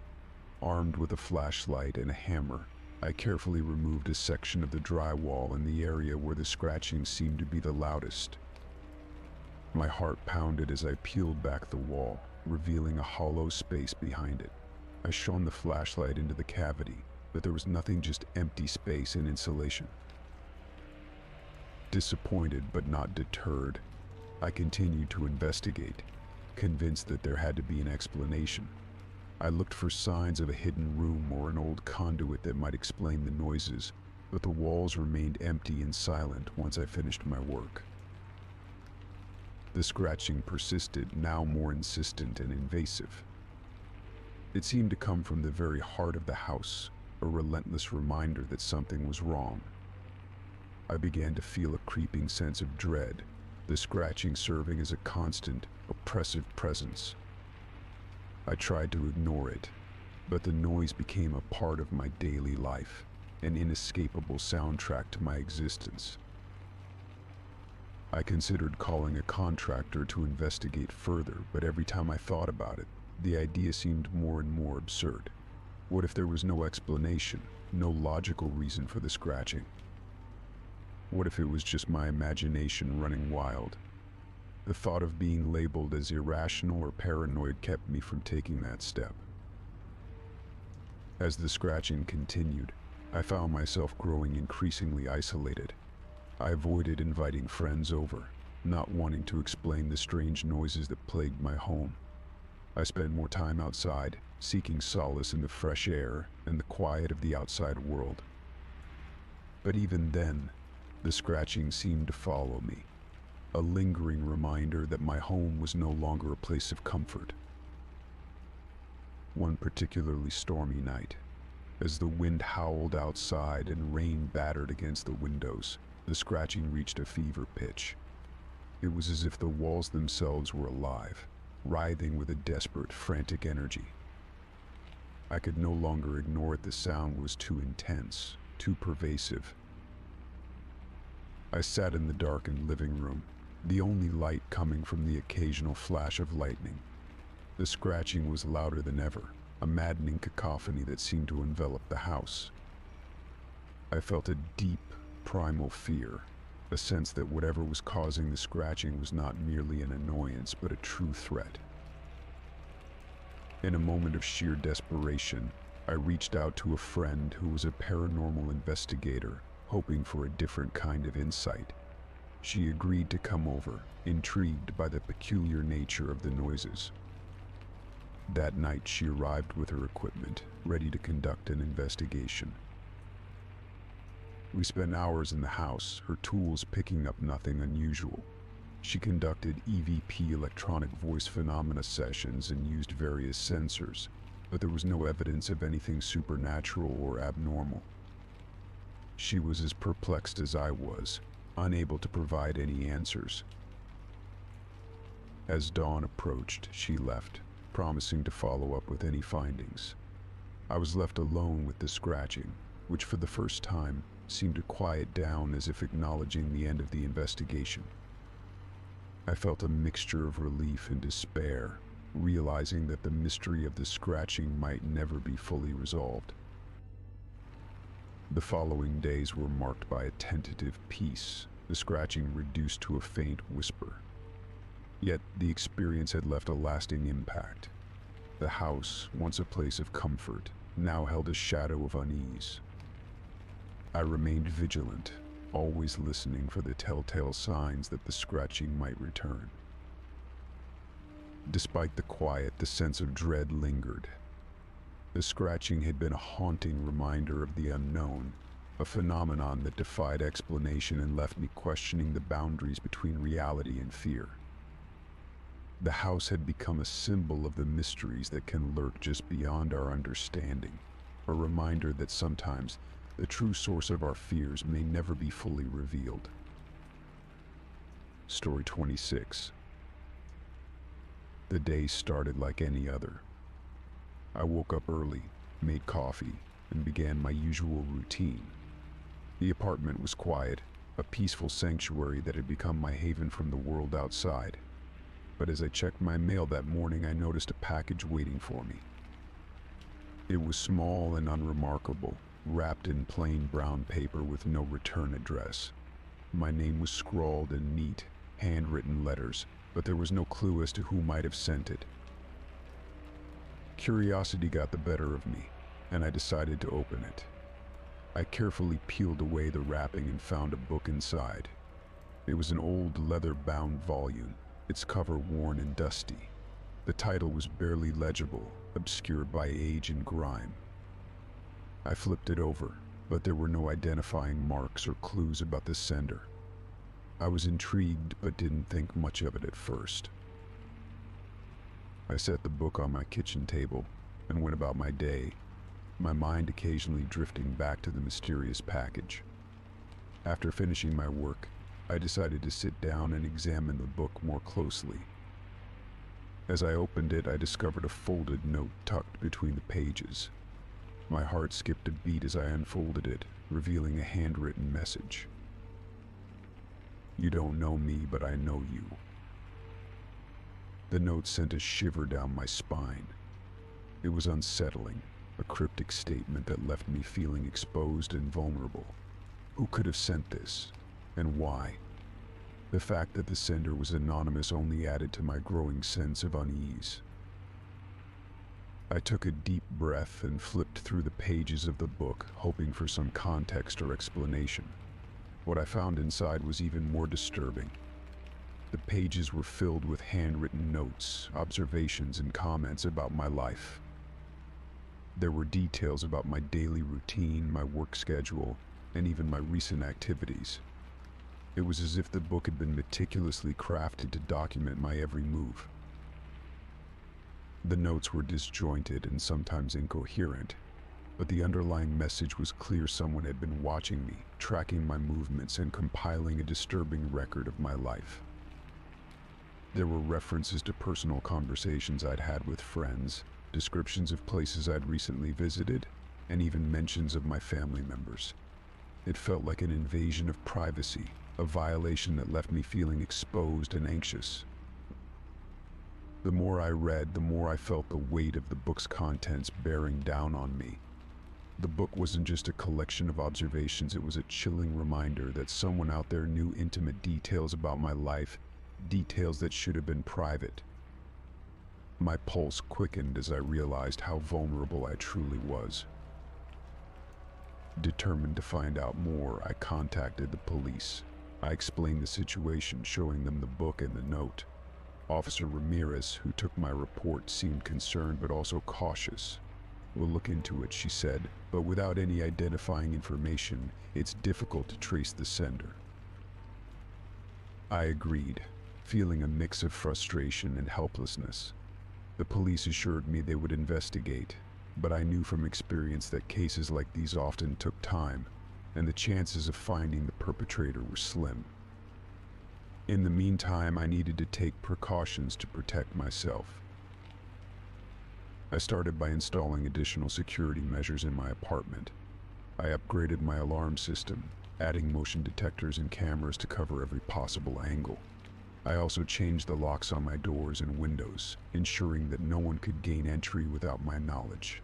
Armed with a flashlight and a hammer, I carefully removed a section of the drywall in the area where the scratching seemed to be the loudest. My heart pounded as I peeled back the wall, revealing a hollow space behind it. I shone the flashlight into the cavity, but there was nothing, just empty space and insulation. Disappointed but not deterred, I continued to investigate, convinced that there had to be an explanation. I looked for signs of a hidden room or an old conduit that might explain the noises, but the walls remained empty and silent once I finished my work. The scratching persisted, now more insistent and invasive. It seemed to come from the very heart of the house, a relentless reminder that something was wrong. I began to feel a creeping sense of dread, the scratching serving as a constant, oppressive presence. I tried to ignore it, but the noise became a part of my daily life, an inescapable soundtrack to my existence. I considered calling a contractor to investigate further, but every time I thought about it, the idea seemed more and more absurd. What if there was no explanation, no logical reason for the scratching? What if it was just my imagination running wild? The thought of being labeled as irrational or paranoid kept me from taking that step. As the scratching continued, I found myself growing increasingly isolated. I avoided inviting friends over, not wanting to explain the strange noises that plagued my home. I spent more time outside, seeking solace in the fresh air and the quiet of the outside world. But even then, the scratching seemed to follow me, a lingering reminder that my home was no longer a place of comfort. One particularly stormy night, as the wind howled outside and rain battered against the windows, the scratching reached a fever pitch. It was as if the walls themselves were alive, writhing with a desperate, frantic energy. I could no longer ignore it. The sound was too intense, too pervasive. I sat in the darkened living room, the only light coming from the occasional flash of lightning. The scratching was louder than ever, a maddening cacophony that seemed to envelop the house. I felt a deep, primal fear, a sense that whatever was causing the scratching was not merely an annoyance but a true threat. In a moment of sheer desperation, I reached out to a friend who was a paranormal investigator, hoping for a different kind of insight. She agreed to come over, intrigued by the peculiar nature of the noises. That night she arrived with her equipment, ready to conduct an investigation. We spent hours in the house, her tools picking up nothing unusual. She conducted EVP electronic voice phenomena sessions and used various sensors, but there was no evidence of anything supernatural or abnormal. She was as perplexed as I was, unable to provide any answers. As dawn approached, she left, promising to follow up with any findings. I was left alone with the scratching, which for the first time seemed to quiet down as if acknowledging the end of the investigation. I felt a mixture of relief and despair, realizing that the mystery of the scratching might never be fully resolved. The following days were marked by a tentative peace, the scratching reduced to a faint whisper. Yet the experience had left a lasting impact. The house, once a place of comfort, now held a shadow of unease. I remained vigilant, always listening for the telltale signs that the scratching might return. Despite the quiet, the sense of dread lingered. The scratching had been a haunting reminder of the unknown, a phenomenon that defied explanation and left me questioning the boundaries between reality and fear. The house had become a symbol of the mysteries that can lurk just beyond our understanding, a reminder that sometimes the true source of our fears may never be fully revealed. Story 26. The day started like any other. I woke up early, made coffee, and began my usual routine. The apartment was quiet, a peaceful sanctuary that had become my haven from the world outside. But as I checked my mail that morning, I noticed a package waiting for me. It was small and unremarkable, wrapped in plain brown paper with no return address. My name was scrawled in neat, handwritten letters, but there was no clue as to who might have sent it. Curiosity got the better of me, and I decided to open it. I carefully peeled away the wrapping and found a book inside. It was an old leather-bound volume, its cover worn and dusty. The title was barely legible, obscured by age and grime. I flipped it over, but there were no identifying marks or clues about the sender. I was intrigued but didn't think much of it at first. I set the book on my kitchen table and went about my day, my mind occasionally drifting back to the mysterious package. After finishing my work, I decided to sit down and examine the book more closely. As I opened it, I discovered a folded note tucked between the pages. My heart skipped a beat as I unfolded it, revealing a handwritten message. "You don't know me, but I know you." The note sent a shiver down my spine. It was unsettling, a cryptic statement that left me feeling exposed and vulnerable. Who could have sent this, and why? The fact that the sender was anonymous only added to my growing sense of unease. I took a deep breath and flipped through the pages of the book, hoping for some context or explanation. What I found inside was even more disturbing. The pages were filled with handwritten notes, observations, and comments about my life. There were details about my daily routine, my work schedule, and even my recent activities. It was as if the book had been meticulously crafted to document my every move. The notes were disjointed and sometimes incoherent, but the underlying message was clear. Someone had been watching me, tracking my movements, and compiling a disturbing record of my life. There were references to personal conversations I'd had with friends, descriptions of places I'd recently visited, and even mentions of my family members. It felt like an invasion of privacy, a violation that left me feeling exposed and anxious. The more I read, the more I felt the weight of the book's contents bearing down on me. The book wasn't just a collection of observations, it was a chilling reminder that someone out there knew intimate details about my life, details that should have been private. My pulse quickened as I realized how vulnerable I truly was. Determined to find out more, I contacted the police. I explained the situation, showing them the book and the note. Officer Ramirez, who took my report, seemed concerned but also cautious. "We'll look into it," she said, "but without any identifying information, it's difficult to trace the sender." I agreed, feeling a mix of frustration and helplessness. The police assured me they would investigate, but I knew from experience that cases like these often took time, and the chances of finding the perpetrator were slim. In the meantime, I needed to take precautions to protect myself. I started by installing additional security measures in my apartment. I upgraded my alarm system, adding motion detectors and cameras to cover every possible angle. I also changed the locks on my doors and windows, ensuring that no one could gain entry without my knowledge.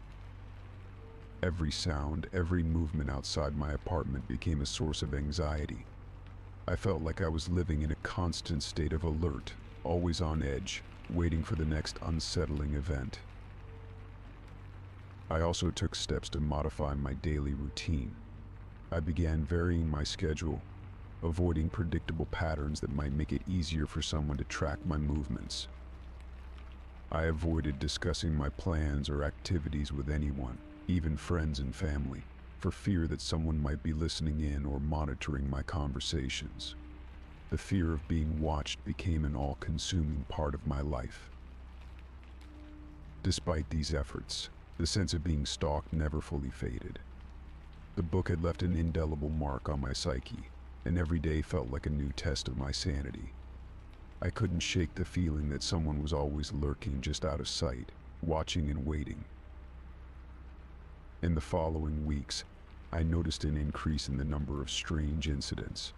Every sound, every movement outside my apartment became a source of anxiety. I felt like I was living in a constant state of alert, always on edge, waiting for the next unsettling event. I also took steps to modify my daily routine. I began varying my schedule, avoiding predictable patterns that might make it easier for someone to track my movements. I avoided discussing my plans or activities with anyone, even friends and family, for fear that someone might be listening in or monitoring my conversations. The fear of being watched became an all-consuming part of my life. Despite these efforts, the sense of being stalked never fully faded. The book had left an indelible mark on my psyche, and every day felt like a new test of my sanity. I couldn't shake the feeling that someone was always lurking just out of sight, watching and waiting. In the following weeks, I noticed an increase in the number of strange incidents.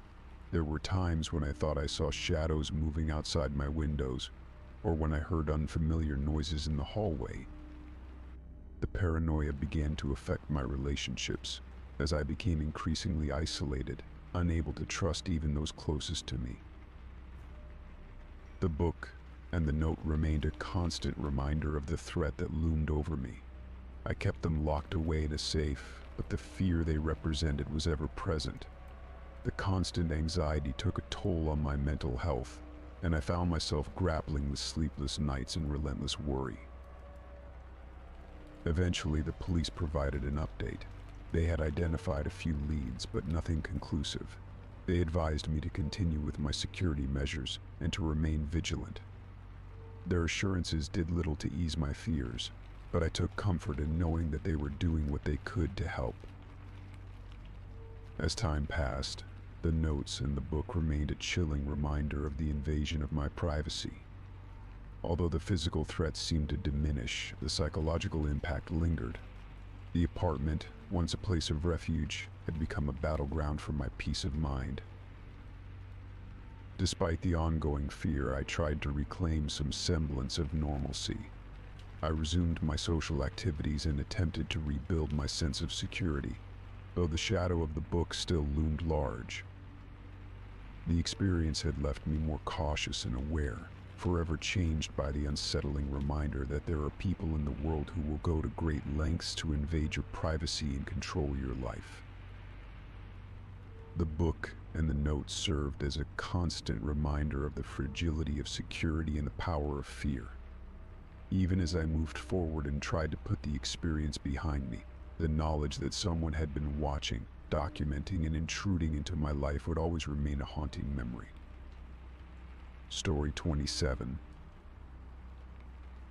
There were times when I thought I saw shadows moving outside my windows, or when I heard unfamiliar noises in the hallway. The paranoia began to affect my relationships, as I became increasingly isolated, unable to trust even those closest to me. The book and the note remained a constant reminder of the threat that loomed over me. I kept them locked away in a safe, but the fear they represented was ever present. The constant anxiety took a toll on my mental health, and I found myself grappling with sleepless nights and relentless worry. Eventually, the police provided an update. They had identified a few leads, but nothing conclusive. They advised me to continue with my security measures and to remain vigilant. Their assurances did little to ease my fears, but I took comfort in knowing that they were doing what they could to help. As time passed, the notes in the book remained a chilling reminder of the invasion of my privacy. Although the physical threats seemed to diminish, the psychological impact lingered. The apartment, once a place of refuge, had become a battleground for my peace of mind. Despite the ongoing fear, I tried to reclaim some semblance of normalcy. I resumed my social activities and attempted to rebuild my sense of security, though the shadow of the book still loomed large. The experience had left me more cautious and aware, forever changed by the unsettling reminder that there are people in the world who will go to great lengths to invade your privacy and control your life. The book and the notes served as a constant reminder of the fragility of security and the power of fear. Even as I moved forward and tried to put the experience behind me, the knowledge that someone had been watching, documenting, and intruding into my life would always remain a haunting memory. Story 27.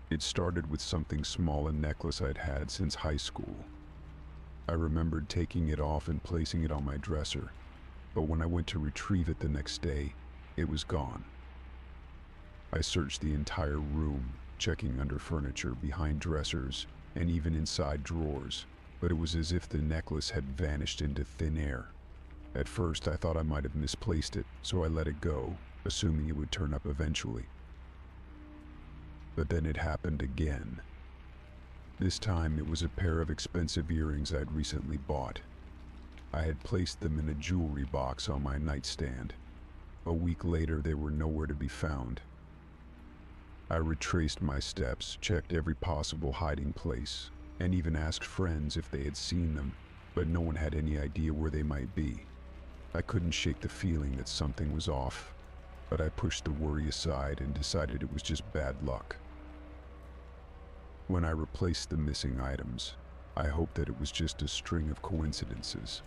It started with something small, a necklace I'd had since high school. I remembered taking it off and placing it on my dresser, but when I went to retrieve it the next day, it was gone. I searched the entire room, checking under furniture, behind dressers, and even inside drawers, but it was as if the necklace had vanished into thin air. At first, I thought I might have misplaced it, so I let it go, assuming it would turn up eventually. But then it happened again. This time, it was a pair of expensive earrings I'd recently bought. I had placed them in a jewelry box on my nightstand. A week later, they were nowhere to be found. I retraced my steps, checked every possible hiding place, and even asked friends if they had seen them, but no one had any idea where they might be. I couldn't shake the feeling that something was off, but I pushed the worry aside and decided it was just bad luck. When I replaced the missing items, I hoped that it was just a string of coincidences.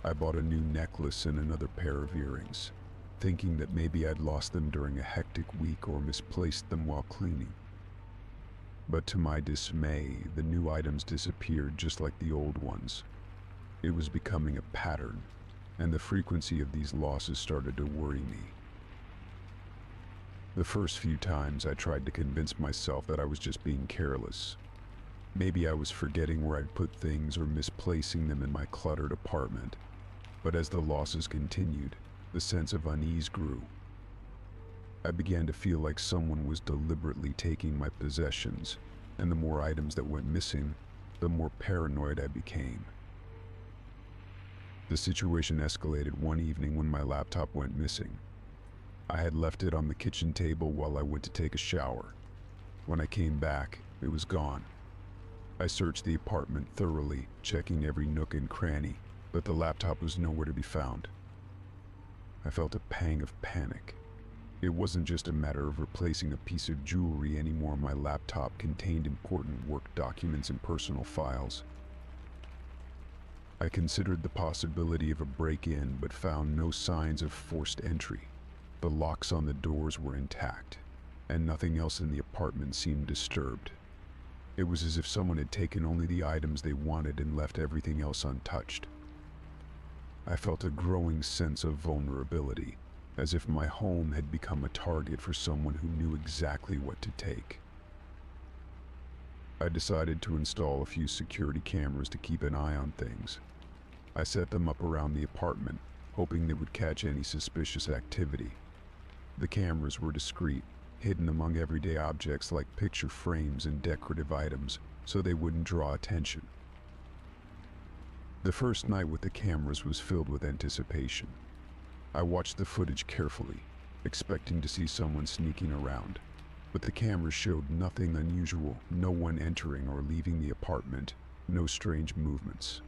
I bought a new necklace and another pair of earrings, thinking that maybe I'd lost them during a hectic week or misplaced them while cleaning. But to my dismay, the new items disappeared just like the old ones. It was becoming a pattern, and the frequency of these losses started to worry me. The first few times I tried to convince myself that I was just being careless. Maybe I was forgetting where I'd put things or misplacing them in my cluttered apartment. But as the losses continued, the sense of unease grew. I began to feel like someone was deliberately taking my possessions, and the more items that went missing, the more paranoid I became. The situation escalated one evening when my laptop went missing. I had left it on the kitchen table while I went to take a shower. When I came back, it was gone. I searched the apartment thoroughly, checking every nook and cranny, but the laptop was nowhere to be found. I felt a pang of panic. It wasn't just a matter of replacing a piece of jewelry anymore. My laptop contained important work documents and personal files. I considered the possibility of a break-in, but found no signs of forced entry. The locks on the doors were intact, and nothing else in the apartment seemed disturbed. It was as if someone had taken only the items they wanted and left everything else untouched. I felt a growing sense of vulnerability, as if my home had become a target for someone who knew exactly what to take. I decided to install a few security cameras to keep an eye on things. I set them up around the apartment, hoping they would catch any suspicious activity. The cameras were discreet, hidden among everyday objects like picture frames and decorative items, so they wouldn't draw attention. The first night with the cameras was filled with anticipation. I watched the footage carefully, expecting to see someone sneaking around, but the cameras showed nothing unusual, no one entering or leaving the apartment, no strange movements.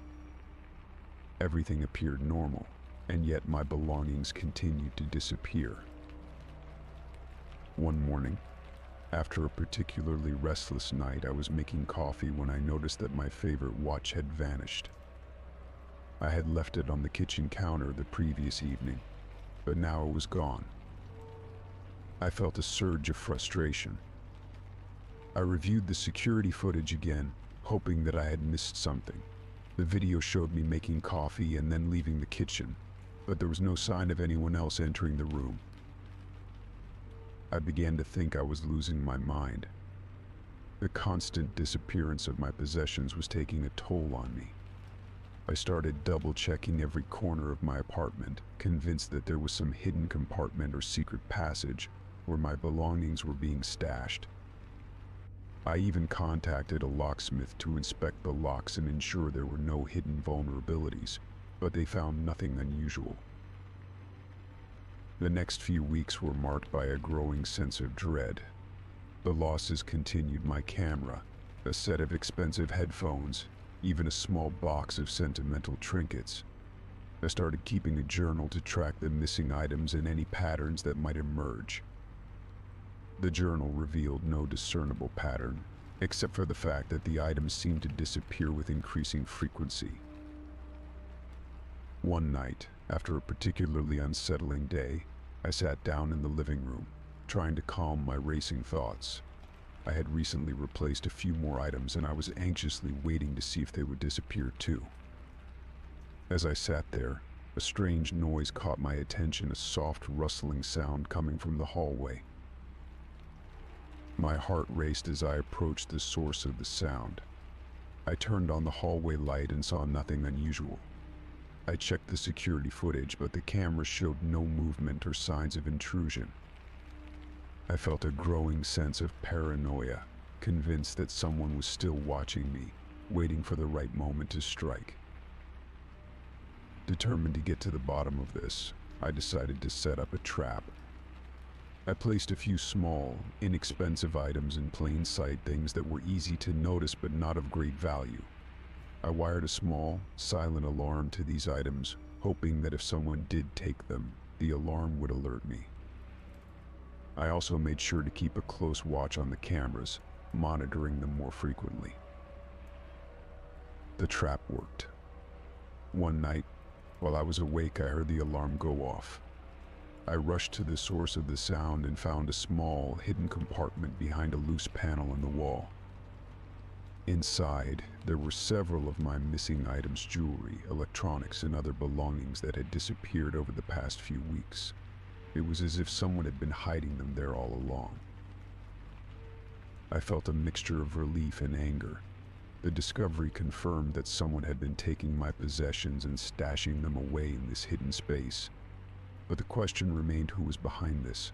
Everything appeared normal, and yet my belongings continued to disappear. One morning, after a particularly restless night, I was making coffee when I noticed that my favorite watch had vanished. I had left it on the kitchen counter the previous evening, but now it was gone. I felt a surge of frustration. I reviewed the security footage again, hoping that I had missed something. The video showed me making coffee and then leaving the kitchen, but there was no sign of anyone else entering the room. I began to think I was losing my mind. The constant disappearance of my possessions was taking a toll on me. I started double-checking every corner of my apartment, convinced that there was some hidden compartment or secret passage where my belongings were being stashed. I even contacted a locksmith to inspect the locks and ensure there were no hidden vulnerabilities, but they found nothing unusual. The next few weeks were marked by a growing sense of dread. The losses continued: my camera, a set of expensive headphones, even a small box of sentimental trinkets. I started keeping a journal to track the missing items and any patterns that might emerge. The journal revealed no discernible pattern, except for the fact that the items seemed to disappear with increasing frequency. One night, after a particularly unsettling day, I sat down in the living room, trying to calm my racing thoughts. I had recently replaced a few more items and I was anxiously waiting to see if they would disappear too. As I sat there, a strange noise caught my attention, a soft rustling sound coming from the hallway. My heart raced as I approached the source of the sound. I turned on the hallway light and saw nothing unusual. I checked the security footage, but the camera showed no movement or signs of intrusion. I felt a growing sense of paranoia, convinced that someone was still watching me, waiting for the right moment to strike. Determined to get to the bottom of this, I decided to set up a trap. I placed a few small, inexpensive items in plain sight, things that were easy to notice but not of great value. I wired a small, silent alarm to these items, hoping that if someone did take them, the alarm would alert me. I also made sure to keep a close watch on the cameras, monitoring them more frequently. The trap worked. One night, while I was awake, I heard the alarm go off. I rushed to the source of the sound and found a small, hidden compartment behind a loose panel in the wall. Inside, there were several of my missing items: jewelry, electronics, and other belongings that had disappeared over the past few weeks. It was as if someone had been hiding them there all along. I felt a mixture of relief and anger. The discovery confirmed that someone had been taking my possessions and stashing them away in this hidden space. But the question remained, who was behind this?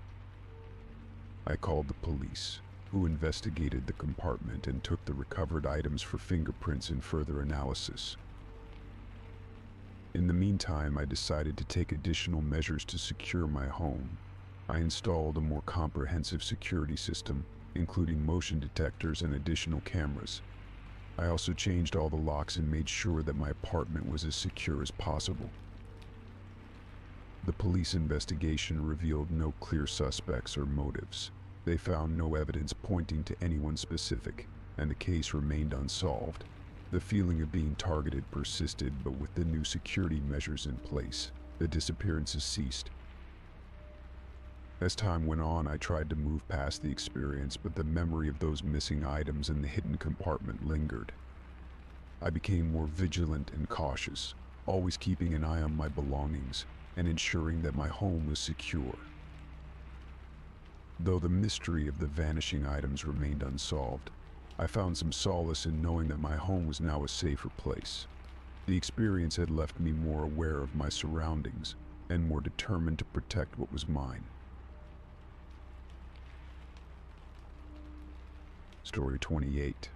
I called the police, who investigated the compartment and took the recovered items for fingerprints and further analysis. In the meantime, I decided to take additional measures to secure my home. I installed a more comprehensive security system, including motion detectors and additional cameras. I also changed all the locks and made sure that my apartment was as secure as possible. The police investigation revealed no clear suspects or motives. They found no evidence pointing to anyone specific, and the case remained unsolved. The feeling of being targeted persisted, but with the new security measures in place, the disappearances ceased. As time went on, I tried to move past the experience, but the memory of those missing items in the hidden compartment lingered. I became more vigilant and cautious, always keeping an eye on my belongings and ensuring that my home was secure. Though the mystery of the vanishing items remained unsolved, I found some solace in knowing that my home was now a safer place. The experience had left me more aware of my surroundings and more determined to protect what was mine. Story 28.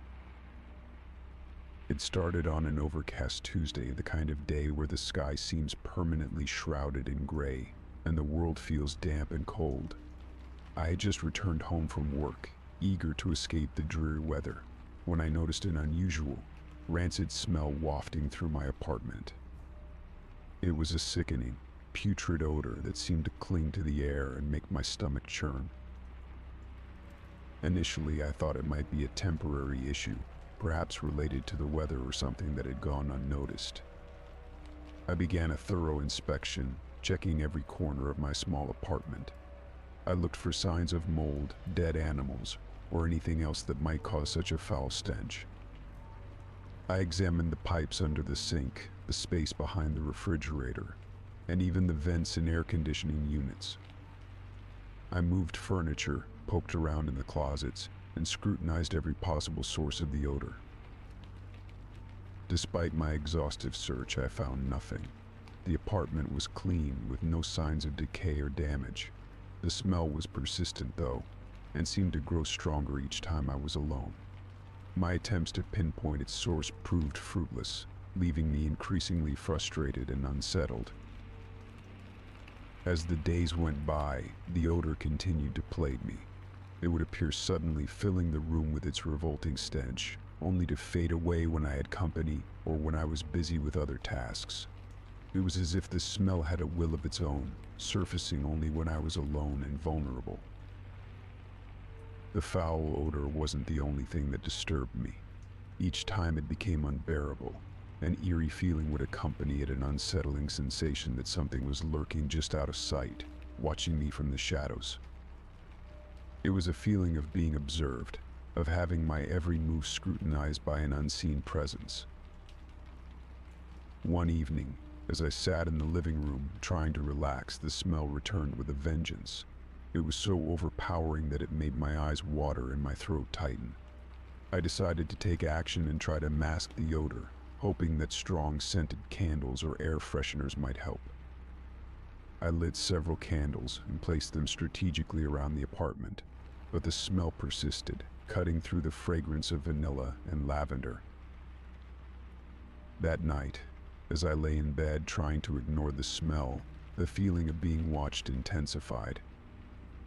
It started on an overcast Tuesday, the kind of day where the sky seems permanently shrouded in gray and the world feels damp and cold. I had just returned home from work, eager to escape the dreary weather, when I noticed an unusual, rancid smell wafting through my apartment. It was a sickening, putrid odor that seemed to cling to the air and make my stomach churn. Initially, I thought it might be a temporary issue, perhaps related to the weather or something that had gone unnoticed. I began a thorough inspection, checking every corner of my small apartment. I looked for signs of mold, dead animals, or anything else that might cause such a foul stench. I examined the pipes under the sink, the space behind the refrigerator, and even the vents and air conditioning units. I moved furniture, poked around in the closets, and scrutinized every possible source of the odor. Despite my exhaustive search, I found nothing. The apartment was clean, with no signs of decay or damage. The smell was persistent, though, and seemed to grow stronger each time I was alone. My attempts to pinpoint its source proved fruitless, leaving me increasingly frustrated and unsettled. As the days went by, the odor continued to plague me. It would appear suddenly, filling the room with its revolting stench, only to fade away when I had company or when I was busy with other tasks. It was as if the smell had a will of its own, surfacing only when I was alone and vulnerable. The foul odor wasn't the only thing that disturbed me. Each time it became unbearable. An eerie feeling would accompany it, an unsettling sensation that something was lurking just out of sight, watching me from the shadows. It was a feeling of being observed, of having my every move scrutinized by an unseen presence. One evening, as I sat in the living room trying to relax, the smell returned with a vengeance. It was so overpowering that it made my eyes water and my throat tighten. I decided to take action and try to mask the odor, hoping that strong scented candles or air fresheners might help. I lit several candles and placed them strategically around the apartment, but the smell persisted, cutting through the fragrance of vanilla and lavender. That night, as I lay in bed trying to ignore the smell, the feeling of being watched intensified.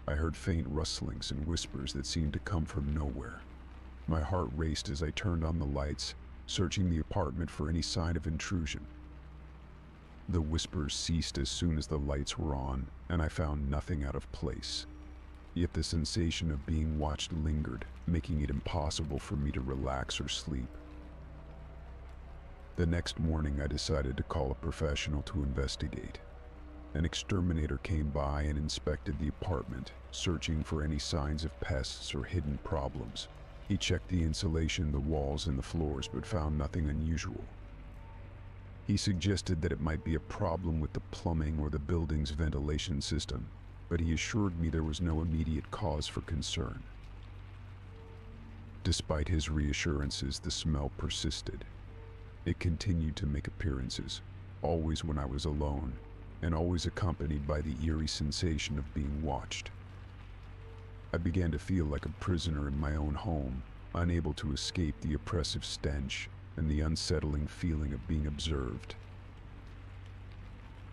I heard faint rustlings and whispers that seemed to come from nowhere. My heart raced as I turned on the lights, searching the apartment for any sign of intrusion. The whispers ceased as soon as the lights were on, and I found nothing out of place. Yet the sensation of being watched lingered, making it impossible for me to relax or sleep. The next morning, I decided to call a professional to investigate. An exterminator came by and inspected the apartment, searching for any signs of pests or hidden problems. He checked the insulation, the walls, and the floors, but found nothing unusual. He suggested that it might be a problem with the plumbing or the building's ventilation system, but he assured me there was no immediate cause for concern. Despite his reassurances, the smell persisted. It continued to make appearances, always when I was alone, and always accompanied by the eerie sensation of being watched. I began to feel like a prisoner in my own home, unable to escape the oppressive stench and the unsettling feeling of being observed.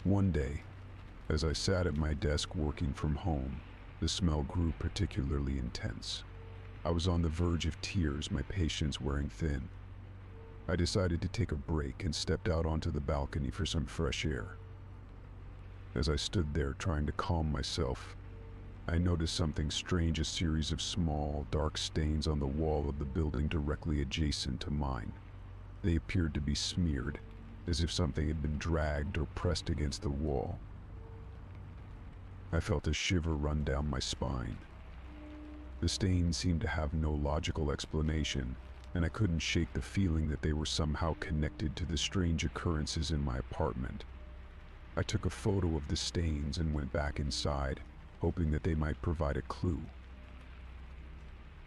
One day, as I sat at my desk working from home, the smell grew particularly intense. I was on the verge of tears, my patience wearing thin. I decided to take a break and stepped out onto the balcony for some fresh air. As I stood there trying to calm myself, I noticed something strange, a series of small, dark stains on the wall of the building directly adjacent to mine. They appeared to be smeared, as if something had been dragged or pressed against the wall. I felt a shiver run down my spine. The stains seemed to have no logical explanation, and I couldn't shake the feeling that they were somehow connected to the strange occurrences in my apartment. I took a photo of the stains and went back inside, hoping that they might provide a clue.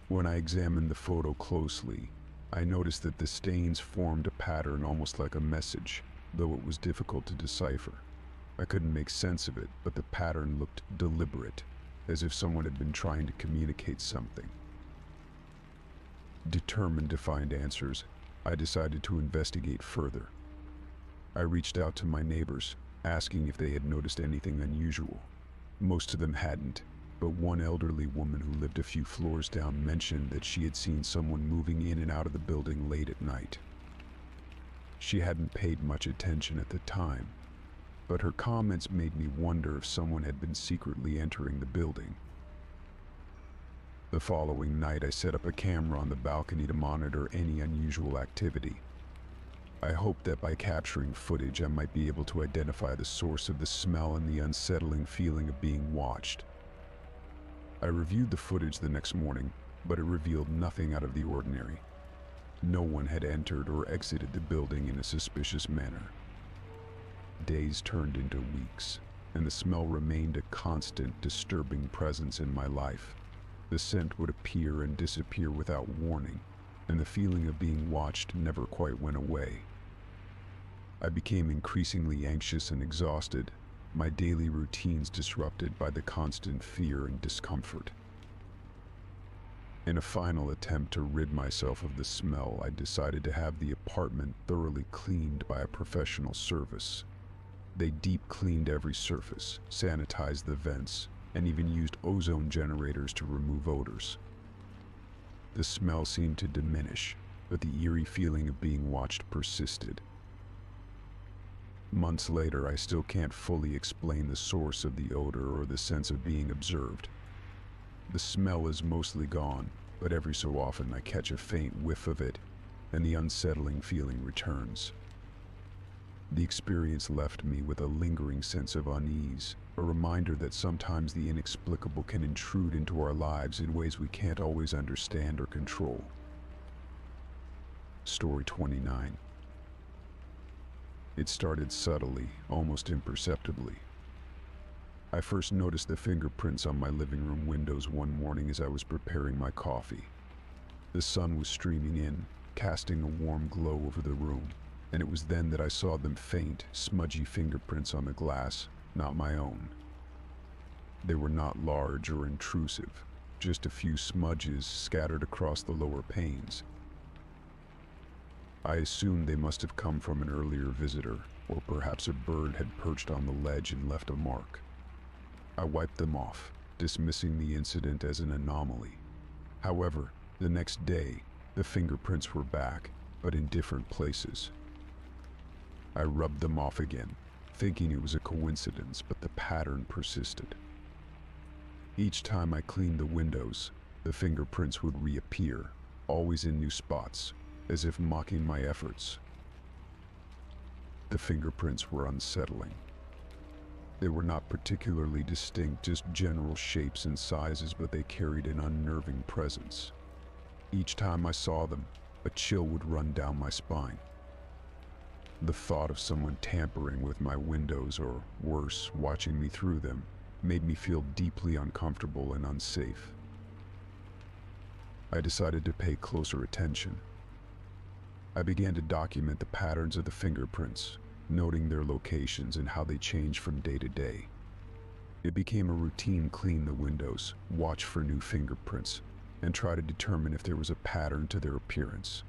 When I examined the photo closely, I noticed that the stains formed a pattern almost like a message, though it was difficult to decipher. I couldn't make sense of it, but the pattern looked deliberate, as if someone had been trying to communicate something. Determined to find answers, I decided to investigate further. I reached out to my neighbors, asking if they had noticed anything unusual. Most of them hadn't, but one elderly woman who lived a few floors down mentioned that she had seen someone moving in and out of the building late at night. She hadn't paid much attention at the time, but her comments made me wonder if someone had been secretly entering the building. The following night, I set up a camera on the balcony to monitor any unusual activity. I hoped that by capturing footage I might be able to identify the source of the smell and the unsettling feeling of being watched. I reviewed the footage the next morning, but it revealed nothing out of the ordinary. No one had entered or exited the building in a suspicious manner. Days turned into weeks, and the smell remained a constant, disturbing presence in my life. The scent would appear and disappear without warning, and the feeling of being watched never quite went away. I became increasingly anxious and exhausted, my daily routines disrupted by the constant fear and discomfort. In a final attempt to rid myself of the smell, I decided to have the apartment thoroughly cleaned by a professional service. They deep cleaned every surface, sanitized the vents, and even used ozone generators to remove odors. The smell seemed to diminish, but the eerie feeling of being watched persisted. Months later, I still can't fully explain the source of the odor or the sense of being observed. The smell is mostly gone, but every so often I catch a faint whiff of it, and the unsettling feeling returns. The experience left me with a lingering sense of unease, a reminder that sometimes the inexplicable can intrude into our lives in ways we can't always understand or control. Story 29. It started subtly, almost imperceptibly. I first noticed the fingerprints on my living room windows one morning as I was preparing my coffee. The sun was streaming in, casting a warm glow over the room, and it was then that I saw them faint, smudgy fingerprints on the glass, not my own. They were not large or intrusive, just a few smudges scattered across the lower panes. I assumed they must have come from an earlier visitor, or perhaps a bird had perched on the ledge and left a mark. I wiped them off, dismissing the incident as an anomaly. However, the next day, the fingerprints were back, but in different places. I rubbed them off again, thinking it was a coincidence, but the pattern persisted. Each time I cleaned the windows, the fingerprints would reappear, always in new spots, as if mocking my efforts. The fingerprints were unsettling. They were not particularly distinct, just general shapes and sizes, but they carried an unnerving presence. Each time I saw them, a chill would run down my spine. The thought of someone tampering with my windows, or worse, watching me through them, made me feel deeply uncomfortable and unsafe. I decided to pay closer attention. I began to document the patterns of the fingerprints, noting their locations and how they changed from day to day. It became a routine: clean the windows, watch for new fingerprints, and try to determine if there was a pattern to their appearance.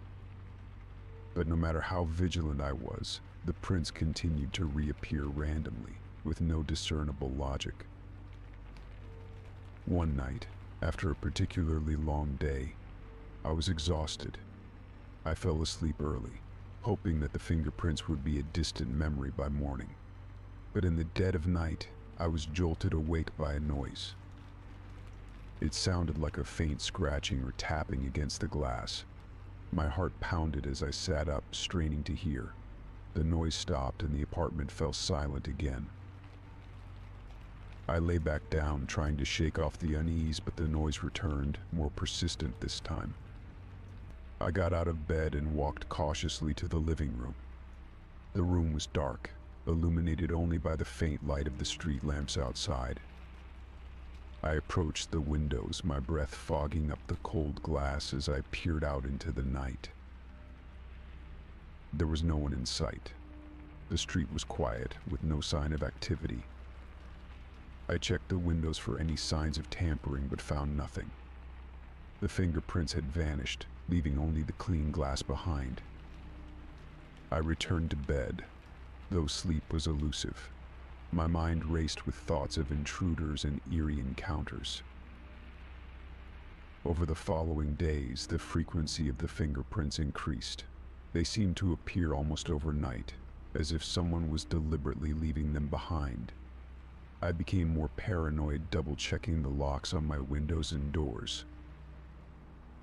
But no matter how vigilant I was, the prints continued to reappear randomly, with no discernible logic. One night, after a particularly long day, I was exhausted. I fell asleep early, hoping that the fingerprints would be a distant memory by morning. But in the dead of night, I was jolted awake by a noise. It sounded like a faint scratching or tapping against the glass. My heart pounded as I sat up, straining to hear. The noise stopped and the apartment fell silent again. I lay back down, trying to shake off the unease, but the noise returned, more persistent this time. I got out of bed and walked cautiously to the living room. The room was dark, illuminated only by the faint light of the street lamps outside. I approached the windows, my breath fogging up the cold glass as I peered out into the night. There was no one in sight. The street was quiet, with no sign of activity. I checked the windows for any signs of tampering, but found nothing. The fingerprints had vanished, leaving only the clean glass behind. I returned to bed, though sleep was elusive. My mind raced with thoughts of intruders and eerie encounters. Over the following days, the frequency of the fingerprints increased. They seemed to appear almost overnight, as if someone was deliberately leaving them behind. I became more paranoid, double-checking the locks on my windows and doors.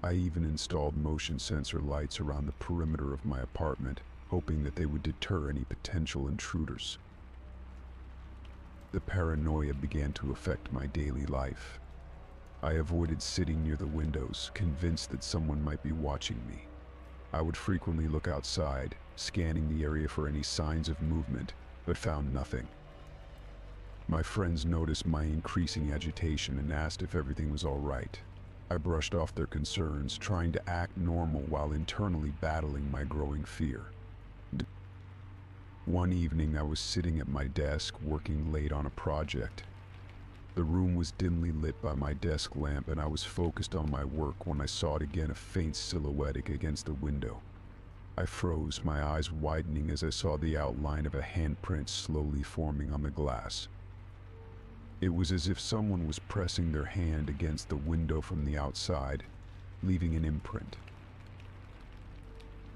I even installed motion sensor lights around the perimeter of my apartment, hoping that they would deter any potential intruders. The paranoia began to affect my daily life. I avoided sitting near the windows, convinced that someone might be watching me. I would frequently look outside, scanning the area for any signs of movement, but found nothing. My friends noticed my increasing agitation and asked if everything was all right. I brushed off their concerns, trying to act normal while internally battling my growing fear. One evening, I was sitting at my desk, working late on a project. The room was dimly lit by my desk lamp, and I was focused on my work when I saw it again, a faint silhouette against the window. I froze, my eyes widening as I saw the outline of a handprint slowly forming on the glass. It was as if someone was pressing their hand against the window from the outside, leaving an imprint.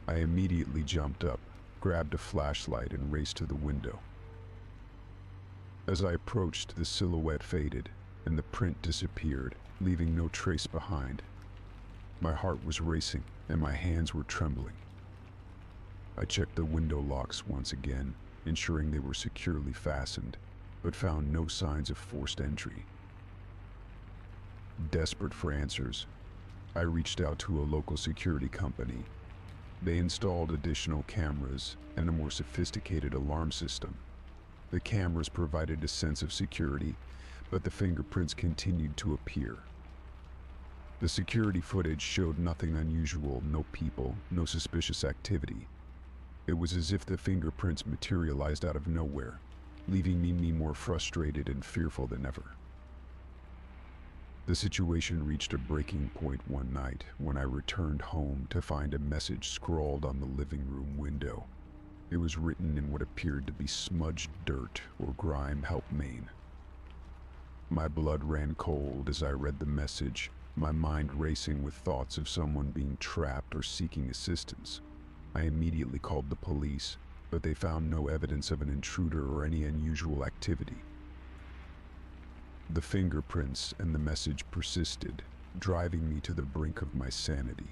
I immediately jumped up, grabbed a flashlight, and raced to the window. As I approached, the silhouette faded, and the print disappeared, leaving no trace behind. My heart was racing, and my hands were trembling. I checked the window locks once again, ensuring they were securely fastened, but found no signs of forced entry. Desperate for answers, I reached out to a local security company. They installed additional cameras and a more sophisticated alarm system. The cameras provided a sense of security, but the fingerprints continued to appear. The security footage showed nothing unusual, no people, no suspicious activity. It was as if the fingerprints materialized out of nowhere, leaving me more frustrated and fearful than ever. The situation reached a breaking point one night when I returned home to find a message scrawled on the living room window. It was written in what appeared to be smudged dirt or grime, "Help Maine." My blood ran cold as I read the message, my mind racing with thoughts of someone being trapped or seeking assistance. I immediately called the police, but they found no evidence of an intruder or any unusual activity. The fingerprints and the message persisted, driving me to the brink of my sanity.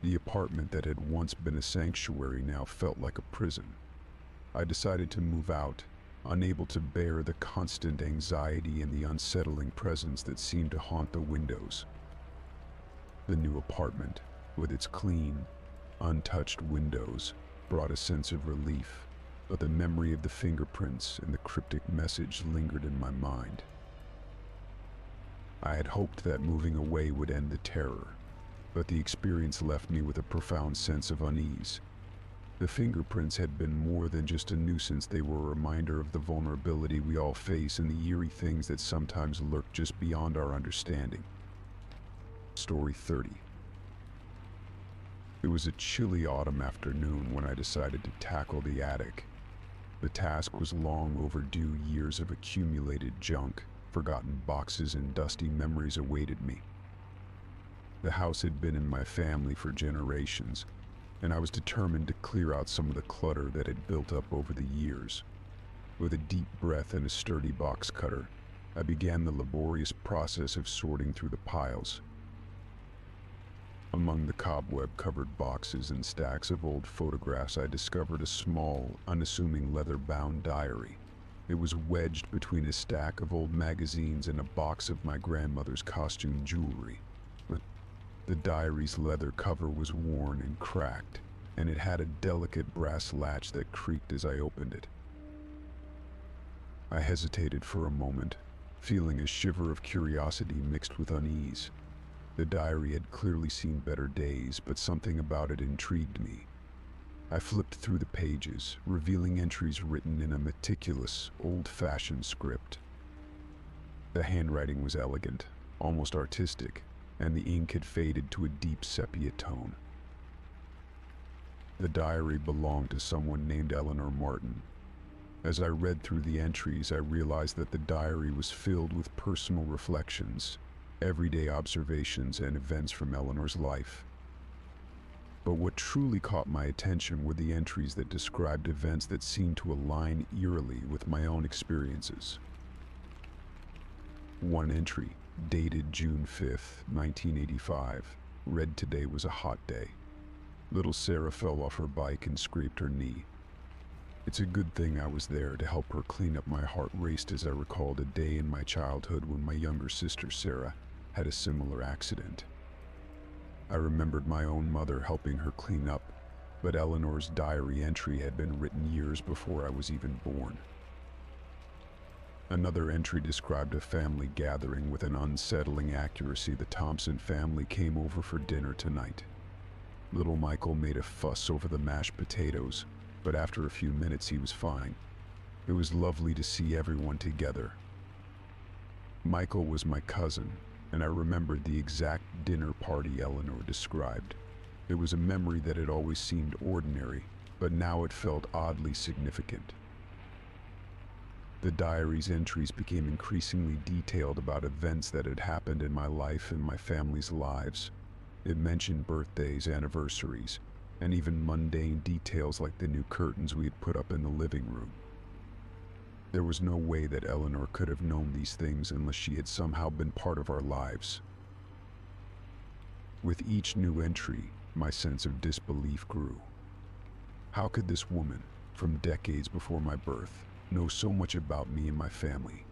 The apartment that had once been a sanctuary now felt like a prison. I decided to move out, unable to bear the constant anxiety and the unsettling presence that seemed to haunt the windows. The new apartment, with its clean, untouched windows, brought a sense of relief, but the memory of the fingerprints and the cryptic message lingered in my mind. I had hoped that moving away would end the terror, but the experience left me with a profound sense of unease. The fingerprints had been more than just a nuisance, they were a reminder of the vulnerability we all face and the eerie things that sometimes lurk just beyond our understanding. Story 30. It was a chilly autumn afternoon when I decided to tackle the attic. The task was long overdue. Years of accumulated junk, forgotten boxes, and dusty memories awaited me. The house had been in my family for generations, and I was determined to clear out some of the clutter that had built up over the years. With a deep breath and a sturdy box cutter, I began the laborious process of sorting through the piles. Among the cobweb-covered boxes and stacks of old photographs, I discovered a small, unassuming leather-bound diary. It was wedged between a stack of old magazines and a box of my grandmother's costume jewelry. The diary's leather cover was worn and cracked, and it had a delicate brass latch that creaked as I opened it. I hesitated for a moment, feeling a shiver of curiosity mixed with unease. The diary had clearly seen better days, but something about it intrigued me. I flipped through the pages, revealing entries written in a meticulous, old-fashioned script. The handwriting was elegant, almost artistic, and the ink had faded to a deep sepia tone. The diary belonged to someone named Eleanor Martin. As I read through the entries, I realized that the diary was filled with personal reflections, everyday observations, and events from Eleanor's life. But what truly caught my attention were the entries that described events that seemed to align eerily with my own experiences. One entry, dated June 5th, 1985, read, "Today was a hot day." Little Sarah fell off her bike and scraped her knee. It's a good thing I was there to help her clean up. My heart raced as I recalled a day in my childhood when my younger sister Sarah had a similar accident. I remembered my own mother helping her clean up, but Eleanor's diary entry had been written years before I was even born. Another entry described a family gathering with an unsettling accuracy. The Thompson family came over for dinner tonight. Little Michael made a fuss over the mashed potatoes, but after a few minutes he was fine. It was lovely to see everyone together. Michael was my cousin, and I remembered the exact dinner party Eleanor described. It was a memory that had always seemed ordinary, but now it felt oddly significant. The diary's entries became increasingly detailed about events that had happened in my life and my family's lives. It mentioned birthdays, anniversaries, and even mundane details like the new curtains we had put up in the living room. There was no way that Eleanor could have known these things unless she had somehow been part of our lives. With each new entry, my sense of disbelief grew. How could this woman, from decades before my birth, know so much about me and my family?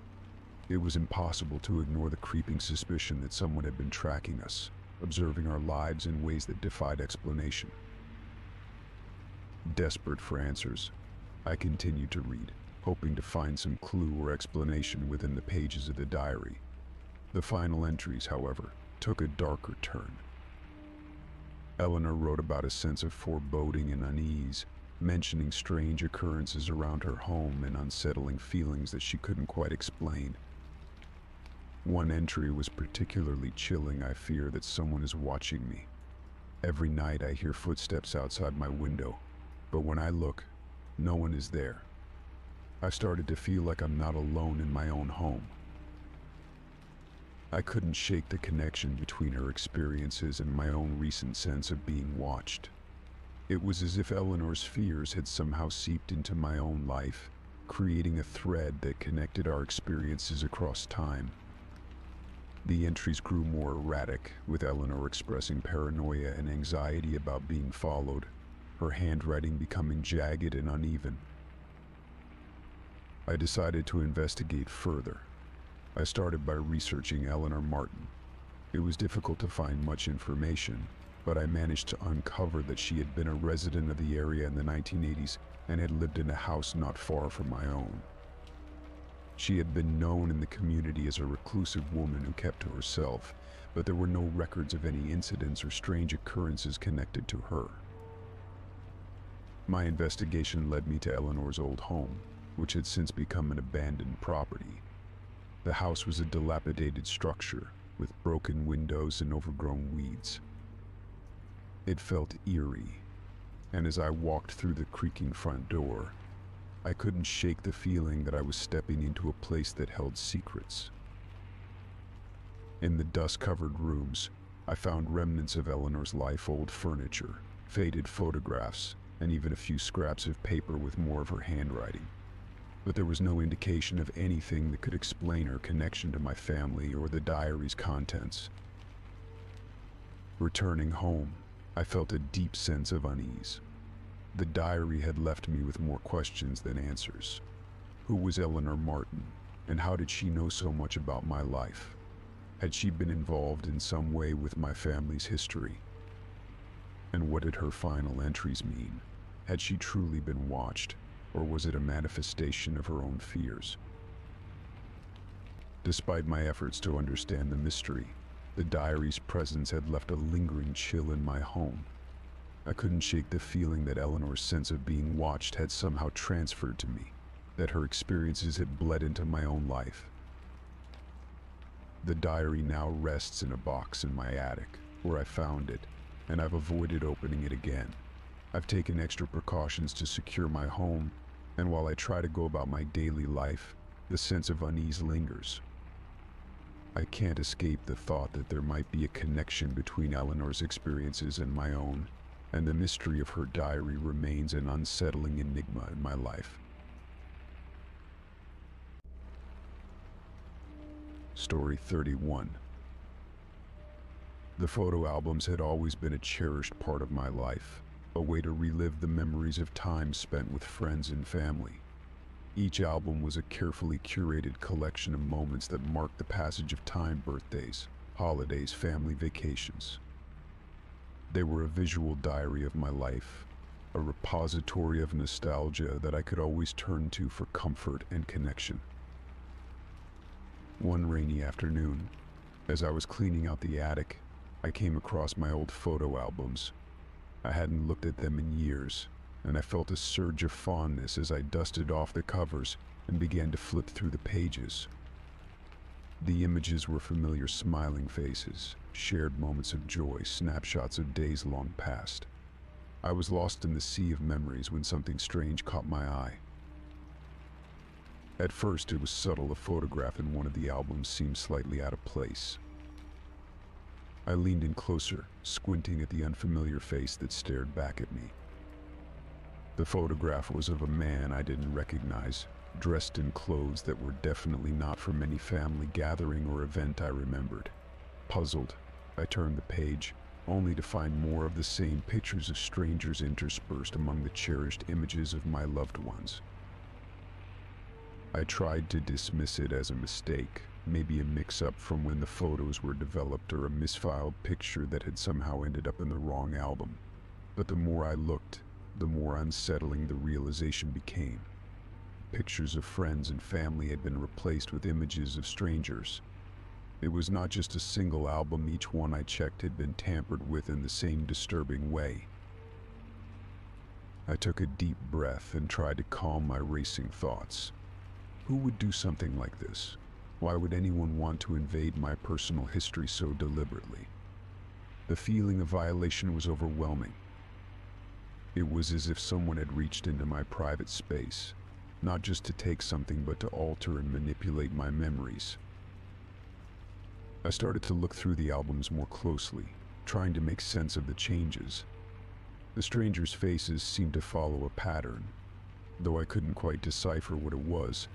It was impossible to ignore the creeping suspicion that someone had been tracking us, observing our lives in ways that defied explanation. Desperate for answers, I continued to read, hoping to find some clue or explanation within the pages of the diary. The final entries, however, took a darker turn. Eleanor wrote about a sense of foreboding and unease, mentioning strange occurrences around her home and unsettling feelings that she couldn't quite explain. One entry was particularly chilling. I fear that someone is watching me. Every night I hear footsteps outside my window, but when I look, no one is there. I started to feel like I'm not alone in my own home. I couldn't shake the connection between her experiences and my own recent sense of being watched. It was as if Eleanor's fears had somehow seeped into my own life, creating a thread that connected our experiences across time. The entries grew more erratic, with Eleanor expressing paranoia and anxiety about being followed, her handwriting becoming jagged and uneven. I decided to investigate further. I started by researching Eleanor Martin. It was difficult to find much information, but I managed to uncover that she had been a resident of the area in the 1980s and had lived in a house not far from my own. She had been known in the community as a reclusive woman who kept to herself, but there were no records of any incidents or strange occurrences connected to her. My investigation led me to Eleanor's old home, which had since become an abandoned property. The house was a dilapidated structure, with broken windows and overgrown weeds. It felt eerie, and as I walked through the creaking front door, I couldn't shake the feeling that I was stepping into a place that held secrets. In the dust-covered rooms, I found remnants of Eleanor's life, old furniture, faded photographs, and even a few scraps of paper with more of her handwriting. But there was no indication of anything that could explain her connection to my family or the diary's contents. Returning home, I felt a deep sense of unease. The diary had left me with more questions than answers. Who was Eleanor Martin, and how did she know so much about my life? Had she been involved in some way with my family's history? And what did her final entries mean? Had she truly been watched, or was it a manifestation of her own fears? Despite my efforts to understand the mystery, the diary's presence had left a lingering chill in my home. I couldn't shake the feeling that Eleanor's sense of being watched had somehow transferred to me, that her experiences had bled into my own life. The diary now rests in a box in my attic, where I found it, and I've avoided opening it again. I've taken extra precautions to secure my home, and while I try to go about my daily life, the sense of unease lingers. I can't escape the thought that there might be a connection between Eleanor's experiences and my own, and the mystery of her diary remains an unsettling enigma in my life. Story 31. The photo albums had always been a cherished part of my life. a way to relive the memories of time spent with friends and family. Each album was a carefully curated collection of moments that marked the passage of time: birthdays, holidays, family vacations. They were a visual diary of my life, a repository of nostalgia that I could always turn to for comfort and connection. One rainy afternoon, as I was cleaning out the attic, I came across my old photo albums. I hadn't looked at them in years, and I felt a surge of fondness as I dusted off the covers and began to flip through the pages. The images were familiar smiling faces, shared moments of joy, snapshots of days long past. I was lost in the sea of memories when something strange caught my eye. At first it was subtle. A photograph in one of the albums seemed slightly out of place. I leaned in closer, squinting at the unfamiliar face that stared back at me. The photograph was of a man I didn't recognize, dressed in clothes that were definitely not from any family gathering or event I remembered. Puzzled, I turned the page, only to find more of the same pictures of strangers interspersed among the cherished images of my loved ones. I tried to dismiss it as a mistake, maybe a mix-up from when the photos were developed or a misfiled picture that had somehow ended up in the wrong album. But the more I looked, the more unsettling the realization became. Pictures of friends and family had been replaced with images of strangers. It was not just a single album. Each one I checked had been tampered with in the same disturbing way. I took a deep breath and tried to calm my racing thoughts. Who would do something like this? Why would anyone want to invade my personal history so deliberately? The feeling of violation was overwhelming. It was as if someone had reached into my private space, not just to take something but to alter and manipulate my memories. I started to look through the albums more closely, trying to make sense of the changes. The strangers' faces seemed to follow a pattern, though I couldn't quite decipher what it was.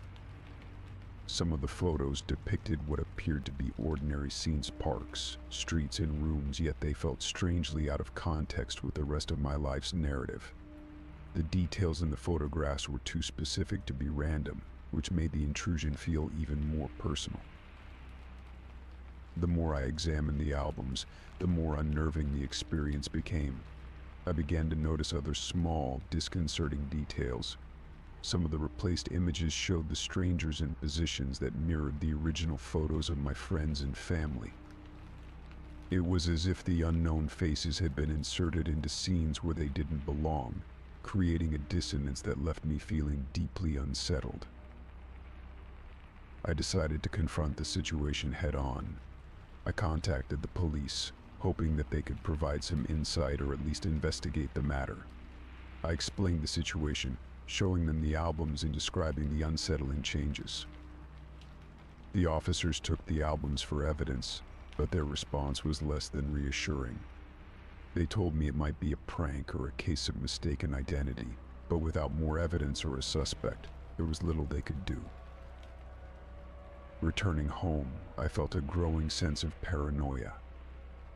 Some of the photos depicted what appeared to be ordinary scenes: parks, streets, and rooms, yet they felt strangely out of context with the rest of my life's narrative. The details in the photographs were too specific to be random, which made the intrusion feel even more personal. The more I examined the albums, the more unnerving the experience became. I began to notice other small, disconcerting details. Some of the replaced images showed the strangers in positions that mirrored the original photos of my friends and family. It was as if the unknown faces had been inserted into scenes where they didn't belong, creating a dissonance that left me feeling deeply unsettled. I decided to confront the situation head-on. I contacted the police, hoping that they could provide some insight or at least investigate the matter. I explained the situation, showing them the albums and describing the unsettling changes. The officers took the albums for evidence, but their response was less than reassuring. They told me it might be a prank or a case of mistaken identity, but without more evidence or a suspect, there was little they could do. Returning home, I felt a growing sense of paranoia.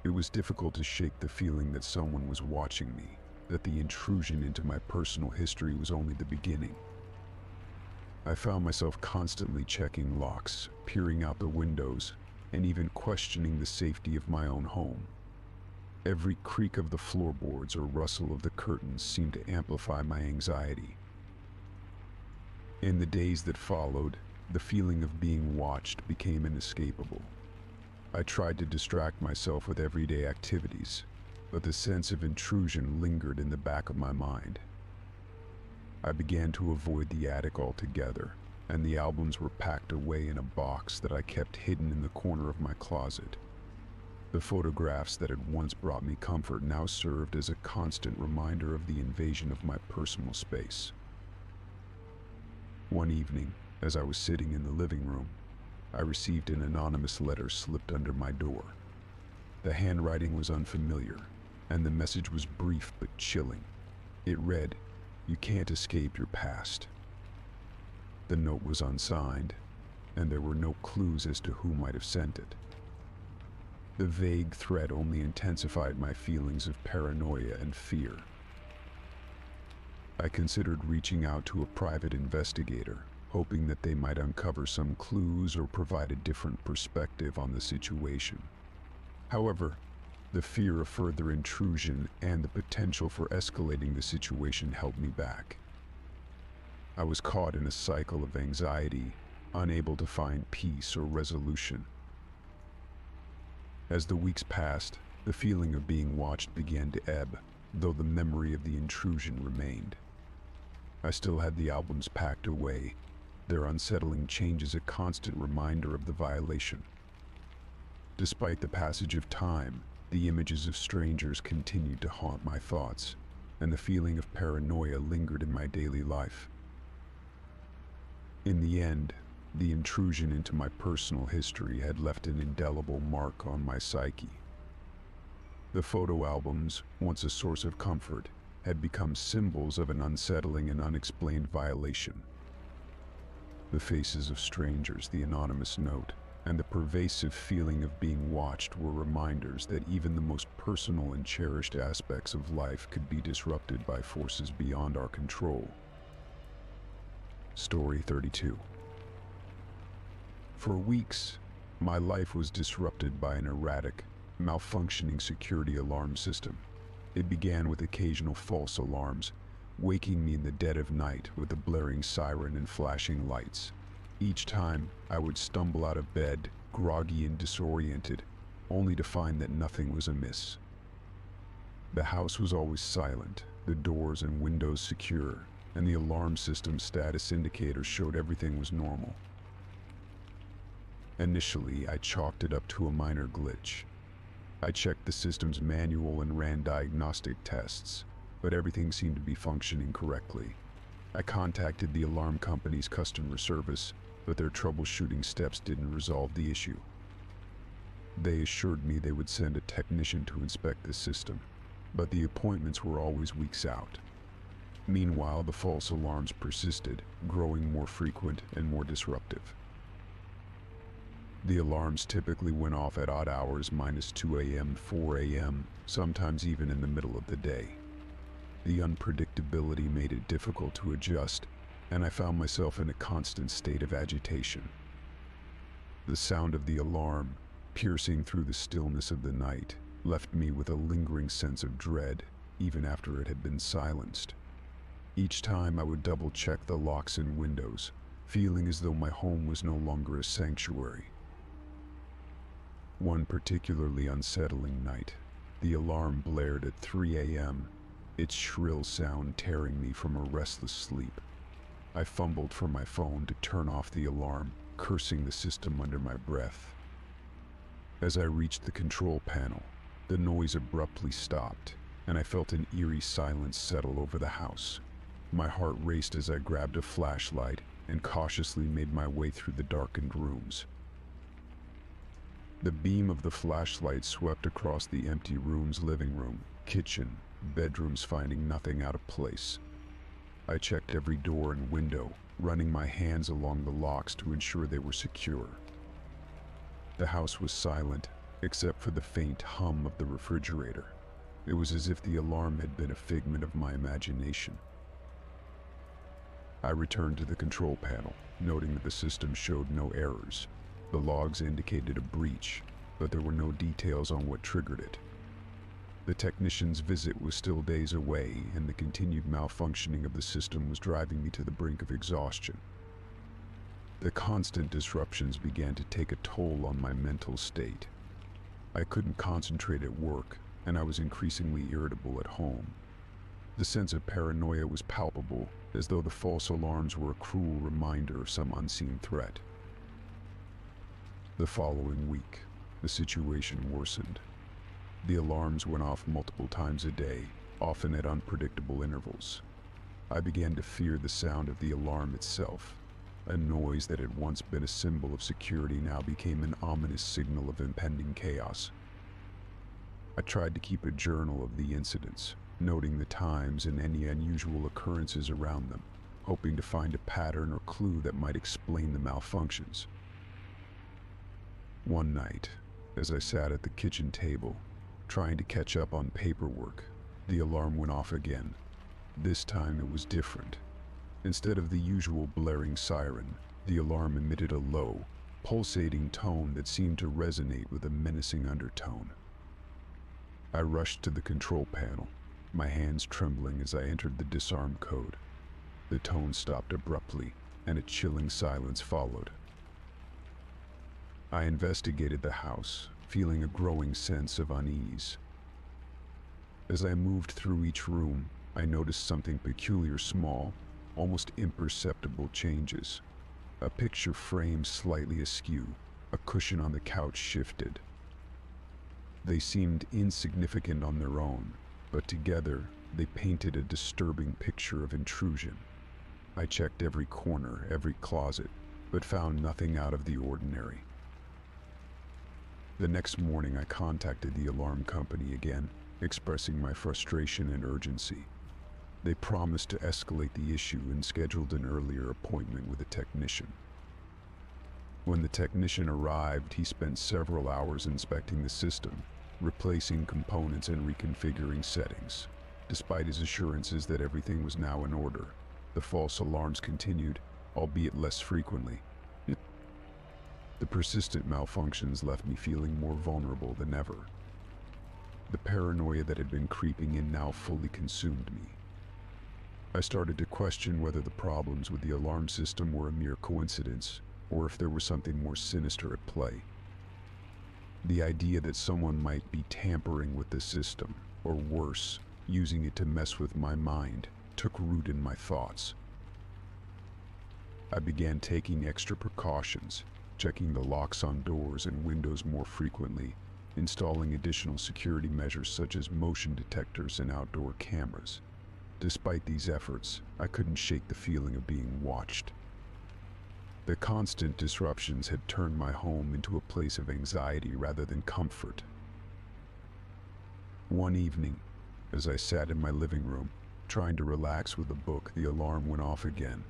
It was difficult to shake the feeling that someone was watching me, that the intrusion into my personal history was only the beginning. I found myself constantly checking locks, peering out the windows, and even questioning the safety of my own home. Every creak of the floorboards or rustle of the curtains seemed to amplify my anxiety. In the days that followed, the feeling of being watched became inescapable. I tried to distract myself with everyday activities, but the sense of intrusion lingered in the back of my mind. I began to avoid the attic altogether, and the albums were packed away in a box that I kept hidden in the corner of my closet. The photographs that had once brought me comfort now served as a constant reminder of the invasion of my personal space. One evening, as I was sitting in the living room, I received an anonymous letter slipped under my door. The handwriting was unfamiliar, and the message was brief but chilling. It read, "You can't escape your past." The note was unsigned, and there were no clues as to who might have sent it. The vague threat only intensified my feelings of paranoia and fear. I considered reaching out to a private investigator, hoping that they might uncover some clues or provide a different perspective on the situation. However, the fear of further intrusion and the potential for escalating the situation held me back. I was caught in a cycle of anxiety, unable to find peace or resolution. As the weeks passed, the feeling of being watched began to ebb, though the memory of the intrusion remained. I still had the albums packed away, their unsettling changes a constant reminder of the violation. Despite the passage of time, the images of strangers continued to haunt my thoughts, and the feeling of paranoia lingered in my daily life. In the end, the intrusion into my personal history had left an indelible mark on my psyche. The photo albums, once a source of comfort, had become symbols of an unsettling and unexplained violation. The faces of strangers, the anonymous note, and the pervasive feeling of being watched were reminders that even the most personal and cherished aspects of life could be disrupted by forces beyond our control. Story 32. For weeks, my life was disrupted by an erratic, malfunctioning security alarm system. It began with occasional false alarms, waking me in the dead of night with a blaring siren and flashing lights. Each time, I would stumble out of bed, groggy and disoriented, only to find that nothing was amiss. The house was always silent, the doors and windows secure, and the alarm system's status indicator showed everything was normal. Initially, I chalked it up to a minor glitch. I checked the system's manual and ran diagnostic tests, but everything seemed to be functioning correctly. I contacted the alarm company's customer service, but their troubleshooting steps didn't resolve the issue. They assured me they would send a technician to inspect the system, but the appointments were always weeks out. Meanwhile, the false alarms persisted, growing more frequent and more disruptive. The alarms typically went off at odd hours, minus 2 a.m., 4 a.m., sometimes even in the middle of the day. The unpredictability made it difficult to adjust, and I found myself in a constant state of agitation. The sound of the alarm, piercing through the stillness of the night, left me with a lingering sense of dread, even after it had been silenced. Each time I would double-check the locks and windows, feeling as though my home was no longer a sanctuary. One particularly unsettling night, the alarm blared at 3 a.m., its shrill sound tearing me from a restless sleep. I fumbled for my phone to turn off the alarm, cursing the system under my breath. As I reached the control panel, the noise abruptly stopped, and I felt an eerie silence settle over the house. My heart raced as I grabbed a flashlight and cautiously made my way through the darkened rooms. The beam of the flashlight swept across the empty room's living room, kitchen, bedrooms, finding nothing out of place. I checked every door and window, running my hands along the locks to ensure they were secure. The house was silent, except for the faint hum of the refrigerator. It was as if the alarm had been a figment of my imagination. I returned to the control panel, noting that the system showed no errors. The logs indicated a breach, but there were no details on what triggered it. The technician's visit was still days away, and the continued malfunctioning of the system was driving me to the brink of exhaustion. The constant disruptions began to take a toll on my mental state. I couldn't concentrate at work, and I was increasingly irritable at home. The sense of paranoia was palpable, as though the false alarms were a cruel reminder of some unseen threat. The following week, the situation worsened. The alarms went off multiple times a day, often at unpredictable intervals. I began to fear the sound of the alarm itself. A noise that had once been a symbol of security now became an ominous signal of impending chaos. I tried to keep a journal of the incidents, noting the times and any unusual occurrences around them, hoping to find a pattern or clue that might explain the malfunctions. One night, as I sat at the kitchen table, trying to catch up on paperwork, the alarm went off again. This time it was different. Instead of the usual blaring siren, the alarm emitted a low, pulsating tone that seemed to resonate with a menacing undertone. I rushed to the control panel, my hands trembling as I entered the disarm code. The tone stopped abruptly, and a chilling silence followed. I investigated the house, feeling a growing sense of unease. As I moved through each room, I noticed something peculiar, small, almost imperceptible changes. A picture frame slightly askew, a cushion on the couch shifted. They seemed insignificant on their own, but together they painted a disturbing picture of intrusion. I checked every corner, every closet, but found nothing out of the ordinary. The next morning I contacted the alarm company again, expressing my frustration and urgency. They promised to escalate the issue and scheduled an earlier appointment with a technician. When the technician arrived, he spent several hours inspecting the system, replacing components and reconfiguring settings. Despite his assurances that everything was now in order, the false alarms continued, albeit less frequently. The persistent malfunctions left me feeling more vulnerable than ever. The paranoia that had been creeping in now fully consumed me. I started to question whether the problems with the alarm system were a mere coincidence, or if there was something more sinister at play. The idea that someone might be tampering with the system, or worse, using it to mess with my mind, took root in my thoughts. I began taking extra precautions, checking the locks on doors and windows more frequently, installing additional security measures such as motion detectors and outdoor cameras. Despite these efforts, I couldn't shake the feeling of being watched. The constant disruptions had turned my home into a place of anxiety rather than comfort. One evening, as I sat in my living room, trying to relax with a book, the alarm went off again.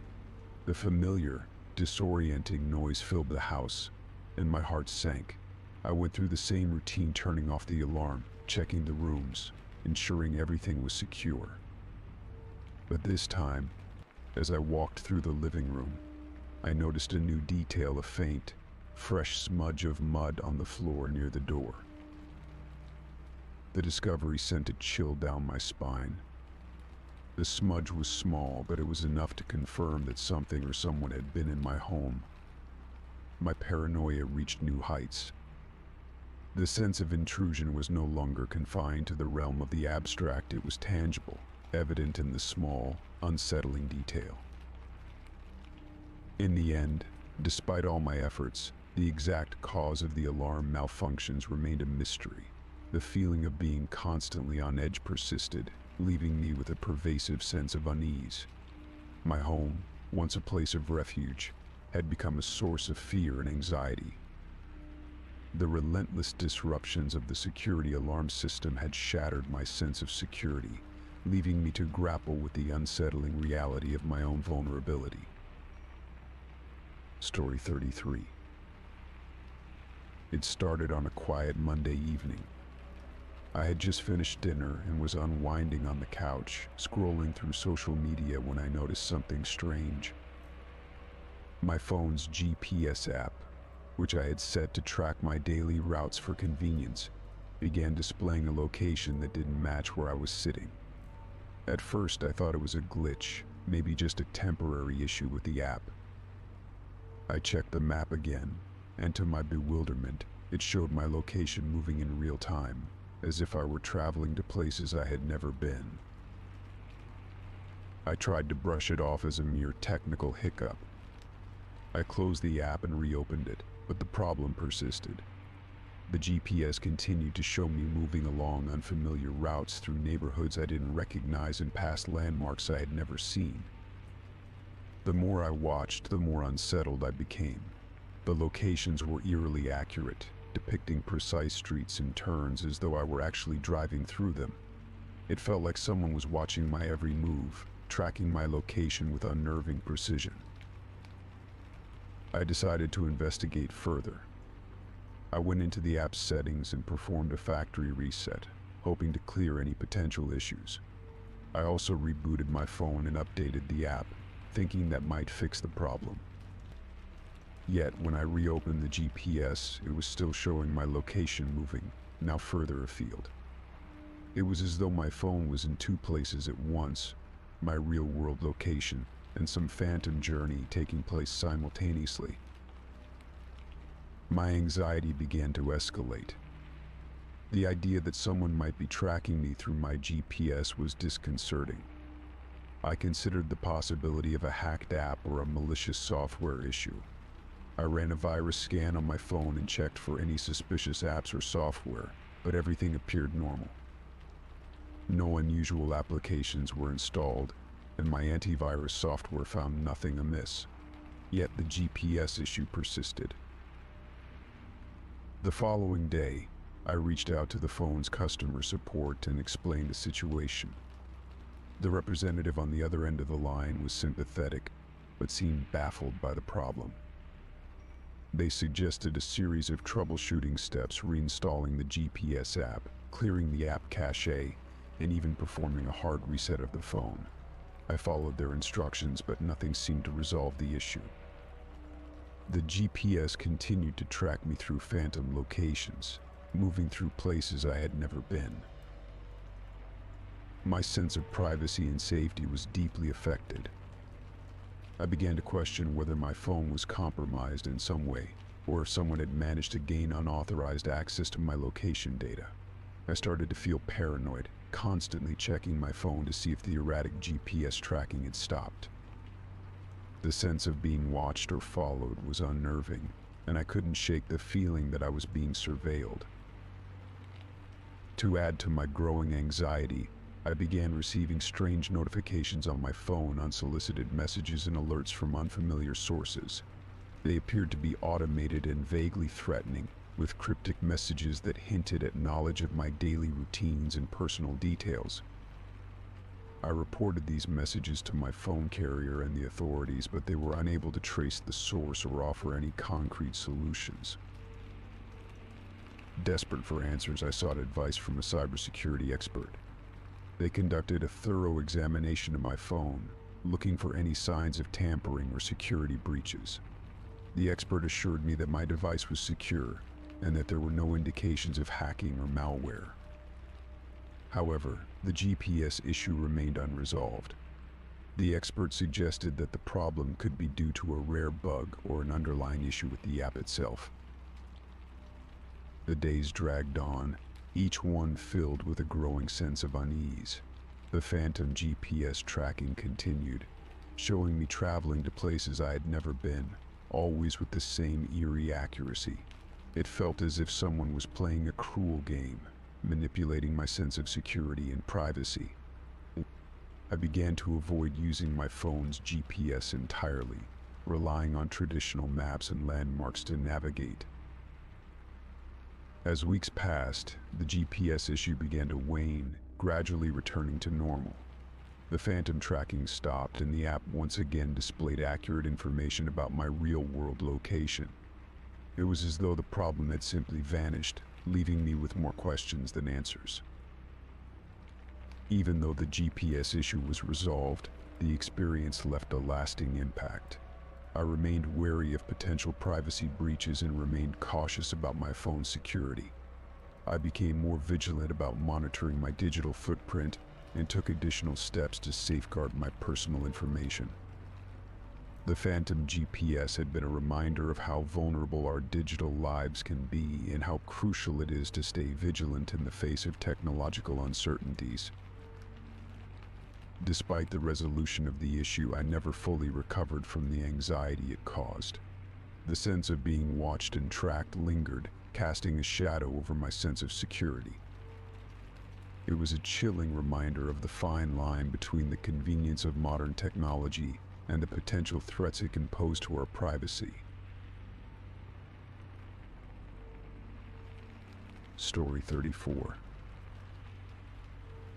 The familiar, disorienting noise filled the house, and my heart sank. I went through the same routine, turning off the alarm, checking the rooms, ensuring everything was secure. But this time, as I walked through the living room, I noticed a new detail, a faint, fresh smudge of mud on the floor near the door. The discovery sent a chill down my spine. The smudge was small, but it was enough to confirm that something or someone had been in my home. My paranoia reached new heights. The sense of intrusion was no longer confined to the realm of the abstract. It was tangible, evident in the small, unsettling detail. In the end, despite all my efforts, the exact cause of the alarm malfunctions remained a mystery. The feeling of being constantly on edge persisted, leaving me with a pervasive sense of unease. My home, once a place of refuge, had become a source of fear and anxiety. The relentless disruptions of the security alarm system had shattered my sense of security, leaving me to grapple with the unsettling reality of my own vulnerability. Story 33. It started on a quiet Monday evening. I had just finished dinner and was unwinding on the couch, scrolling through social media when I noticed something strange. My phone's GPS app, which I had set to track my daily routes for convenience, began displaying a location that didn't match where I was sitting. At first, I thought it was a glitch, maybe just a temporary issue with the app. I checked the map again, and to my bewilderment, it showed my location moving in real time, as if I were traveling to places I had never been. I tried to brush it off as a mere technical hiccup. I closed the app and reopened it, but the problem persisted. The GPS continued to show me moving along unfamiliar routes through neighborhoods I didn't recognize and past landmarks I had never seen. The more I watched, the more unsettled I became. The locations were eerily accurate, depicting precise streets and turns as though I were actually driving through them. It felt like someone was watching my every move, tracking my location with unnerving precision. I decided to investigate further. I went into the app's settings and performed a factory reset, hoping to clear any potential issues. I also rebooted my phone and updated the app, thinking that might fix the problem. Yet, when I reopened the GPS, it was still showing my location moving, now further afield. It was as though my phone was in two places at once, my real-world location and some phantom journey taking place simultaneously. My anxiety began to escalate. The idea that someone might be tracking me through my GPS was disconcerting. I considered the possibility of a hacked app or a malicious software issue. I ran a virus scan on my phone and checked for any suspicious apps or software, but everything appeared normal. No unusual applications were installed, and my antivirus software found nothing amiss. Yet the GPS issue persisted. The following day, I reached out to the phone's customer support and explained the situation. The representative on the other end of the line was sympathetic, but seemed baffled by the problem. They suggested a series of troubleshooting steps, reinstalling the GPS app, clearing the app cache, and even performing a hard reset of the phone. I followed their instructions, but nothing seemed to resolve the issue. The GPS continued to track me through phantom locations, moving through places I had never been. My sense of privacy and safety was deeply affected. I began to question whether my phone was compromised in some way, or if someone had managed to gain unauthorized access to my location data. I started to feel paranoid, constantly checking my phone to see if the erratic GPS tracking had stopped. The sense of being watched or followed was unnerving, and I couldn't shake the feeling that I was being surveilled. To add to my growing anxiety, I began receiving strange notifications on my phone, unsolicited messages and alerts from unfamiliar sources. They appeared to be automated and vaguely threatening, with cryptic messages that hinted at knowledge of my daily routines and personal details. I reported these messages to my phone carrier and the authorities, but they were unable to trace the source or offer any concrete solutions. Desperate for answers, I sought advice from a cybersecurity expert. They conducted a thorough examination of my phone, looking for any signs of tampering or security breaches. The expert assured me that my device was secure and that there were no indications of hacking or malware. However, the GPS issue remained unresolved. The expert suggested that the problem could be due to a rare bug or an underlying issue with the app itself. The days dragged on, each one filled with a growing sense of unease. The phantom GPS tracking continued, showing me traveling to places I had never been, always with the same eerie accuracy. It felt as if someone was playing a cruel game, manipulating my sense of security and privacy. I began to avoid using my phone's GPS entirely, relying on traditional maps and landmarks to navigate. As weeks passed, the GPS issue began to wane, gradually returning to normal. The phantom tracking stopped, and the app once again displayed accurate information about my real-world location. It was as though the problem had simply vanished, leaving me with more questions than answers. Even though the GPS issue was resolved, the experience left a lasting impact. I remained wary of potential privacy breaches and remained cautious about my phone's security. I became more vigilant about monitoring my digital footprint and took additional steps to safeguard my personal information. The phantom GPS had been a reminder of how vulnerable our digital lives can be and how crucial it is to stay vigilant in the face of technological uncertainties. Despite the resolution of the issue, I never fully recovered from the anxiety it caused. The sense of being watched and tracked lingered, casting a shadow over my sense of security. It was a chilling reminder of the fine line between the convenience of modern technology and the potential threats it can pose to our privacy. Story 34.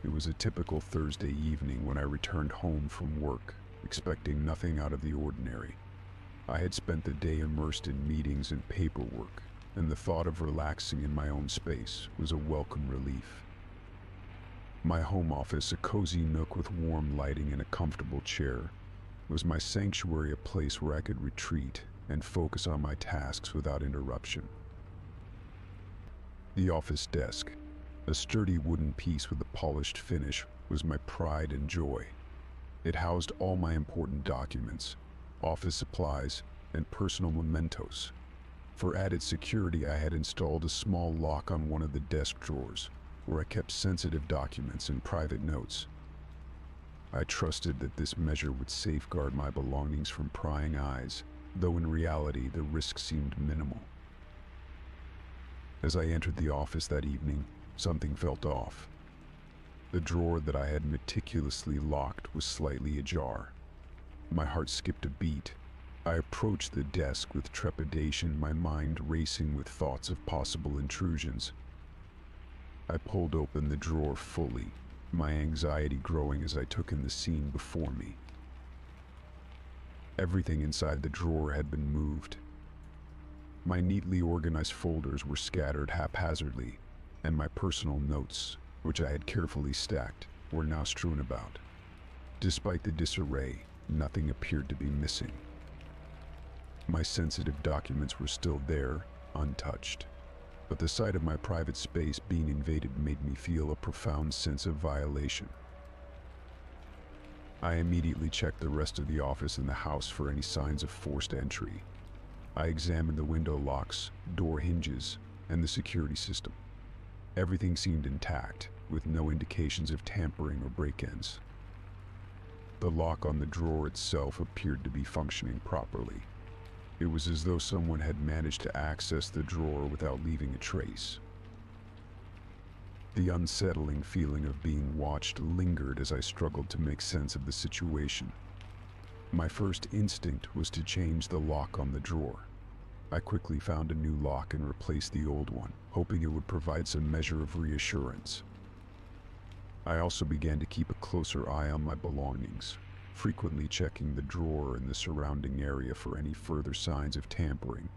It was a typical Thursday evening when I returned home from work, expecting nothing out of the ordinary. I had spent the day immersed in meetings and paperwork, and the thought of relaxing in my own space was a welcome relief. My home office, a cozy nook with warm lighting and a comfortable chair, was my sanctuary, a place where I could retreat and focus on my tasks without interruption. The office desk, a sturdy wooden piece with a polished finish, was my pride and joy. It housed all my important documents, office supplies, and personal mementos. For added security, I had installed a small lock on one of the desk drawers, where I kept sensitive documents and private notes. I trusted that this measure would safeguard my belongings from prying eyes, though in reality the risk seemed minimal. As I entered the office that evening, something felt off. The drawer that I had meticulously locked was slightly ajar. My heart skipped a beat. I approached the desk with trepidation, my mind racing with thoughts of possible intrusions. I pulled open the drawer fully, my anxiety growing as I took in the scene before me. Everything inside the drawer had been moved. My neatly organized folders were scattered haphazardly, and my personal notes, which I had carefully stacked, were now strewn about. Despite the disarray, nothing appeared to be missing. My sensitive documents were still there, untouched, but the sight of my private space being invaded made me feel a profound sense of violation. I immediately checked the rest of the office and the house for any signs of forced entry. I examined the window locks, door hinges, and the security system. Everything seemed intact, with no indications of tampering or break-ins. The lock on the drawer itself appeared to be functioning properly. It was as though someone had managed to access the drawer without leaving a trace. The unsettling feeling of being watched lingered as I struggled to make sense of the situation. My first instinct was to change the lock on the drawer. I quickly found a new lock and replaced the old one, hoping it would provide some measure of reassurance. I also began to keep a closer eye on my belongings, frequently checking the drawer and the surrounding area for any further signs of tampering.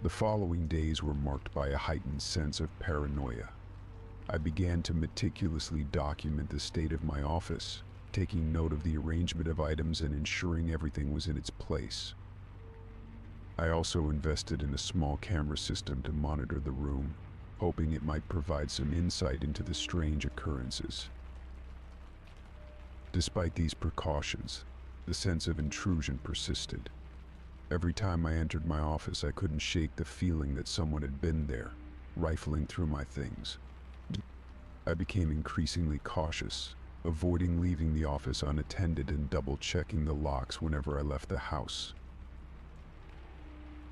The following days were marked by a heightened sense of paranoia. I began to meticulously document the state of my office, taking note of the arrangement of items and ensuring everything was in its place. I also invested in a small camera system to monitor the room, hoping it might provide some insight into the strange occurrences. Despite these precautions, the sense of intrusion persisted. Every time I entered my office, I couldn't shake the feeling that someone had been there, rifling through my things. I became increasingly cautious, avoiding leaving the office unattended and double-checking the locks whenever I left the house.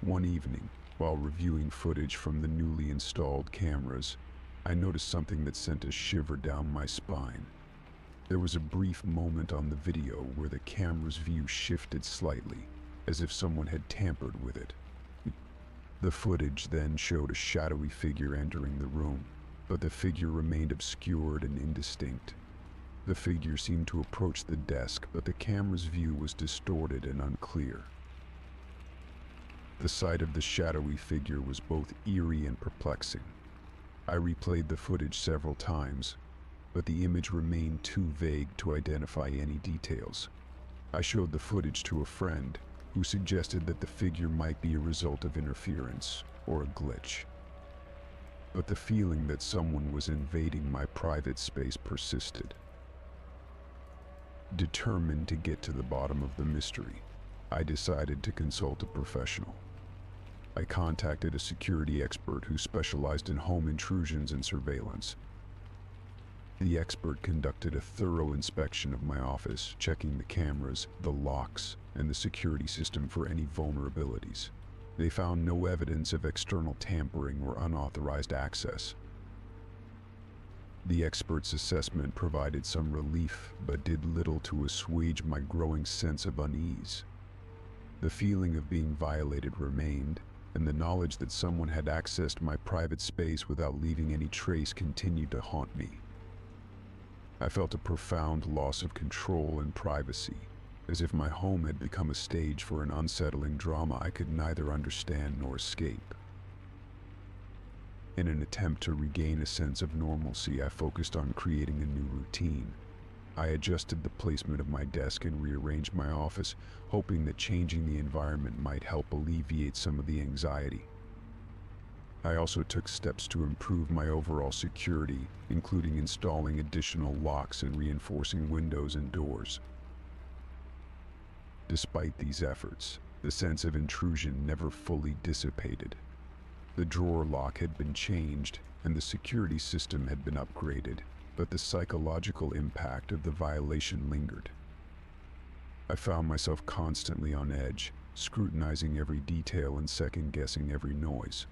One evening, while reviewing footage from the newly installed cameras, I noticed something that sent a shiver down my spine. There was a brief moment on the video where the camera's view shifted slightly, as if someone had tampered with it. The footage then showed a shadowy figure entering the room, but the figure remained obscured and indistinct. The figure seemed to approach the desk, but the camera's view was distorted and unclear. The sight of the shadowy figure was both eerie and perplexing. I replayed the footage several times, but the image remained too vague to identify any details. I showed the footage to a friend, who suggested that the figure might be a result of interference or a glitch. But the feeling that someone was invading my private space persisted. Determined to get to the bottom of the mystery, I decided to consult a professional. I contacted a security expert who specialized in home intrusions and surveillance. The expert conducted a thorough inspection of my office, checking the cameras, the locks, and the security system for any vulnerabilities. They found no evidence of external tampering or unauthorized access. The expert's assessment provided some relief, but did little to assuage my growing sense of unease. The feeling of being violated remained, and the knowledge that someone had accessed my private space without leaving any trace continued to haunt me. I felt a profound loss of control and privacy, as if my home had become a stage for an unsettling drama I could neither understand nor escape. In an attempt to regain a sense of normalcy, I focused on creating a new routine. I adjusted the placement of my desk and rearranged my office, hoping that changing the environment might help alleviate some of the anxiety. I also took steps to improve my overall security, including installing additional locks and reinforcing windows and doors. Despite these efforts, the sense of intrusion never fully dissipated. The drawer lock had been changed and the security system had been upgraded, but the psychological impact of the violation lingered. I found myself constantly on edge, scrutinizing every detail and second-guessing every noise.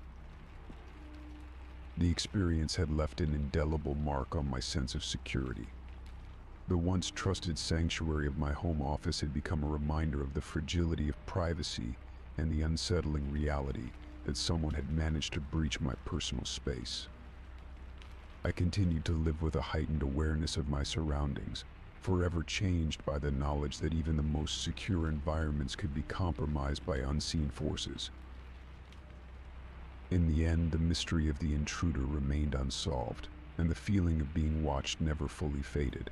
The experience had left an indelible mark on my sense of security. The once trusted sanctuary of my home office had become a reminder of the fragility of privacy and the unsettling reality that someone had managed to breach my personal space. I continued to live with a heightened awareness of my surroundings, forever changed by the knowledge that even the most secure environments could be compromised by unseen forces. In the end, the mystery of the intruder remained unsolved, and the feeling of being watched never fully faded.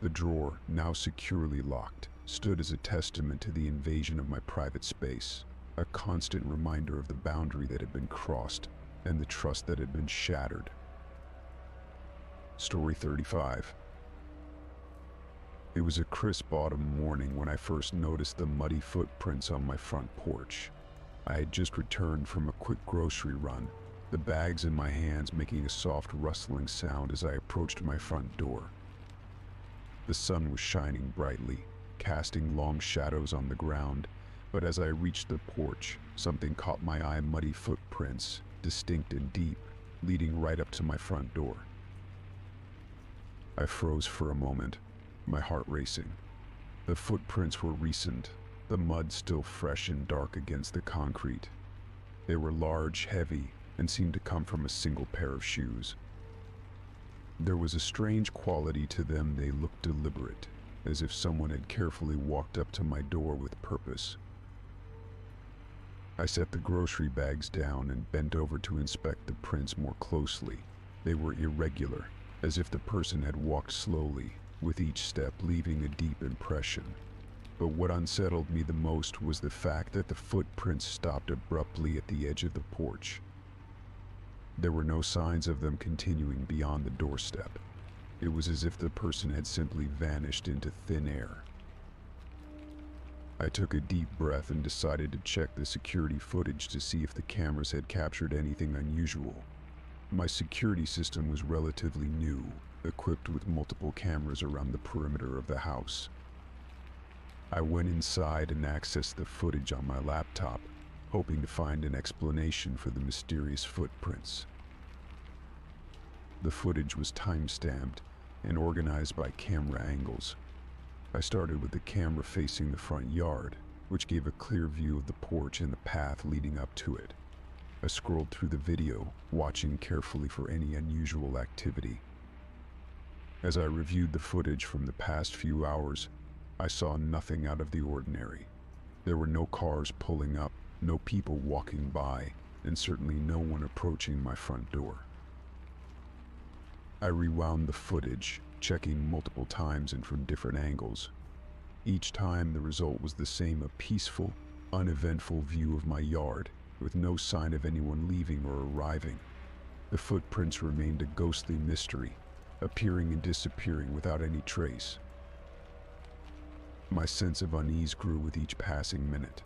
The drawer, now securely locked, stood as a testament to the invasion of my private space, a constant reminder of the boundary that had been crossed and the trust that had been shattered. Story 35. It was a crisp autumn morning when I first noticed the muddy footprints on my front porch. I had just returned from a quick grocery run, the bags in my hands making a soft rustling sound as I approached my front door. The sun was shining brightly, casting long shadows on the ground, but as I reached the porch, something caught my eye: muddy footprints, distinct and deep, leading right up to my front door. I froze for a moment, my heart racing. The footprints were recent, the mud still fresh and dark against the concrete. They were large, heavy, and seemed to come from a single pair of shoes. There was a strange quality to them. They looked deliberate, as if someone had carefully walked up to my door with purpose. I set the grocery bags down and bent over to inspect the prints more closely. They were irregular, as if the person had walked slowly, with each step leaving a deep impression. But what unsettled me the most was the fact that the footprints stopped abruptly at the edge of the porch. There were no signs of them continuing beyond the doorstep. It was as if the person had simply vanished into thin air. I took a deep breath and decided to check the security footage to see if the cameras had captured anything unusual. My security system was relatively new, equipped with multiple cameras around the perimeter of the house. I went inside and accessed the footage on my laptop, hoping to find an explanation for the mysterious footprints. The footage was time-stamped and organized by camera angles. I started with the camera facing the front yard, which gave a clear view of the porch and the path leading up to it. I scrolled through the video, watching carefully for any unusual activity. As I reviewed the footage from the past few hours, I saw nothing out of the ordinary. There were no cars pulling up, no people walking by, and certainly no one approaching my front door. I rewound the footage, checking multiple times and from different angles. Each time the result was the same: a peaceful, uneventful view of my yard, with no sign of anyone leaving or arriving. The footprints remained a ghostly mystery, appearing and disappearing without any trace. My sense of unease grew with each passing minute.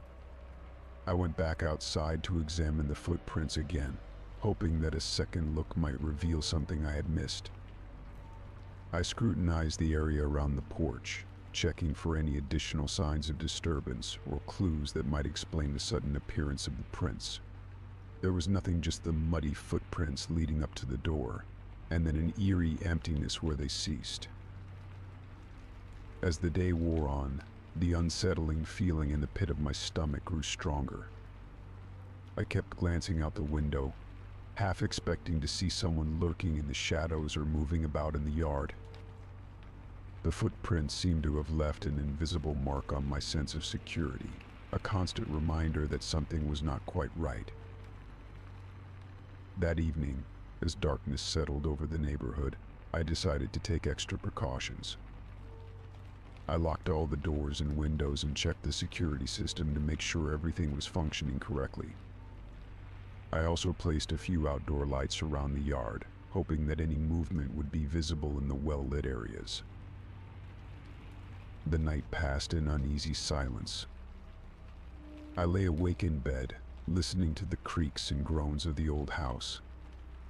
I went back outside to examine the footprints again, hoping that a second look might reveal something I had missed. I scrutinized the area around the porch, checking for any additional signs of disturbance or clues that might explain the sudden appearance of the prints. There was nothing, just the muddy footprints leading up to the door, and then an eerie emptiness where they ceased. As the day wore on, the unsettling feeling in the pit of my stomach grew stronger. I kept glancing out the window, half expecting to see someone lurking in the shadows or moving about in the yard. The footprints seemed to have left an invisible mark on my sense of security, a constant reminder that something was not quite right. That evening, As darkness settled over the neighborhood, I decided to take extra precautions. I locked all the doors and windows and checked the security system to make sure everything was functioning correctly. I also placed a few outdoor lights around the yard, hoping that any movement would be visible in the well-lit areas. The night passed in uneasy silence. I lay awake in bed, listening to the creaks and groans of the old house.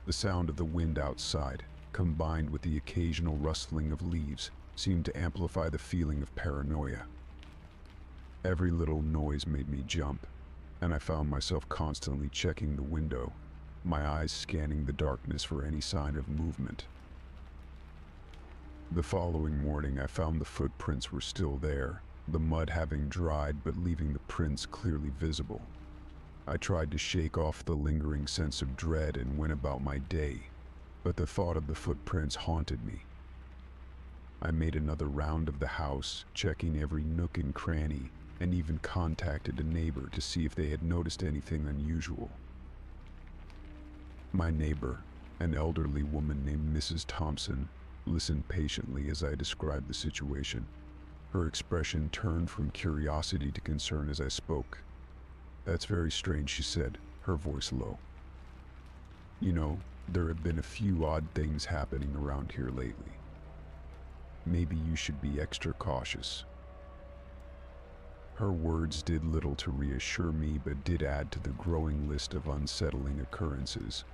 The sound of the wind outside, combined with the occasional rustling of leaves, seemed to amplify the feeling of paranoia. Every little noise made me jump, and I found myself constantly checking the window, my eyes scanning the darkness for any sign of movement. The following morning, I found the footprints were still there, the mud having dried but leaving the prints clearly visible. I tried to shake off the lingering sense of dread and went about my day, but the thought of the footprints haunted me. I made another round of the house, checking every nook and cranny, and even contacted a neighbor to see if they had noticed anything unusual. My neighbor, an elderly woman named Mrs. Thompson, listened patiently as I described the situation. Her expression turned from curiosity to concern as I spoke. "That's very strange," she said, her voice low. "You know, there have been a few odd things happening around here lately. Maybe you should be extra cautious." Her words did little to reassure me, but did add to the growing list of unsettling occurrences.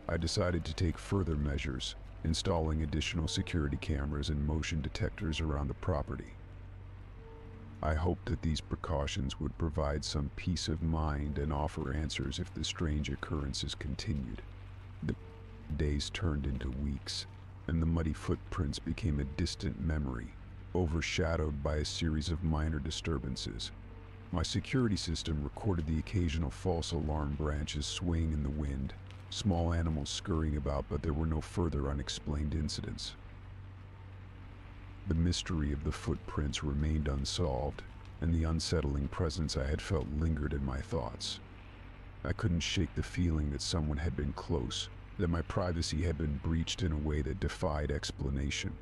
I decided to take further measures, installing additional security cameras and motion detectors around the property. I hoped that these precautions would provide some peace of mind and offer answers if the strange occurrences continued. The days turned into weeks, and the muddy footprints became a distant memory, overshadowed by a series of minor disturbances. My security system recorded the occasional false alarm branches swaying in the wind, small animals scurrying about, but there were no further unexplained incidents. The mystery of the footprints remained unsolved, and the unsettling presence I had felt lingered in my thoughts. I couldn't shake the feeling that someone had been close, that my privacy had been breached in a way that defied explanation.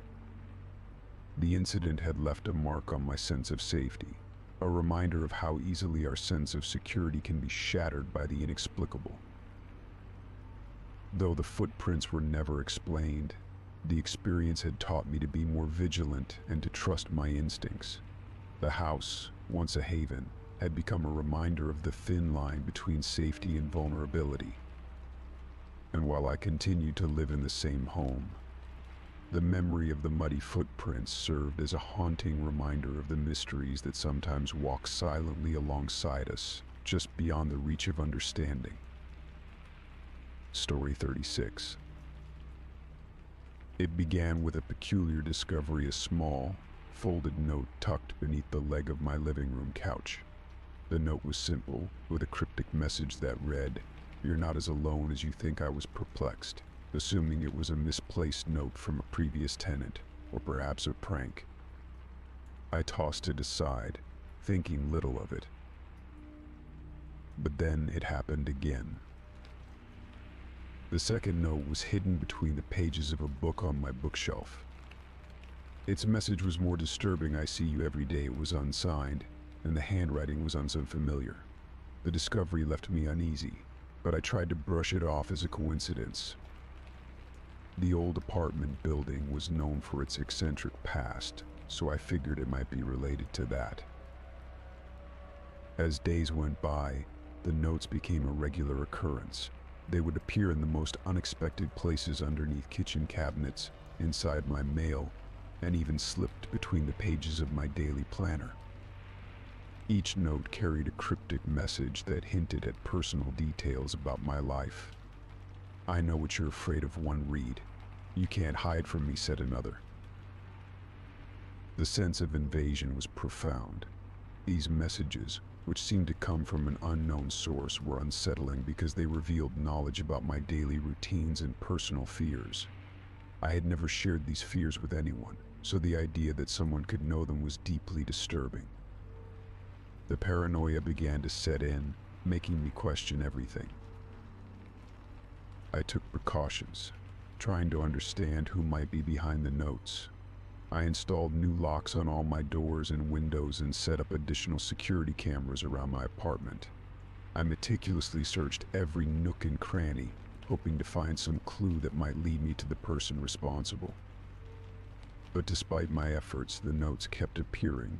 The incident had left a mark on my sense of safety, a reminder of how easily our sense of security can be shattered by the inexplicable. Though the footprints were never explained, the experience had taught me to be more vigilant and to trust my instincts. The house, once a haven, had become a reminder of the thin line between safety and vulnerability. And while I continued to live in the same home, the memory of the muddy footprints served as a haunting reminder of the mysteries that sometimes walk silently alongside us, just beyond the reach of understanding. Story 36. It began with a peculiar discovery: a small, folded note tucked beneath the leg of my living room couch. The note was simple, with a cryptic message that read, "You're not as alone as you think." I was perplexed, assuming it was a misplaced note from a previous tenant, or perhaps a prank. I tossed it aside, thinking little of it. But then it happened again. The second note was hidden between the pages of a book on my bookshelf. Its message was more disturbing. "I see you every day." It was unsigned, and the handwriting was unfamiliar. The discovery left me uneasy, but I tried to brush it off as a coincidence. The old apartment building was known for its eccentric past, so I figured it might be related to that. As days went by, the notes became a regular occurrence. They would appear in the most unexpected places: underneath kitchen cabinets, inside my mail, and even slipped between the pages of my daily planner. Each note carried a cryptic message that hinted at personal details about my life. "I know what you're afraid of," one read. "You can't hide from me," said another. The sense of invasion was profound. These messages, which seemed to come from an unknown source, were unsettling because they revealed knowledge about my daily routines and personal fears. I had never shared these fears with anyone, so the idea that someone could know them was deeply disturbing. The paranoia began to set in, making me question everything. I took precautions, trying to understand who might be behind the notes. I installed new locks on all my doors and windows and set up additional security cameras around my apartment. I meticulously searched every nook and cranny, hoping to find some clue that might lead me to the person responsible. But despite my efforts, the notes kept appearing.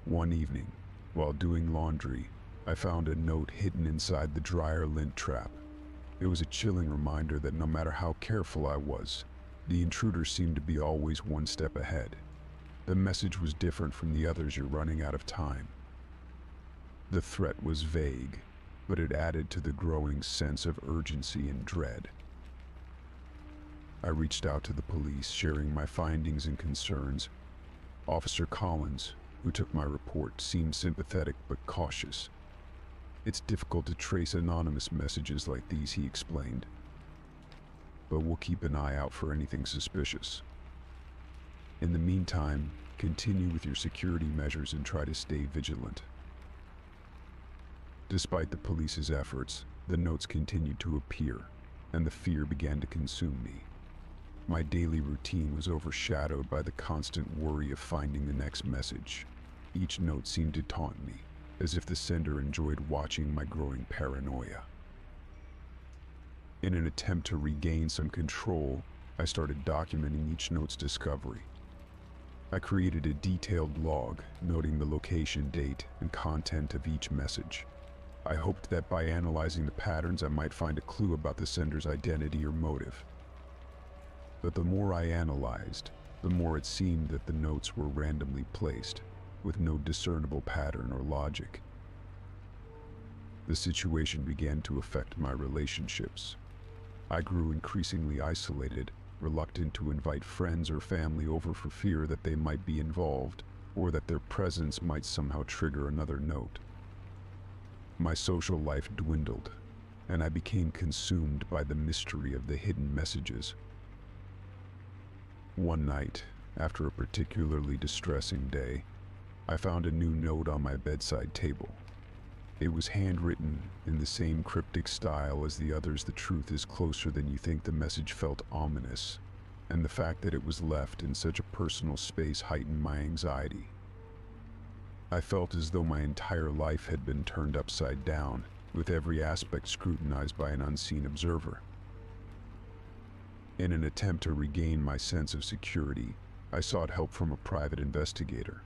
One evening, while doing laundry, I found a note hidden inside the dryer lint trap. It was a chilling reminder that no matter how careful I was, the intruder seemed to be always one step ahead. The message was different from the others: "You're running out of time." The threat was vague, but it added to the growing sense of urgency and dread. I reached out to the police, sharing my findings and concerns. Officer Collins, who took my report, seemed sympathetic but cautious. "It's difficult to trace anonymous messages like these," he explained, "but we'll keep an eye out for anything suspicious. In the meantime, continue with your security measures and try to stay vigilant." Despite the police's efforts, the notes continued to appear, and the fear began to consume me. My daily routine was overshadowed by the constant worry of finding the next message. Each note seemed to taunt me, as if the sender enjoyed watching my growing paranoia. In an attempt to regain some control, I started documenting each note's discovery. I created a detailed log, noting the location, date, and content of each message. I hoped that by analyzing the patterns, I might find a clue about the sender's identity or motive. But the more I analyzed, the more it seemed that the notes were randomly placed, with no discernible pattern or logic. The situation began to affect my relationships. I grew increasingly isolated, reluctant to invite friends or family over for fear that they might be involved, or that their presence might somehow trigger another note. My social life dwindled, and I became consumed by the mystery of the hidden messages. One night, after a particularly distressing day, I found a new note on my bedside table. It was handwritten in the same cryptic style as the others. "The truth is closer than you think." The message felt ominous, and the fact that it was left in such a personal space heightened my anxiety. I felt as though my entire life had been turned upside down, with every aspect scrutinized by an unseen observer. In an attempt to regain my sense of security, I sought help from a private investigator.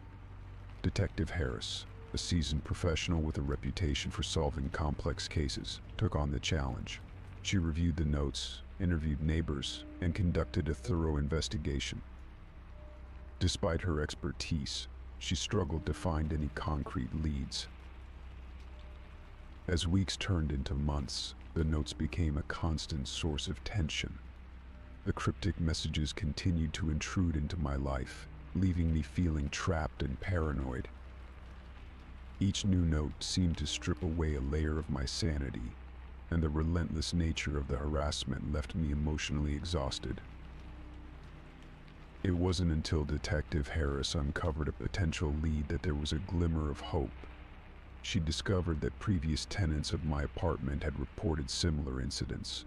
Detective Harris, a seasoned professional with a reputation for solving complex cases, took on the challenge. She reviewed the notes, interviewed neighbors, and conducted a thorough investigation. Despite her expertise, she struggled to find any concrete leads. As weeks turned into months, the notes became a constant source of tension. The cryptic messages continued to intrude into my life, leaving me feeling trapped and paranoid. Each new note seemed to strip away a layer of my sanity, and the relentless nature of the harassment left me emotionally exhausted. It wasn't until Detective Harris uncovered a potential lead that there was a glimmer of hope. She discovered that previous tenants of my apartment had reported similar incidents.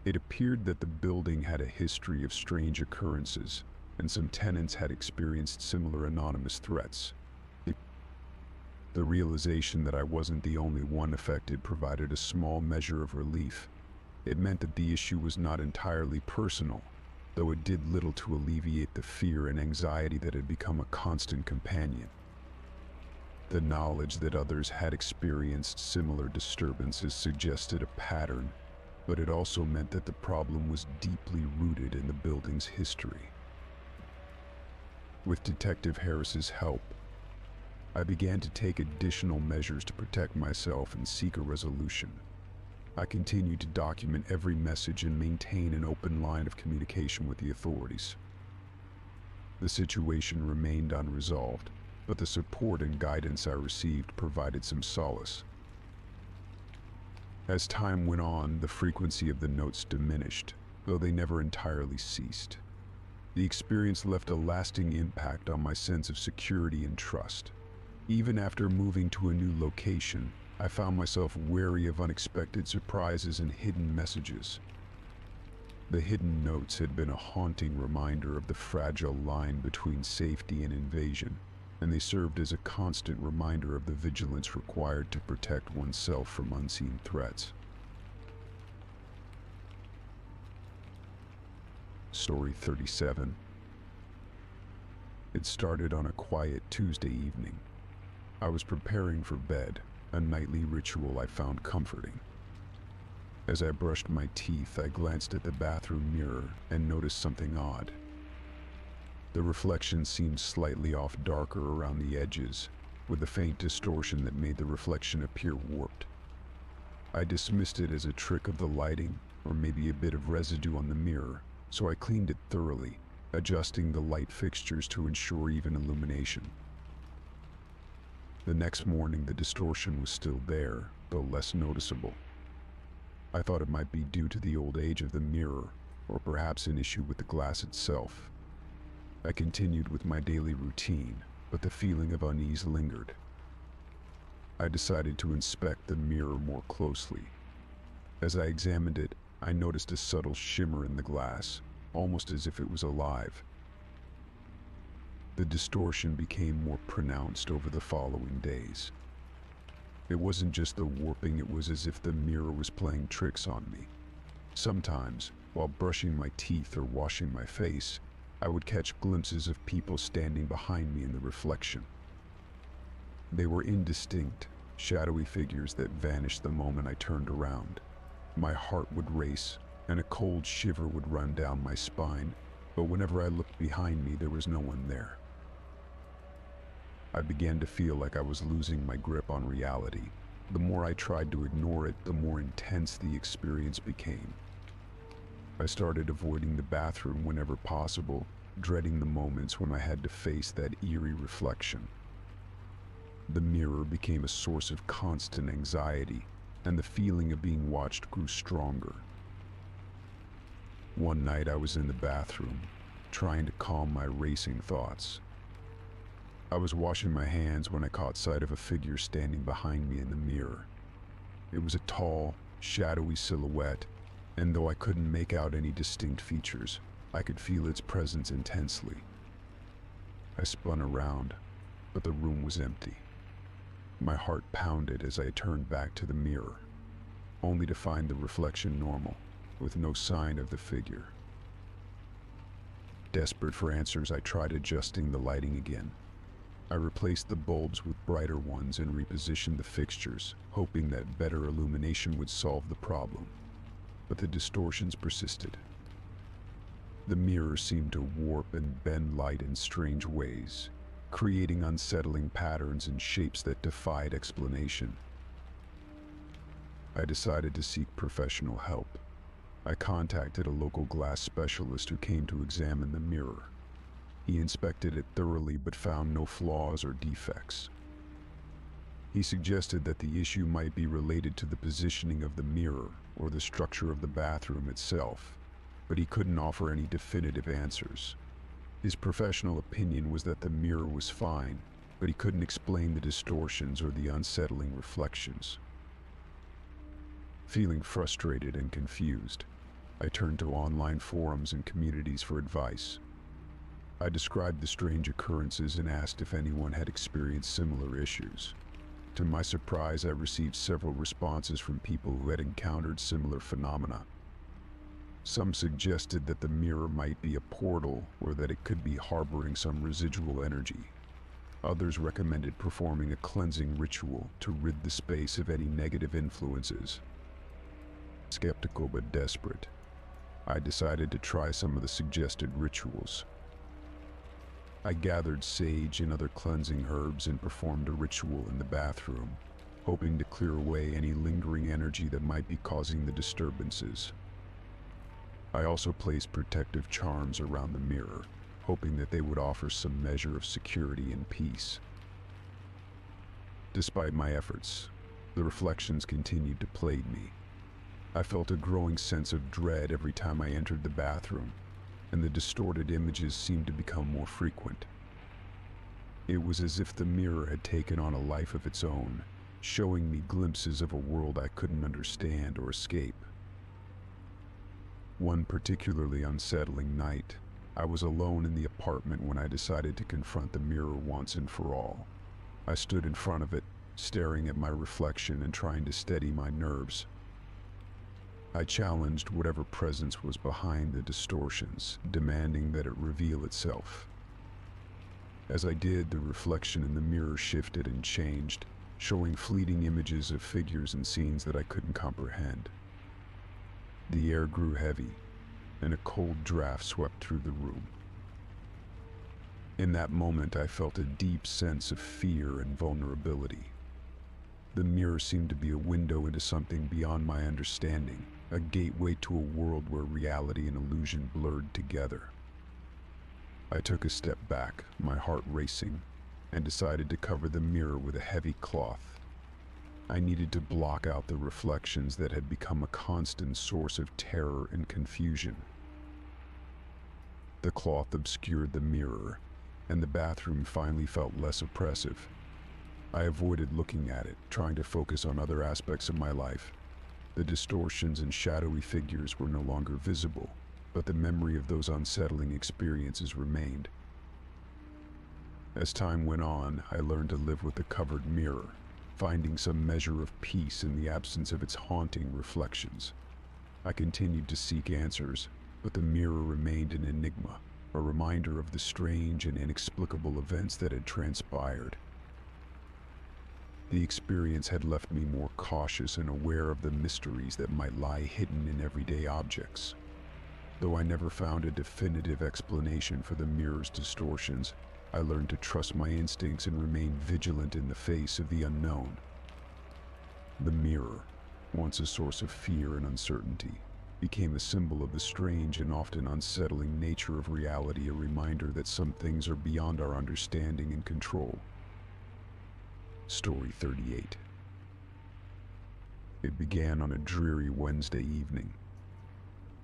It appeared that the building had a history of strange occurrences, and some tenants had experienced similar anonymous threats. The realization that I wasn't the only one affected provided a small measure of relief. It meant that the issue was not entirely personal, though it did little to alleviate the fear and anxiety that had become a constant companion. The knowledge that others had experienced similar disturbances suggested a pattern, but it also meant that the problem was deeply rooted in the building's history. With Detective Harris's help, I began to take additional measures to protect myself and seek a resolution. I continued to document every message and maintain an open line of communication with the authorities. The situation remained unresolved, but the support and guidance I received provided some solace. As time went on, the frequency of the notes diminished, though they never entirely ceased. The experience left a lasting impact on my sense of security and trust. Even after moving to a new location, I found myself wary of unexpected surprises and hidden messages. The hidden notes had been a haunting reminder of the fragile line between safety and invasion, and they served as a constant reminder of the vigilance required to protect oneself from unseen threats. Story 37. It started on a quiet Tuesday evening. I was preparing for bed, a nightly ritual I found comforting. As I brushed my teeth, I glanced at the bathroom mirror and noticed something odd. The reflection seemed slightly off, darker around the edges, with a faint distortion that made the reflection appear warped. I dismissed it as a trick of the lighting, or maybe a bit of residue on the mirror, so I cleaned it thoroughly, adjusting the light fixtures to ensure even illumination. The next morning, the distortion was still there, though less noticeable. I thought it might be due to the old age of the mirror, or perhaps an issue with the glass itself. I continued with my daily routine, but the feeling of unease lingered. I decided to inspect the mirror more closely. As I examined it, I noticed a subtle shimmer in the glass, almost as if it was alive. The distortion became more pronounced over the following days. It wasn't just the warping, it was as if the mirror was playing tricks on me. Sometimes, while brushing my teeth or washing my face, I would catch glimpses of people standing behind me in the reflection. They were indistinct, shadowy figures that vanished the moment I turned around. My heart would race, and a cold shiver would run down my spine, but whenever I looked behind me, there was no one there. I began to feel like I was losing my grip on reality. The more I tried to ignore it, the more intense the experience became. I started avoiding the bathroom whenever possible, dreading the moments when I had to face that eerie reflection. The mirror became a source of constant anxiety, and the feeling of being watched grew stronger. One night I was in the bathroom, trying to calm my racing thoughts. I was washing my hands when I caught sight of a figure standing behind me in the mirror. It was a tall, shadowy silhouette, and though I couldn't make out any distinct features, I could feel its presence intensely. I spun around, but the room was empty. My heart pounded as I turned back to the mirror, only to find the reflection normal, with no sign of the figure. Desperate for answers, I tried adjusting the lighting again. I replaced the bulbs with brighter ones and repositioned the fixtures, hoping that better illumination would solve the problem. But the distortions persisted. The mirror seemed to warp and bend light in strange ways, creating unsettling patterns and shapes that defied explanation. I decided to seek professional help. I contacted a local glass specialist who came to examine the mirror. He inspected it thoroughly but found no flaws or defects. He suggested that the issue might be related to the positioning of the mirror or the structure of the bathroom itself, but he couldn't offer any definitive answers. His professional opinion was that the mirror was fine, but he couldn't explain the distortions or the unsettling reflections. Feeling frustrated and confused, I turned to online forums and communities for advice. I described the strange occurrences and asked if anyone had experienced similar issues. To my surprise, I received several responses from people who had encountered similar phenomena. Some suggested that the mirror might be a portal or that it could be harboring some residual energy. Others recommended performing a cleansing ritual to rid the space of any negative influences. Skeptical but desperate, I decided to try some of the suggested rituals. I gathered sage and other cleansing herbs and performed a ritual in the bathroom, hoping to clear away any lingering energy that might be causing the disturbances. I also placed protective charms around the mirror, hoping that they would offer some measure of security and peace. Despite my efforts, the reflections continued to plague me. I felt a growing sense of dread every time I entered the bathroom, and the distorted images seemed to become more frequent. It was as if the mirror had taken on a life of its own, showing me glimpses of a world I couldn't understand or escape. One particularly unsettling night, I was alone in the apartment when I decided to confront the mirror once and for all. I stood in front of it, staring at my reflection and trying to steady my nerves. I challenged whatever presence was behind the distortions, demanding that it reveal itself. As I did, the reflection in the mirror shifted and changed, showing fleeting images of figures and scenes that I couldn't comprehend. The air grew heavy, and a cold draft swept through the room. In that moment, I felt a deep sense of fear and vulnerability. The mirror seemed to be a window into something beyond my understanding, a gateway to a world where reality and illusion blurred together. I took a step back, my heart racing, and decided to cover the mirror with a heavy cloth. I needed to block out the reflections that had become a constant source of terror and confusion. The cloth obscured the mirror, and the bathroom finally felt less oppressive. I avoided looking at it, trying to focus on other aspects of my life. The distortions and shadowy figures were no longer visible, but the memory of those unsettling experiences remained. As time went on, I learned to live with the covered mirror, finding some measure of peace in the absence of its haunting reflections. I continued to seek answers, but the mirror remained an enigma, a reminder of the strange and inexplicable events that had transpired. The experience had left me more cautious and aware of the mysteries that might lie hidden in everyday objects. Though I never found a definitive explanation for the mirror's distortions, I learned to trust my instincts and remain vigilant in the face of the unknown. The mirror, once a source of fear and uncertainty, became a symbol of the strange and often unsettling nature of reality, a reminder that some things are beyond our understanding and control. Story 38. It began on a dreary Wednesday evening.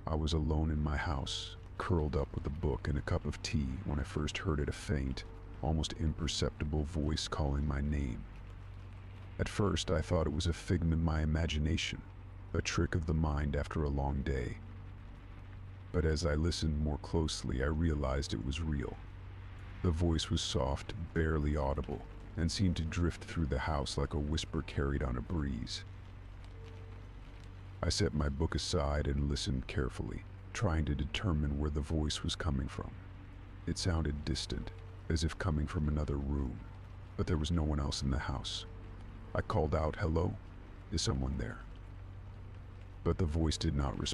I was alone in my house, curled up with a book and a cup of tea when I first heard a faint, almost imperceptible voice calling my name. At first, I thought it was a figment of my imagination, a trick of the mind after a long day. But as I listened more closely, I realized it was real. The voice was soft, barely audible, and seemed to drift through the house like a whisper carried on a breeze. I set my book aside and listened carefully, trying to determine where the voice was coming from. It sounded distant, as if coming from another room, but there was no one else in the house. I called out, "Hello? Is someone there?" But the voice did not respond.